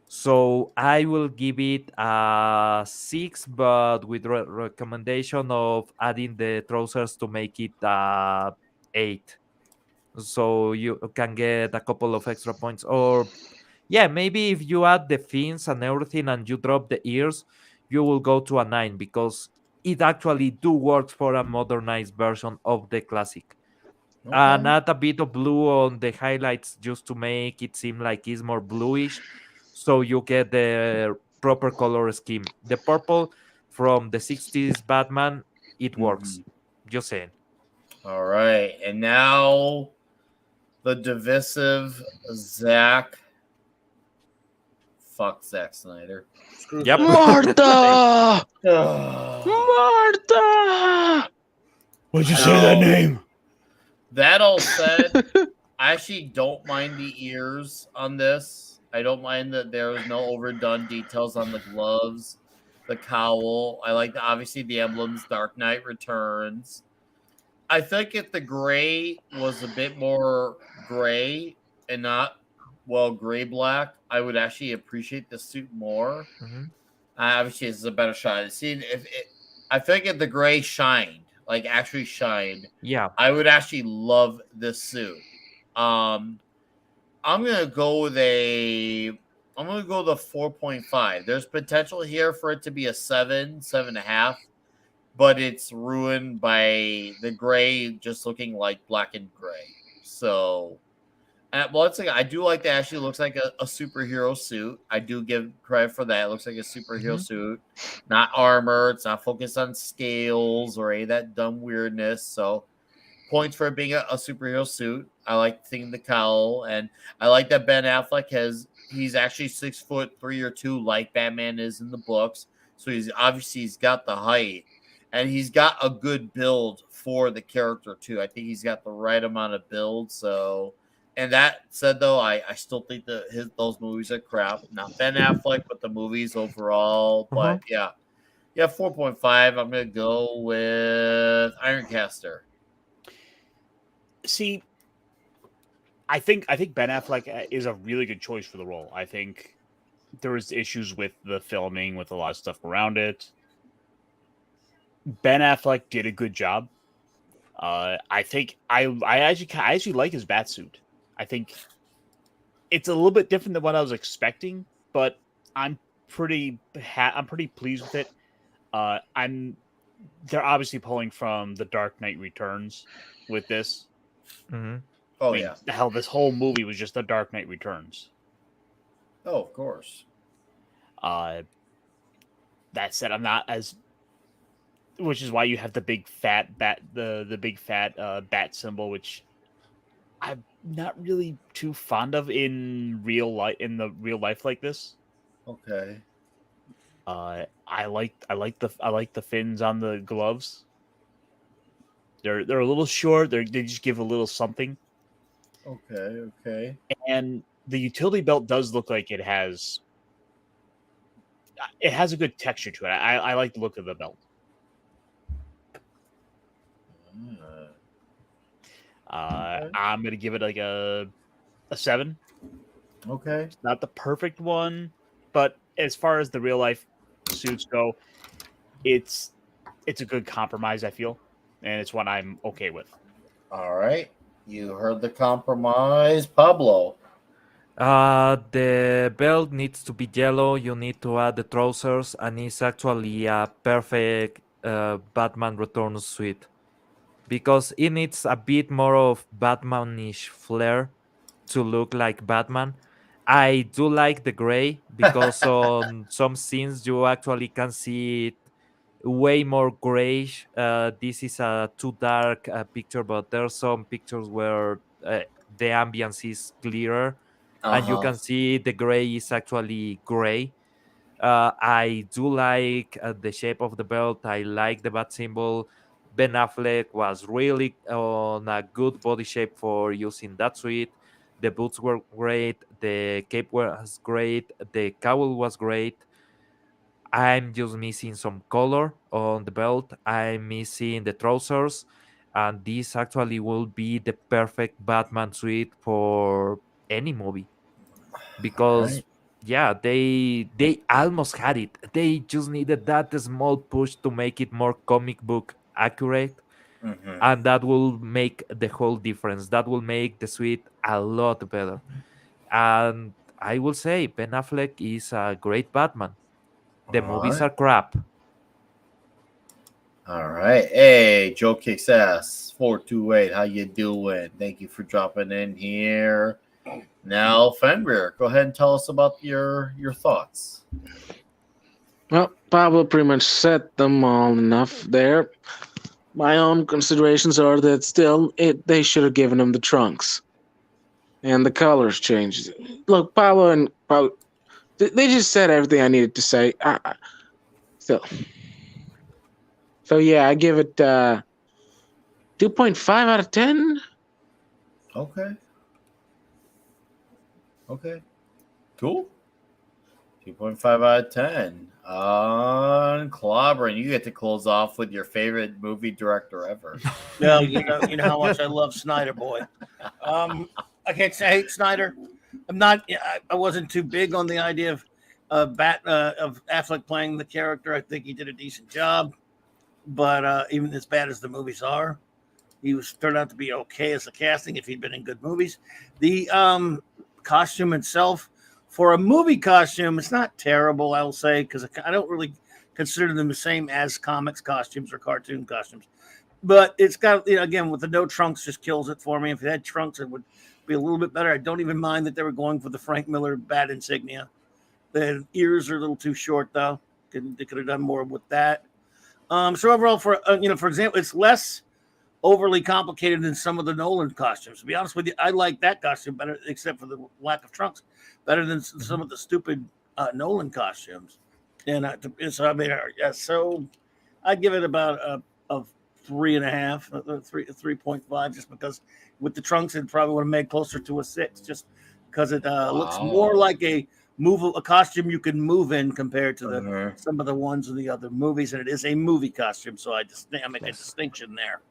So I will give it a 6, but with recommendation of adding the trousers to make it 8. So you can get a couple of extra points. Or yeah, maybe if you add the fins and everything and you drop the ears, you will go to a 9 because it actually do work for a modernized version of the classic. And add a bit of blue on the highlights just to make it seem like it's more bluish, so you get the proper color scheme. The purple from the 60s Batman, it works. Just saying. All right, and now the divisive Zach. Fuck Zack Snyder. Yep. Martha! Martha! Why'd you say that name? That all said, I actually don't mind the ears on this. I don't mind that there was no overdone details on the gloves, the cowl. I like obviously the emblems, Dark Knight Returns. I think if the gray was a bit more gray and not gray black, I would actually appreciate the suit more. Mhm. Obviously, this is a better shot. See, I think if the gray shined, like actually shined, Yeah. I would actually love this suit. Um, I'm gonna go with a. I'm gonna go the 4.5. There's potential here for it to be a 7.5, but it's ruined by the gray just looking like black and gray. So, once again, I do like that. Actually, looks like a superhero suit. I do give credit for that. It looks like a superhero Mhm. suit, not armor. It's not focused on scales or any of that dumb weirdness. So, points for it being a superhero suit. I like seeing the cowl, and I like that Ben Affleck he's actually 6'3" or 6'2", like Batman is in the books. So he's got the height, and he's got a good build for the character too. I think he's got the right amount of build. So, and that said, though, I still think that those movies are crap. Not Ben Affleck, but the movies overall. Uh-huh. But yeah, 4.5. I'm gonna go with Ironcaster. See, I think Ben Affleck is a really good choice for the role. I think there was issues with the filming, with a lot of stuff around it. Ben Affleck did a good job. I think I actually like his bat suit. I think it's a little bit different than what I was expecting, but I'm I'm pretty pleased with it. They're obviously pulling from the Dark Knight Returns with this. Mhm. Oh I mean, yeah. hell, this whole movie was just the Dark Knight Returns. Oh, of course. Uh, that said, I'm not as, which is why you have the big fat bat, the big fat bat symbol, which I'm not really too fond of in real life like this. Okay. I like the fins on the gloves. They're a little short. They just give a little something, Okay. and the utility belt does look like it has a good texture to it. I like the look of the belt. Okay. I'm gonna give it like a 7. Okay. It's not the perfect one, but as far as the real life suits go, it's a good compromise. I feel, and it's one I'm okay with. All right. You heard the compromise, Pablo. The belt needs to be yellow. You need to add the trousers, and it's actually a perfect Batman Returns suit because it needs a bit more of Batmanish flair to look like Batman. I do like the gray because on some scenes you actually can see it way more grayish. This is a too dark picture, but there are some pictures where the ambience is clearer and you Uh-huh. can see the gray is actually gray. I do like the shape of the belt. I like the bat symbol. Ben Affleck was really on a good body shape for using that suit. The boots were great. The cape was great. The cowl was great. I'm just missing some color on the belt. I'm missing the trousers. And this actually will be the perfect Batman suit for any movie All because right. yeah, they almost had it. They just needed that small push to make it more comic book accurate, Mm-hmm. and that will make the whole difference. That will make the suite a lot better. And I will say Ben Affleck is a great Batman. The All movies right. are crap. All right. Hey, Joe Kicks Ass 428. How you doing? Thank you for dropping in here. Now, Fenrir, go ahead and tell us about your thoughts. Well, Pablo pretty much said them all enough there. My own considerations are that still they should have given him the trunks and the colors changed. Look, Pablo, they just said everything I needed to say. So, so yeah, I give it 2.5 out of 10. Okay. Okay. Cool. 2.5 out of 10. Clobbering, you get to close off with your favorite movie director ever. No, you know how much I love Snyder, boy. I can't say I hate Snyder. I'm not. I wasn't too big on the idea of of Affleck playing the character. I think he did a decent job, but even as bad as the movies are, he was turned out to be okay as a casting if he'd been in good movies. The costume itself, for a movie costume, it's not terrible, I will say, because I don't really consider them the same as comics costumes or cartoon costumes. But it's got, again, with the no trunks, just kills it for me. If it had trunks, it would be a little bit better. I don't even mind that they were going for the Frank Miller bat insignia. The ears are a little too short, though. They could have done more with that. So overall, for for example, it's less overly complicated than some of the Nolan costumes. To be honest with you, I like that costume better, except for the lack of trunks, better than some of the stupid Nolan costumes. And so I mean, so I'd give it about a 3.5, 3.5, just because with the trunks it probably would have made closer to a 6, just because it looks more like a costume you can move in compared to some of the ones in the other movies, and it is a movie costume, so I make a distinction there.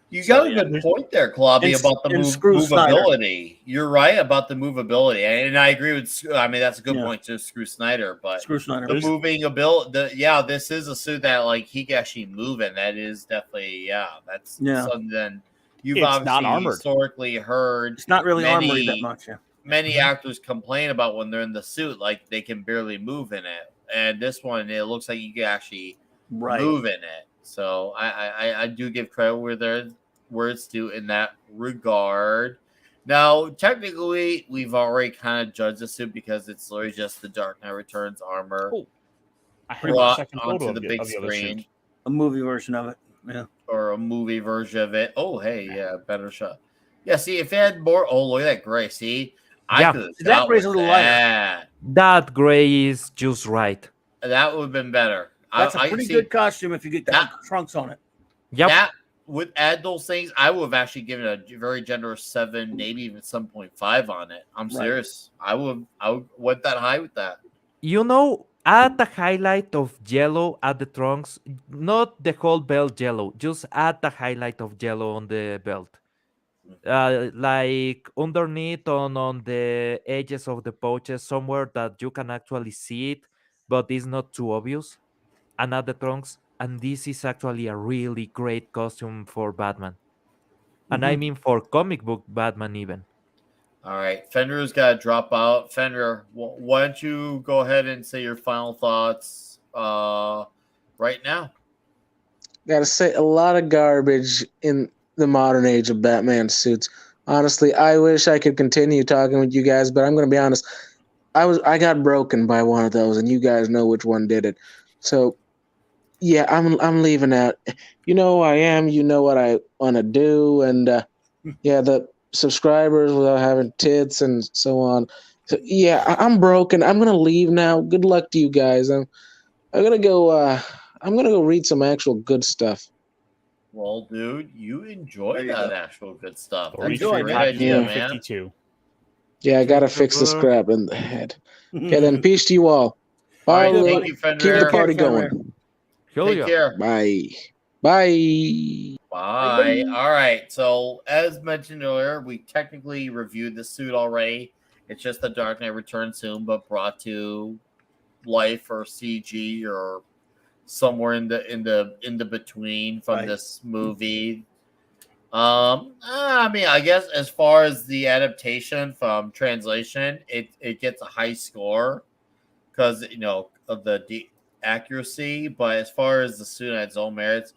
You got a good point there, Klobby, about the movability. You're right about the movability, and I agree with. I mean, that's a good point to Screw Snyder, but the moving ability. This is a suit that like he can actually move in. That is definitely that's something you've obviously historically heard. It's not really armory that much. Yeah. Many actors complain about when they're in the suit, like they can barely move in it, and this one it looks like you can actually move in it. So I do give credit where it's due in that regard. Now, technically, we've already kind of judged the suit because it's literally just the Dark Knight Returns armor brought onto the big screen. A movie version of it, yeah, or a movie version of it. Oh, hey, yeah, better shot. Yeah, see, if it had more, look at that gray. See, I could. That gray's a little lighter. That gray is just right. That would have been better. That's a pretty good costume if you get trunks on it. Yep. That would add those things. I would have actually given it a very generous 7, maybe even 7.5 on it. I'm serious. I would went that high with that. Add the highlight of yellow at the trunks, not the whole belt yellow. Just add the highlight of yellow on the belt. Like underneath on the edges of the pouches, somewhere that you can actually see it, but it's not too obvious. And at the trunks, and this is actually a really great costume for Batman. And I mean for comic book Batman even. All right, Fenrir's got to drop out. Fenrir, why don't you go ahead and say your final thoughts right now? Gotta say, a lot of garbage in the modern age of Batman suits. Honestly, I wish I could continue talking with you guys, but I'm going to be honest. I got broken by one of those, and you guys know which one did it. So, yeah, I'm leaving out. You know who I am. You know what I want to do, and the subscribers without having tits and so on. So, yeah, I'm broken. I'm gonna leave now. Good luck to you guys. I'm gonna go. I'm gonna go read some actual good stuff. Well, dude, you enjoy that actual good stuff. That's a great idea, man. 52. Yeah, I gotta fix the scrap in the head. Okay, then peace to you all. All right, thank you, Fenrir. Keep the party going. Take care. Bye. Bye. Bye. All right. So, as mentioned earlier, we technically reviewed the suit already. It's just the Dark Knight Returns suit, but brought to life or CG or somewhere in the between from this movie. I mean, I guess as far as the adaptation from translation, it gets a high score because of the accuracy. But as far as the suit and its own merits,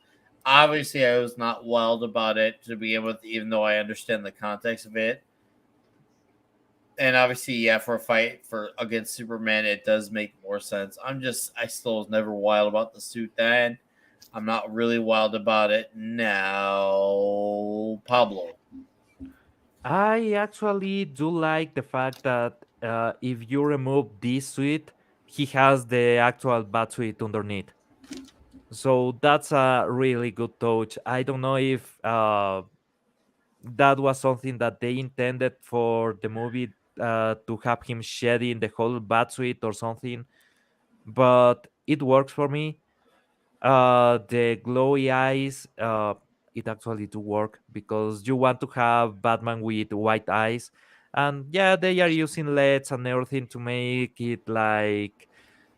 obviously I was not wild about it to begin with, even though I understand the context of it. And obviously, for a fight against Superman, it does make more sense. I still was never wild about the suit then. I'm not really wild about it now. Pablo. I actually do like the fact that if you remove this suit, he has the actual bat suit underneath. So that's a really good touch. I don't know if that was something that they intended for the movie to have him shedding the whole bat suit or something, but it works for me. The glowy eyes, it actually do work because you want to have Batman with white eyes, and yeah, they are using LEDs and everything to make it like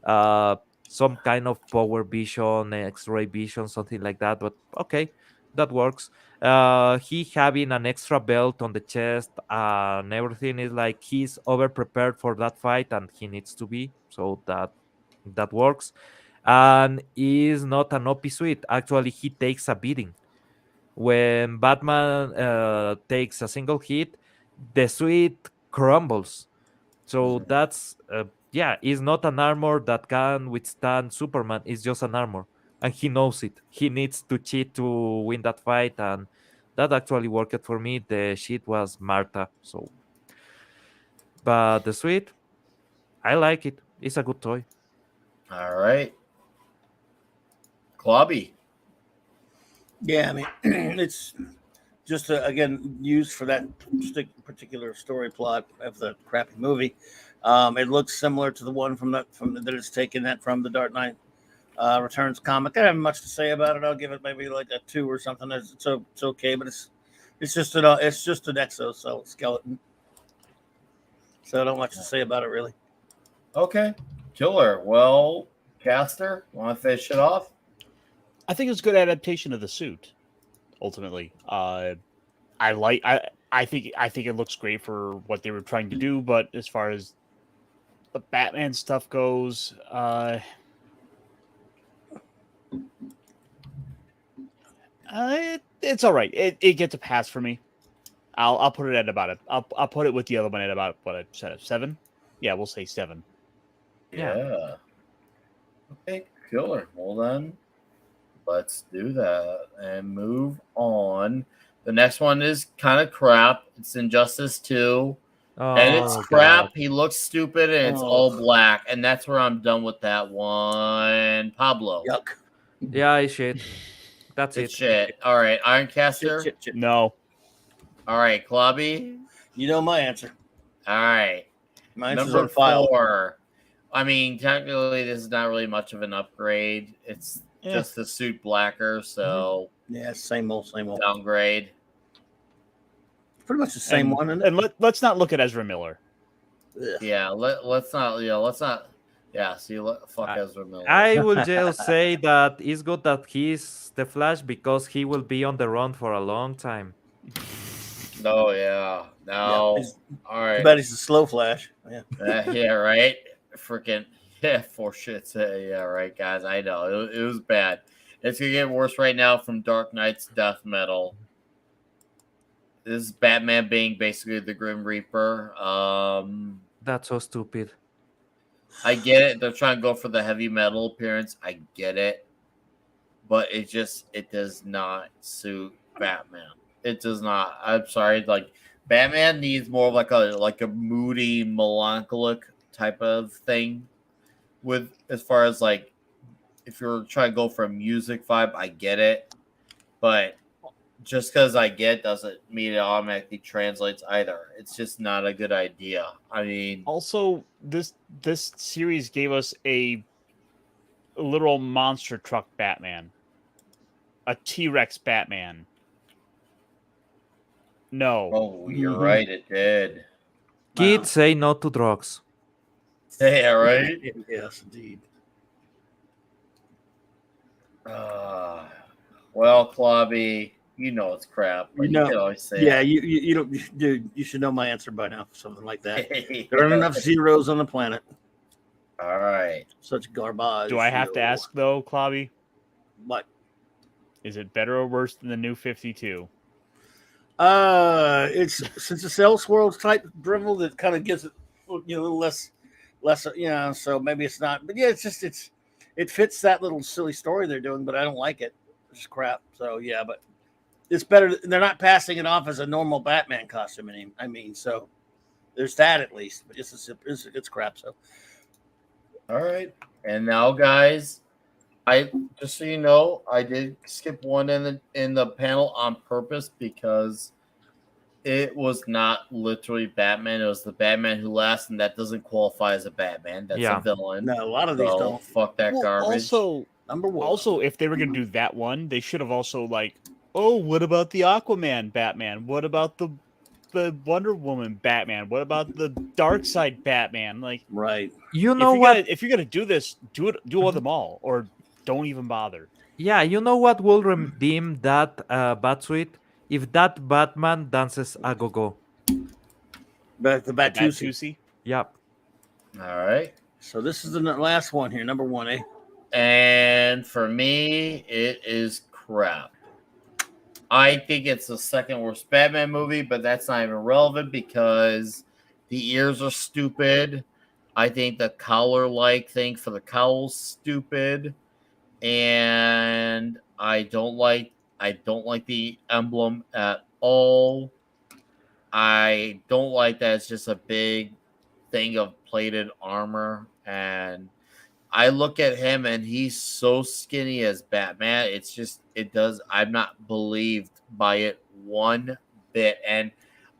uh some kind of power vision, X-ray vision, something like that. But okay, that works. He having an extra belt on the chest and everything is like he's over prepared for that fight, and he needs to be. So that works, and is not an OP suit. Actually, he takes a beating. When Batman takes a single hit, the suit crumbles. So that's yeah, it's not an armor that can withstand Superman. It's just an armor, and he knows it. He needs to cheat to win that fight, and that actually worked for me. The shit was Martha. So, but the suit, I like it. It's a good toy. All right. Klobby. Yeah, I mean, it's just again used for that particular story plot of the crappy movie. It looks similar to the one that it's taken that from the Dark Knight Returns comic. I don't have much to say about it. I'll give it maybe like a 2 or something. It's okay, but it's just an exoskeleton. So I don't much to say about it really. Okay. Killer. Well, Caster, want to finish it off? I think it's a good adaptation of the suit. Ultimately, I think it looks great for what they were trying to do. But as far as the Batman stuff goes, it's all right. It gets a pass for me. I'll put it at about it. I'll put it with the other one at about what I said, 7. Yeah, we'll say 7. Yeah. Okay, killer. Well then, let's do that and move on. The next one is kind of crap. It's Injustice 2. And it's Oh, crap. God. He looks stupid and it's all black. And that's where I'm done with that one. Pablo. Yuck. Yeah, it's shit. That's It's it. shit. All right. Ironcaster. Shit. No. All right. Klobby. You know my answer. All right. My answer's Number on file. 4. I mean, technically, this is not really much of an upgrade. It's just the suit blacker, so Yeah, same old. downgrade. Pretty much the same one. Isn't it? And let's not look at Ezra Miller. Ugh. Yeah, let's not. Yeah, let's not. Yeah, see, fuck Ezra Miller. I will just say that it's good that he's the Flash because he will be on the run for a long time. Oh yeah, no. All right. But he's a slow Flash. Yeah. Yeah, right. Freaking yeah, for shit's sake. Yeah, right, guys. I know it was bad. It's gonna get worse right now from Dark Knight's death metal. This is Batman being basically the Grim Reaper. That's so stupid. I get it. They're trying to go for the heavy metal appearance. I get it. But it does not suit Batman. It does not. I'm sorry. Like Batman needs more of like a moody, melancholic type of thing. With as far as like if you're trying to go for a music vibe, I get it. But just because I get doesn't mean it automatically translates either. It's just not a good idea. I mean, Also, this series gave us a literal monster truck Batman, a T-Rex Batman. No. oh, you're right. It did. Kids say no to drugs. Yeah, right. Yes, indeed. Well, Klobby, you know it's crap. But You know, can always say yeah, it. you don't, dude. You should know my answer by now. Something like that. There aren't enough zeros on the planet. All right. Such garbage. Do I have to ask though, Klobby? What? Is it better or worse than the new 52? It's since it's Elseworlds type drivel that kind of gives it a little less, so maybe it's not. But yeah, it fits that little silly story they're doing, but I don't like it. It's just crap. So yeah, but it's better. They're not passing it off as a normal Batman costume. I mean, so there's that at least. But it's crap. So All right. And now, guys, I just so you know, I did skip one in the panel on purpose because It was not literally Batman. It was the Batman Who Laughs, and that doesn't qualify as a Batman. That's a Yeah. villain. No, a lot of these So don't. fuck that Well, garbage. Number one. also, if they were gonna do that one, they should have also like, oh, what about the Aquaman Batman? What about the Wonder Woman Batman? What about the Dark Side Batman? Like, Right. You know what? if you're gonna do this, do all them all, or don't even bother. Yeah, you know what will redeem that Batsuit? If that Batman dances a go-go. But the The Batusi. Batusi. Yep. All right. So this is the last one here, number one, eh? And for me, it is crap. I think it's the second worst Batman movie, but that's not even relevant because the ears are stupid. I think the collar-like thing for the cowl's stupid, and I don't like the emblem at all. I don't like that it's just a big thing of plated armor, and I look at him and he's so skinny as Batman. It's just I'm not believed by it one bit. And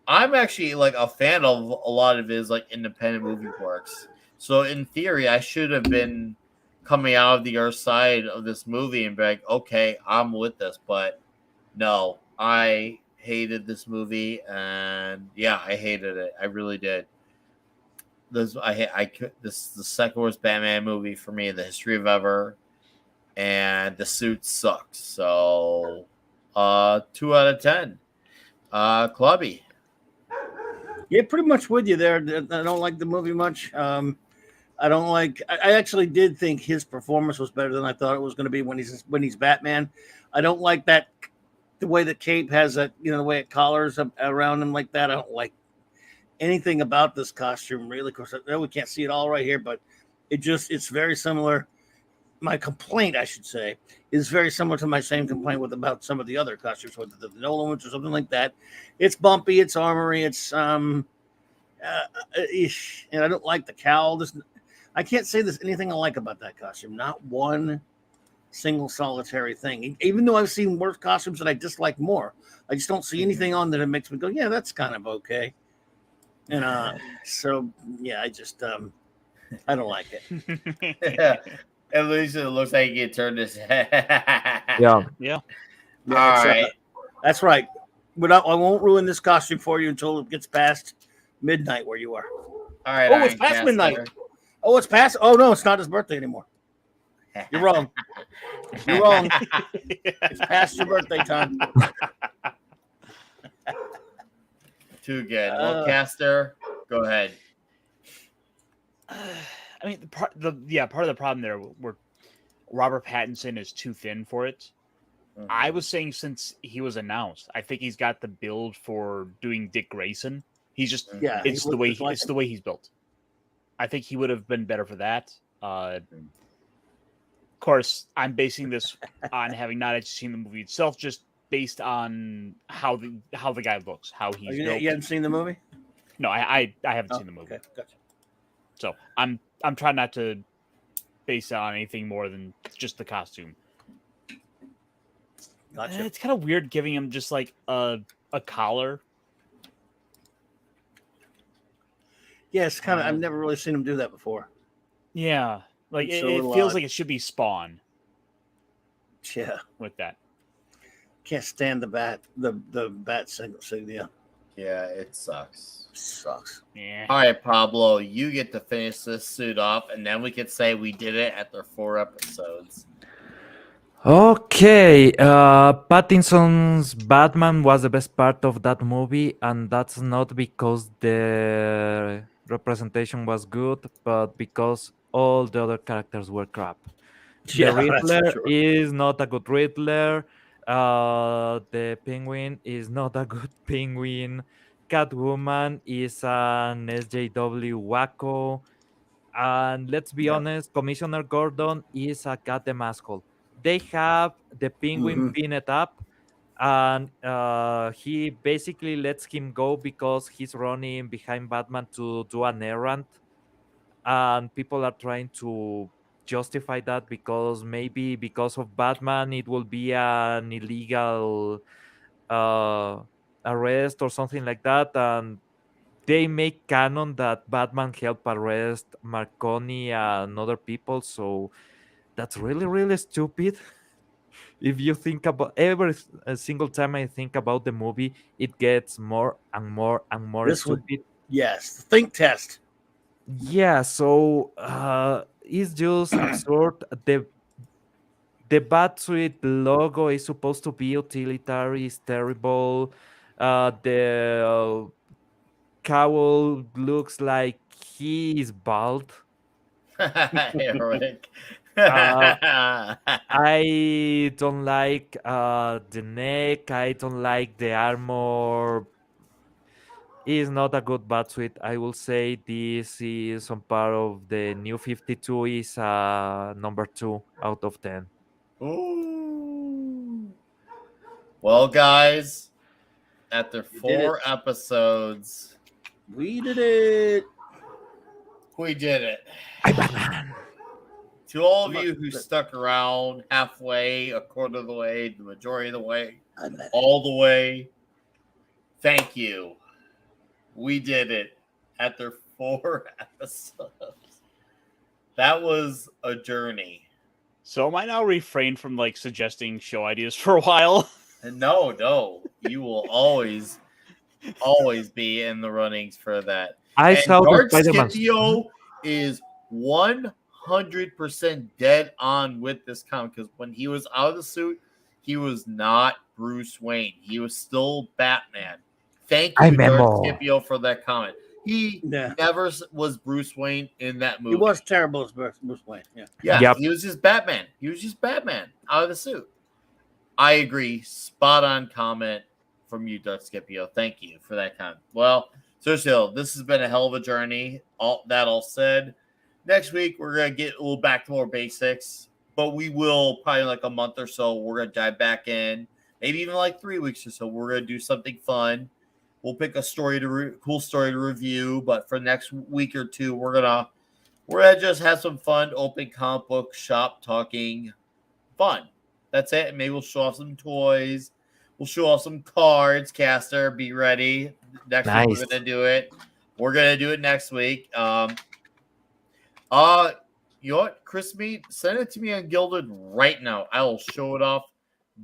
I'm actually like a fan of a lot of his like independent movie works. So in theory, I should have been coming out of the other side of this movie and be like, okay, I'm with this. But no, I hated this movie, and yeah, I hated it. I really did. This this is the second worst Batman movie for me in the history of ever, and the suit sucks. So, 2 out of 10. Clubby. Yeah, pretty much with you there. I don't like the movie much. I don't like. I actually did think his performance was better than I thought it was going to be when he's Batman. I don't like that the way the cape has that, the way it collars around him like that. I don't like anything about this costume really. Of course, I know we can't see it all right here, but it's very similar. My complaint, I should say, is very similar to my same complaint about some of the other costumes, whether the Nolan ones or something like that. It's bumpy, it's armory, it's and I don't like the cowl. I can't say there's anything I like about that costume. Not one single solitary thing. Even though I've seen worse costumes that I dislike more, I just don't see anything on that makes me go, yeah, that's kind of okay. And so yeah, I just I don't like it. Yeah. At least it looks like he turned his head. Yeah. Yeah. All right. That's right. But I won't ruin this costume for you until it gets past midnight where you are. All right. Oh, it's past midnight. Oh, it's past. Oh no, it's not his birthday anymore. You're wrong. You're wrong. It's past your birthday time. Too good. Well, Caster, go ahead. I mean, part of the problem there where Robert Pattinson is too thin for it. Mhm. I was saying since he was announced, I think he's got the build for doing Dick Grayson. He's just it's the way he's built. I think he would have been better for that. Of course, I'm basing this on having not actually seen the movie itself, just based on how the guy looks, how he's built. You haven't seen the movie? No, I haven't seen the movie. Okay, gotcha. So I'm trying not to base it on anything more than just the costume. Gotcha. It's kind of weird giving him just like a collar. Yeah, it's kind of. I've never really seen him do that before. Yeah, like It's it a little feels odd. like it should be Spawn Yeah, with that. Can't stand the bat signia. Yeah, it sucks. Sucks. Yeah. All right, Pablo, you get to finish this suit off, and then we could say we did it after 4 episodes. Okay, Pattinson's Batman was the best part of that movie, and that's not because the representation was good, but because all the other characters were crap. Yeah, The that's for Riddler sure. is not a good Riddler. The Penguin is not a good Penguin. Catwoman is an SJW wacko. And let's be honest, Commissioner Gordon is a goddamn asshole. They have the Penguin Mhm. pinned up, and he basically lets him go because he's running behind Batman to do an errand, and people are trying to justify that because maybe because of Batman it will be an illegal uh arrest or something like that, and they make canon that Batman helped arrest Marconi and other people. So that's really, really stupid. If you think about every single time I think about the movie, it gets more and more and more This would, stupid. yes, think test. Yeah, so it's just absurd. The Batsuit logo is supposed to be utilitarian, it's terrible. The cowl looks like he is bald. Eric. Uh, I don't like the neck. I don't like the armor. It's not a good Batsuit. I will say this is some part of the new 52 is number 2 out of 10. Ooh. Well, guys, after You did 4 it. episodes, We did it. we did it. I'm Batman. To all of Look, you who look. stuck around halfway, a quarter of the way, the majority of the way, I bet. all the way, thank you. We did it after 4 episodes. That was a journey. So am I now refrain from like suggesting show ideas for a while? And no, you will always be in the runnings for that. I And saw the Dark Spider-Man. Scipio is 100% dead on with this comic because when he was out of the suit, he was not Bruce Wayne. He was still Batman. Thank you, I'm Dark Memo. Scipio, for that comment. He Yeah. never was Bruce Wayne in that movie. He was terrible as Bruce Wayne. Yeah. Yeah, Yep. he was just Batman. He was just Batman out of the suit. I agree. Spot on comment from you, Dark Scipio. Thank you for that comment. Well, seriously, this has been a hell of a journey. All said, next week we're gonna get a little back to more basics, but we will probably like a month or so. We're gonna dive back in, maybe even like 3 weeks or so. We're gonna do something fun. We'll pick a cool story to review, but for next week or two, we're gonna just have some fun, open comic book shop talking, fun. That's it. Maybe we'll show off some toys. We'll show off some cards. Caster, be ready. Next week Nice. we're gonna do it. We're gonna do it next week. You know what, Chris Mead, send it to me on Gilded right now. I will show it off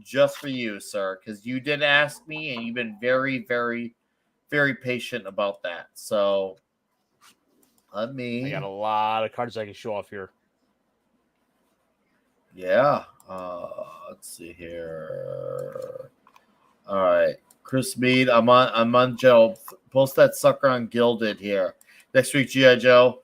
just for you, sir, because you did ask me, and you've been very, very, very patient about that. So let me. I got a lot of cards I can show off here. Yeah. Let's see here. All right, Chris Mead. I'm on Joe. Post that sucker on Gilded here. Next week, G.I. Joe.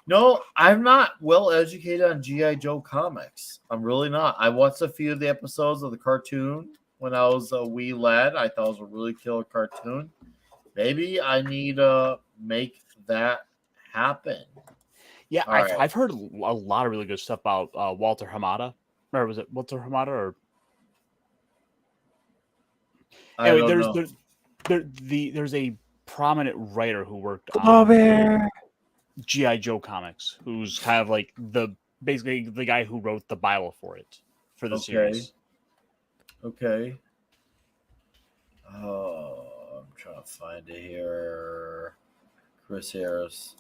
No, I'm not well educated on G.I. Joe comics. I'm really not. I watched a few of the episodes of the cartoon when I was a wee lad. I thought it was a really killer cartoon. Maybe I need to make that happen. Yeah, All right. I've heard a lot of really good stuff about Walter Hamada. Or was it Walter Hamada? Or I anyway, don't know. there's a prominent writer who worked Over. on G.I. Joe comics, who's kind of like basically the guy who wrote the Bible for the series. Okay. Oh, I'm trying to find it here. Chris Harris.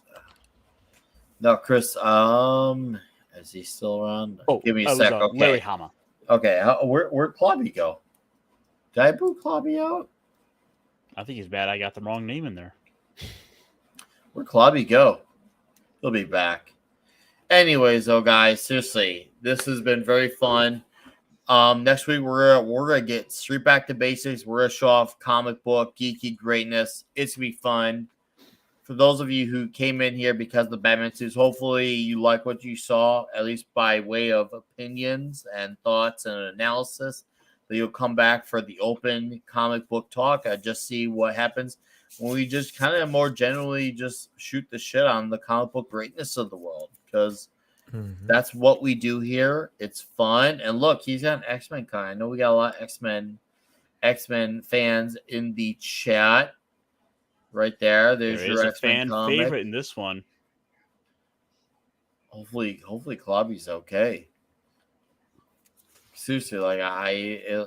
No, Chris. Is he still around? Oh, give me a it was, sec. Okay. Larry Hama. Okay. Where'd Clobby go? Did I boot Clobby out? I think he's bad. I got the wrong name in there. Where'd Clobby go? He'll be back. Anyways, though, guys, seriously, this has been very fun. Next week we're gonna get straight back to basics. We're gonna show off comic book geeky greatness. It's gonna be fun. For those of you who came in here because of the Batman suits, hopefully you like what you saw, at least by way of opinions and thoughts and analysis. That you'll come back for the open comic book talk. Just see what happens when we just kind of more generally just shoot the shit on the comic book greatness of the world, because that's what we do here. It's fun. And look, he's got an X-Men con. I know we got a lot of X-Men fans in the chat. Right there. There's There your is a X-Men fan comic. favorite in this one. Hopefully Clobby's okay. Seriously, like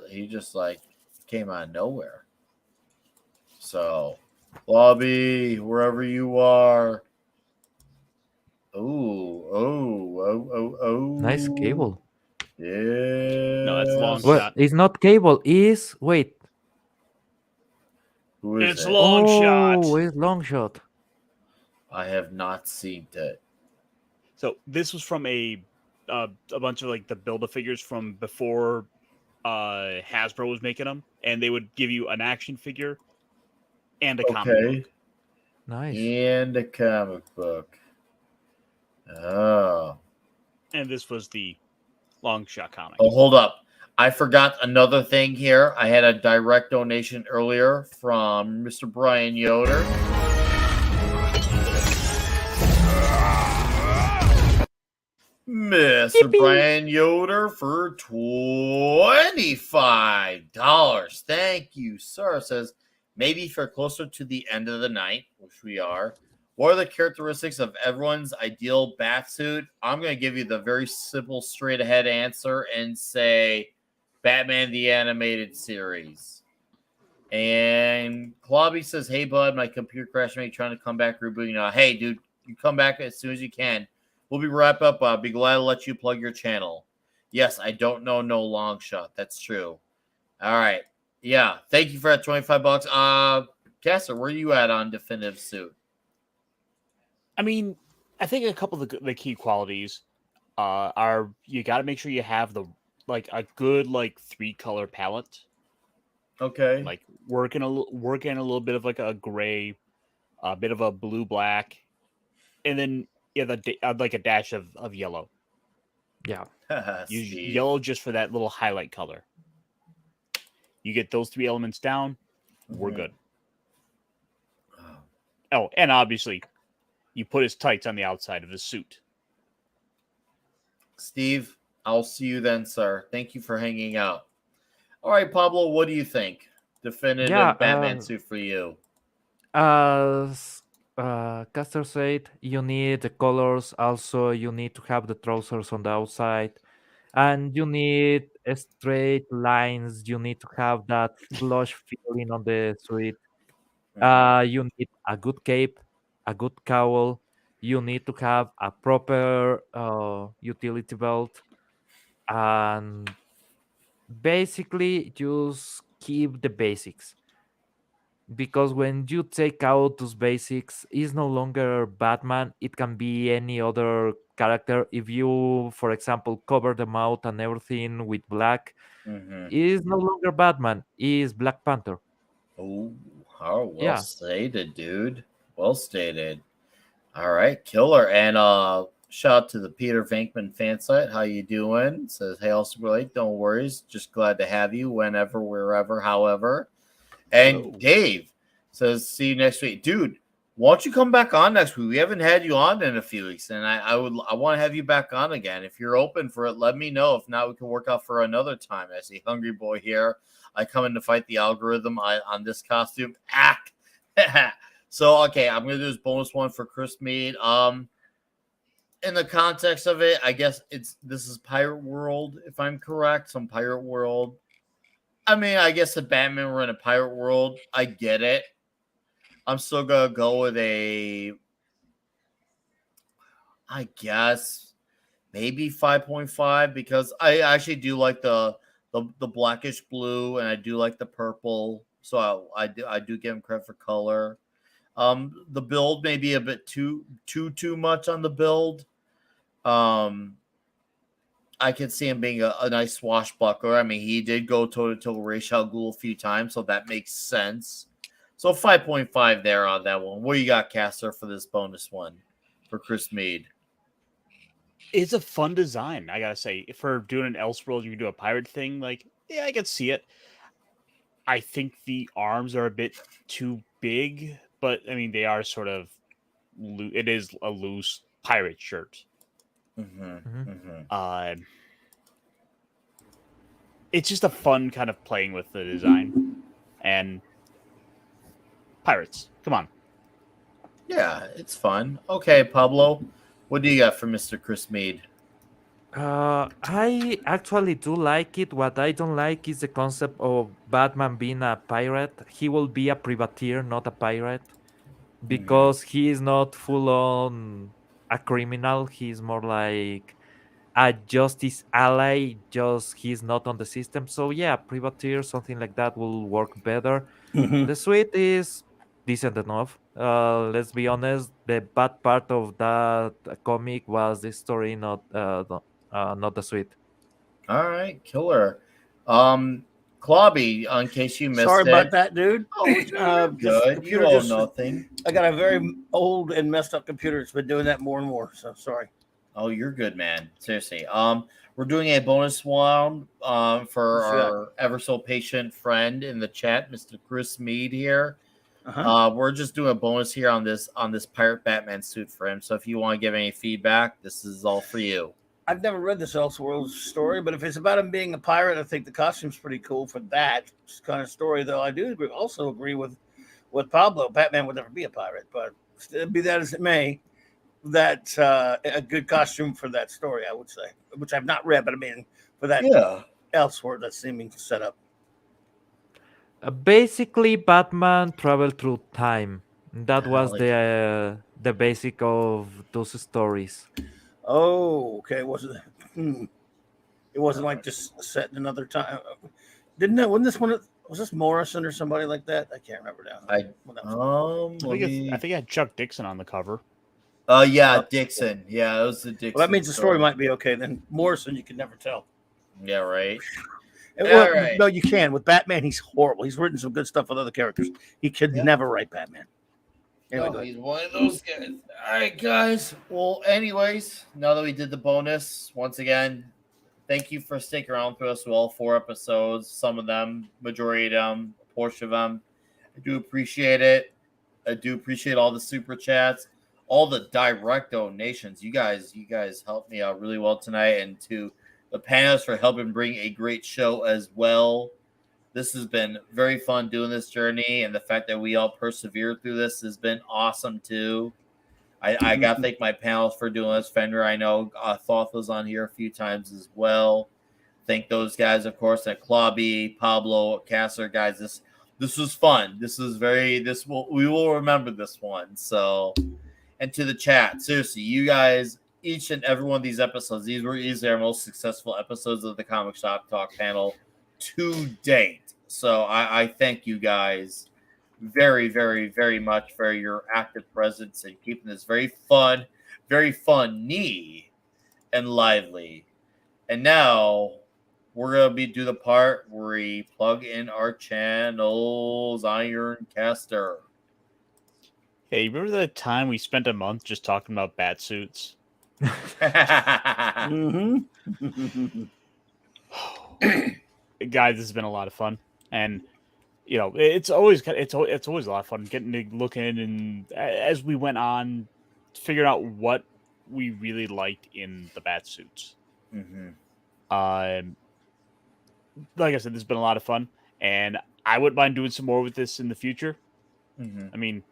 he just like came out of nowhere. So, Lobby, wherever you are. Oh. Nice cable. Yeah. No, that's long Well, shot. it's not cable. Is wait. Who is It's it? long shot. Oh, it's long shot. I have not seen it. So this was from a bunch of like the Build-A-Figures from before Hasbro was making them, and they would give you an action figure and a comic Okay. book. Nice. And a comic book. Oh. And this was the long shot comic. Oh, hold up. I forgot another thing here. I had a direct donation earlier from Mr. Brian Yoder. Mr. Yippee. Brian Yoder for $25. Thank you, sir. Says, maybe if you're closer to the end of the night, which we are, what are the characteristics of everyone's ideal Batsuit? I'm going to give you the very simple, straight ahead answer and say Batman the Animated Series. And Klobby says, hey, bud, my computer crashed me trying to come back rebooting. Hey, dude, you come back as soon as you can. We'll be wrapped up. I'll be glad to let you plug your channel. Yes, I don't know no long shot. That's true. All right. Yeah. Thank you for that $25. Casser, where are you at on Definitive Suit? I mean, I think a couple of the key qualities are you got to make sure you have a good 3-color palette. Okay. Like working a little bit of like a gray, a bit of a blue black, and then like a dash of yellow. Yeah. Use Steve. yellow just for that little highlight color. You get those 3 elements down, we're good. Oh, and obviously, you put his tights on the outside of his suit. Steve, I'll see you then, sir. Thank you for hanging out. All right, Pablo, what do you think? Definitive Yeah, Batman suit for you. As Caster said, you need the colors. Also, you need to have the trousers on the outside, and you need straight lines. You need to have that flush feeling on the suit. You need a good cape, a good cowl. You need to have a proper utility belt, and basically just keep the basics. Because when you take out those basics, it's no longer Batman. It can be any other character. If you, for example, cover them out and everything with black, is no longer Batman. Is Black Panther. Oh, well Yeah. stated, dude. Well stated. All right, killer. And shout out to the Peter Venkman fan site. How you doing? Says, hey, also relate. Don't worry. Just glad to have you whenever, wherever, however. And Hello. Dave says, see you next week. Dude, why don't you come back on next week? We haven't had you on in a few weeks, and I want to have you back on again. If you're open for it, let me know. If not, we can work out for another time. I see Hungry Boy here. I come in to fight the algorithm on this costume. So, okay, I'm going to do this bonus one for Chris Mead. In the context of it, I guess this is Pirate World, if I'm correct. Some Pirate World. I mean, I guess the Batman were in a pirate world. I get it. I'm still going to go with I guess, maybe 5.5 because I actually do like the blackish blue and I do like the purple. So I do give him credit for color. The build may be a bit too much on the build. I can see him being a nice swashbuckler. I mean, he did go toe-to-toe Ra's al Ghul a few times, so that makes sense. So 5.5 there on that one. What you got, Caster, for this bonus one for Chris Mead? It's a fun design, I gotta say. For doing an Elseworld, you can do a pirate thing. Like, yeah, I can see it. I think the arms are a bit too big, but I mean, they are sort of. It is a loose pirate shirt. It's just a fun kind of playing with the design and pirates. Come on. Yeah, it's fun. Okay, Pablo, what do you got for Mr. Chris Mead? I actually do like it. What I don't like is the concept of Batman being a pirate. He will be a privateer, not a pirate, Hmm. because he is not full on a criminal. He's more like a justice ally, just he's not on the system. So yeah, privateer, something like that will work better. Mhm. The suite is decent enough. Let's be honest, the bad part of that comic was the story, not the suite. All right, killer. Um, Clobby, in case you Sorry missed about it. that, dude. Oh, you're Just good. You computer owe just nothing. I got a very old and messed up computer. It's been doing that more and more. So sorry. Oh, you're good, man. Seriously. We're doing a bonus round for What you got? our ever so patient friend in the chat, Mr. Chris Mead here. Uh-huh. We're just doing a bonus here on this Pirate Batman suit for him. So if you want to give any feedback, this is all for you. I've never read this Elseworlds story, but if it's about him being a pirate, I think the costume's pretty cool for that kind of story. Though I do also agree with Pablo. Batman would never be a pirate, but be that as it may, that's a good costume for that story. I would say, which I've not read, but I mean for that Yeah. Elseworld that's seeming set up. Basically, Batman traveled through time. That was Like the basic of those stories. Oh, okay. Wasn't hmm. It wasn't like just set in another time. Didn't it? Wasn't this one? Was this Morrison or somebody like that? I can't remember now. I When that was let I me think it had Chuck Dixon on the cover. yeah, uh, Dixon. Yeah, it was the Dixon well, that means the story story. might be okay. Then Morrison, you can never tell. Yeah, right. Well, All right. no, you can. With Batman, he's horrible. He's written some good stuff with other characters. He could Yeah. never write Batman. Anyway, No, go ahead. he's one of those guys. All right, guys. Well, anyways, now that we did the bonus, once again, thank you for sticking around for us with all 4 episodes. Some of them, majority of them, a portion of them. I do appreciate it. I do appreciate all the super chats, all the direct donations. You guys helped me out really well tonight, and to the panelists for helping bring a great show as well. This has been very fun doing this journey, and the fact that we all persevered through this has been awesome too. I got to thank my panelists for doing this. Fender, I know, Thoth was on here a few times as well. Thank those guys, of course, at Clawby, Pablo, Casser, guys. This was fun. We will remember this one. So, and to the chat, seriously, you guys, each and every one of these episodes, these were easily our most successful episodes of the Comic Shop Talk panel to date. So I thank you guys very, very, very much for your active presence and keeping this very funny and lively. And now we're gonna do the part where we plug in our channels, Ironcaster. Hey, remember the time we spent a month just talking about bat suits? Mm-hmm. Guys, this has been a lot of fun, and you know, it's always a lot of fun getting to look in and as we went on, figuring out what we really liked in the bat suits. Mhm. Like I said, this has been a lot of fun, and I wouldn't mind doing some more with this in the future. Mhm. I mean,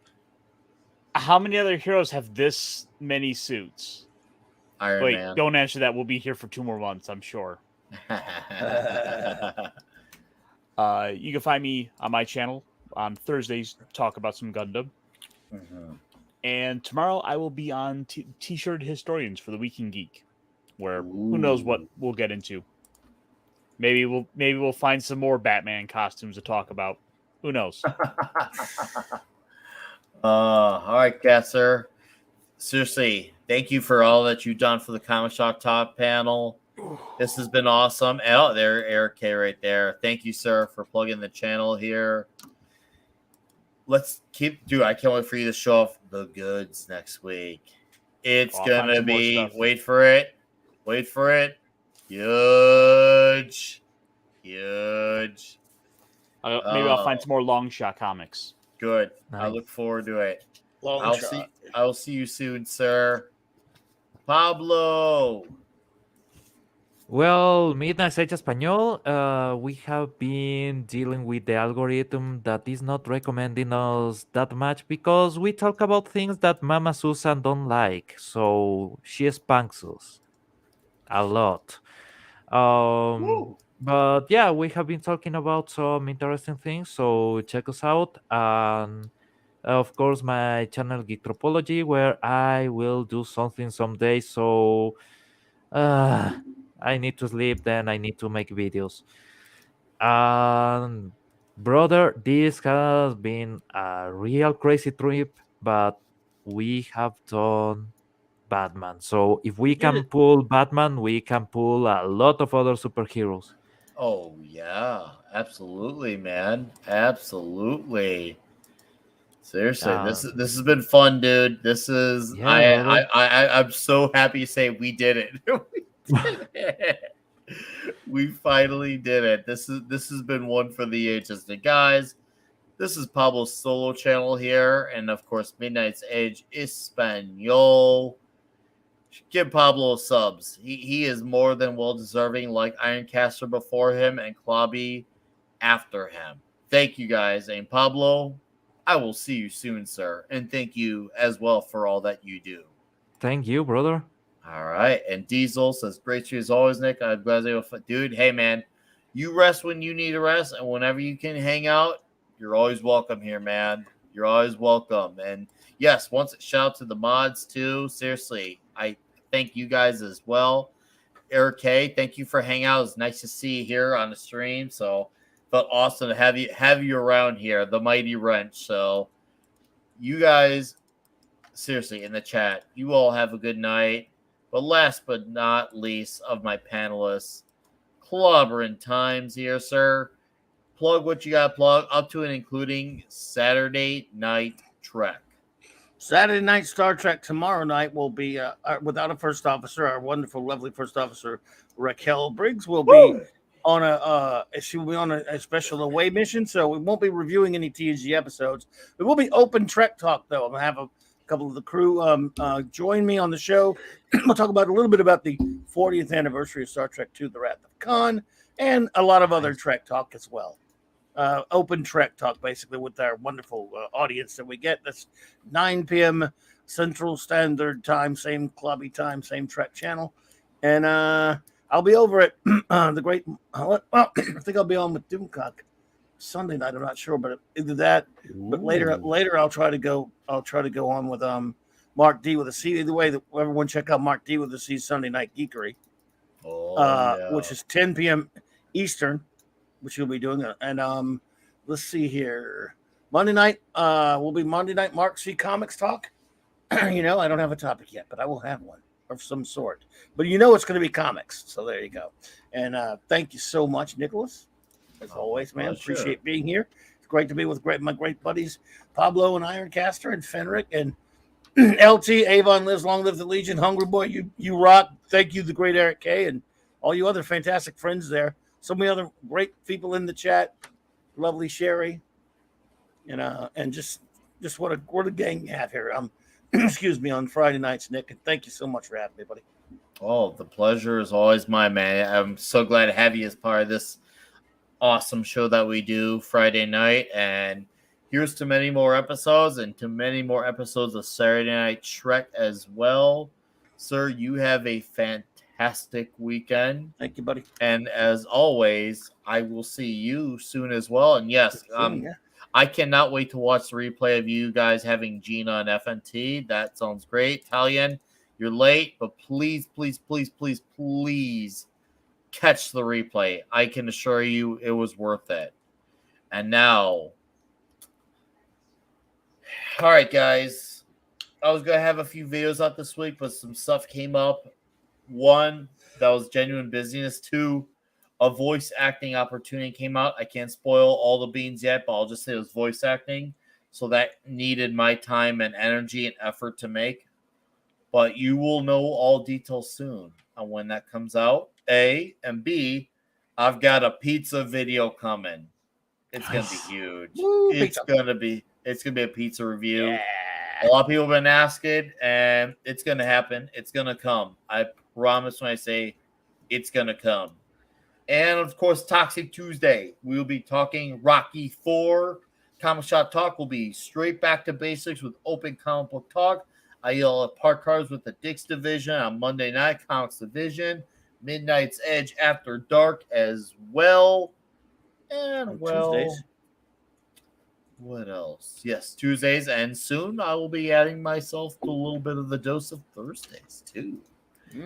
how many other heroes have this many suits? Iron Wait, Man. don't answer that. We'll be here for 2 more months, I'm sure. You can find me on my channel on Thursdays, talk about some Gundam. Mhm. And tomorrow I will be on T-shirt historians for the Week in Geek, where who knows what we'll get into. Maybe we'll find some more Batman costumes to talk about. Who knows? All right, Gasser. Seriously, thank you for all that you've done for the Comic Shop Top panel. This has been awesome. Oh, there, Eric K. right there. Thank you, sir, for plugging the channel here. Let's keep, dude. I can't wait for you to show off the goods next week. It's I'll find gonna some more be, stuff. wait for it, huge. Maybe I'll find some more long shot comics. Good. I Nice. look forward to it. Long I'll shot. see you soon, sir. Pablo. Well, Midnight Sage Espanol, we have been dealing with the algorithm that is not recommending us that much because we talk about things that Mama Susan don't like, so she spanks us. a lot. But yeah, we have been talking about some interesting things, so check us out. And of course, my channel Geektropology, where I will do something someday. So uh, I need to sleep, then I need to make videos. And brother, this has been a real crazy trip, but we have done Batman. So if we Did can it? pull Batman, we can pull a lot of other superheroes. Oh yeah, absolutely, man. Absolutely. Seriously, Uh, this has been fun, dude. This is yeah, brother. I'm so happy to say we did it. We did it. We finally did it. This has been one for the ages. The guys, this is Pablo's solo channel here, and of course, Midnight's Age Espanol. Give Pablo subs. He is more than well deserving, like Ironcaster before him and Klobby after him. Thank you guys, and Pablo, I will see you soon, sir. And thank you as well for all that you do. Thank you, brother. All right. And Diesel says, great to you as always, Nick. I'm glad they dude, hey man, you rest when you need to rest, and whenever you can hang out, you're always welcome here, man. You're always welcome. And yes, once shout out to the mods too. Seriously, I thank you guys as well. Eric K, thank you for hanging out. It's nice to see you here on the stream. So felt awesome to have you around here, the mighty wrench. So you guys, seriously, in the chat, you all have a good night. But last but not least of my panelists, clobbering times here, sir. Plug what you got to plug, up to and including Saturday Night Trek. Saturday night Star Trek tomorrow night will be without a first officer. Our wonderful, lovely first officer Raquel Briggs will be on she will be on a special away mission, so we won't be reviewing any TNG episodes. It will be open Trek talk though. I'm gonna have a couple of the crew join me on the show. We'll talk about a little bit about the 40th anniversary of Star Trek II: The Wrath of Khan, and a lot of other Trek talk as well. Open Trek talk, basically, with our wonderful audience that we get. That's 9 p.m. Central Standard Time, same clubby time, same Trek channel. And I'll be over at the great. Well, I think I'll be on with Doomcock Sunday night. I'm not sure, but either that. But later I'll try to go. I'll try to go on with Mark D with a C. Either way, everyone check out Mark D with a C Sunday Night Geekery, which is 10 p.m. Eastern, which you'll be doing. And let's see here. Monday night will be Monday night Mark C Comics Talk. I don't have a topic yet, but I will have one of some sort. But it's going to be comics. So there you go. And thank you so much, Nicholas. As always, man. Appreciate being here. It's great to be with my great buddies, Pablo and Ironcaster and Fenric and LT, Avon lives, long live the Legion, Hungry Boy, you rock. Thank you, the great Eric K, and all you other fantastic friends there. So many other great people in the chat. Lovely Sherry, and just what a gang you have here. Excuse me, on Friday nights, Nick, and thank you so much for having me, buddy. Oh, the pleasure is always mine, man. I'm so glad to have you as part of this awesome show that we do Friday night. And here's to many more episodes and to many more episodes of Saturday Night Trek as well. Sir, you have a fantastic weekend. Thank you, buddy. And as always, I will see you soon as well. And yes, I cannot wait to watch the replay of you guys having Gina and FNT. That sounds great. Italian, you're late, but please, please, please, please, please catch the replay. I can assure you it was worth it. And now, all right, guys. I was going to have a few videos out this week, but some stuff came up. One, that was genuine busyness. Two, a voice acting opportunity came out. I can't spoil all the beans yet, but I'll just say it was voice acting. So that needed my time and energy and effort to make. But you will know all details soon on when that comes out. A, and B, I've got a pizza video coming. It's gonna be huge. It's gonna be a pizza review. Yeah. A lot of people have been asking, and it's gonna happen. It's gonna come. I promise when I say it's gonna come. And of course, Toxic Tuesday. We'll be talking Rocky 4. Comic Shop Talk will be straight back to basics with open comic book talk. I yell at park cards with the Dicks Division on Monday night, Comics Division. Midnight's Edge After Dark as well. And On well, Tuesdays. what else? Yes, Tuesdays, and soon I will be adding myself to a little bit of the dose of Thursdays too.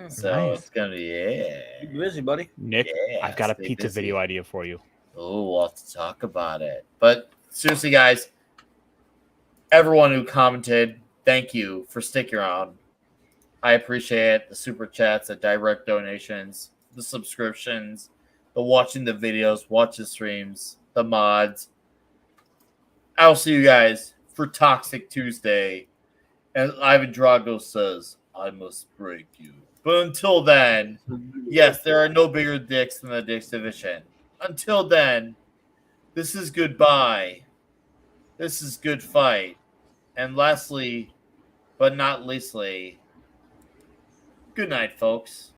So Nice. it's gonna be Keep busy, buddy. Nick, Yeah, I've got a stay pizza busy. video idea for you. Oh, we'll have to talk about it. But seriously, guys, everyone who commented, thank you for sticking around. I appreciate it. The super chats, the direct donations, the subscriptions, the watching the videos, watch the streams, the mods. I'll see you guys for Toxic Tuesday. And Ivan Drago says, I must break you. But until then, yes, there are no bigger dicks than the Dicks Division. Until then, this is goodbye. This is good fight. And lastly, but not leastly, good night, folks.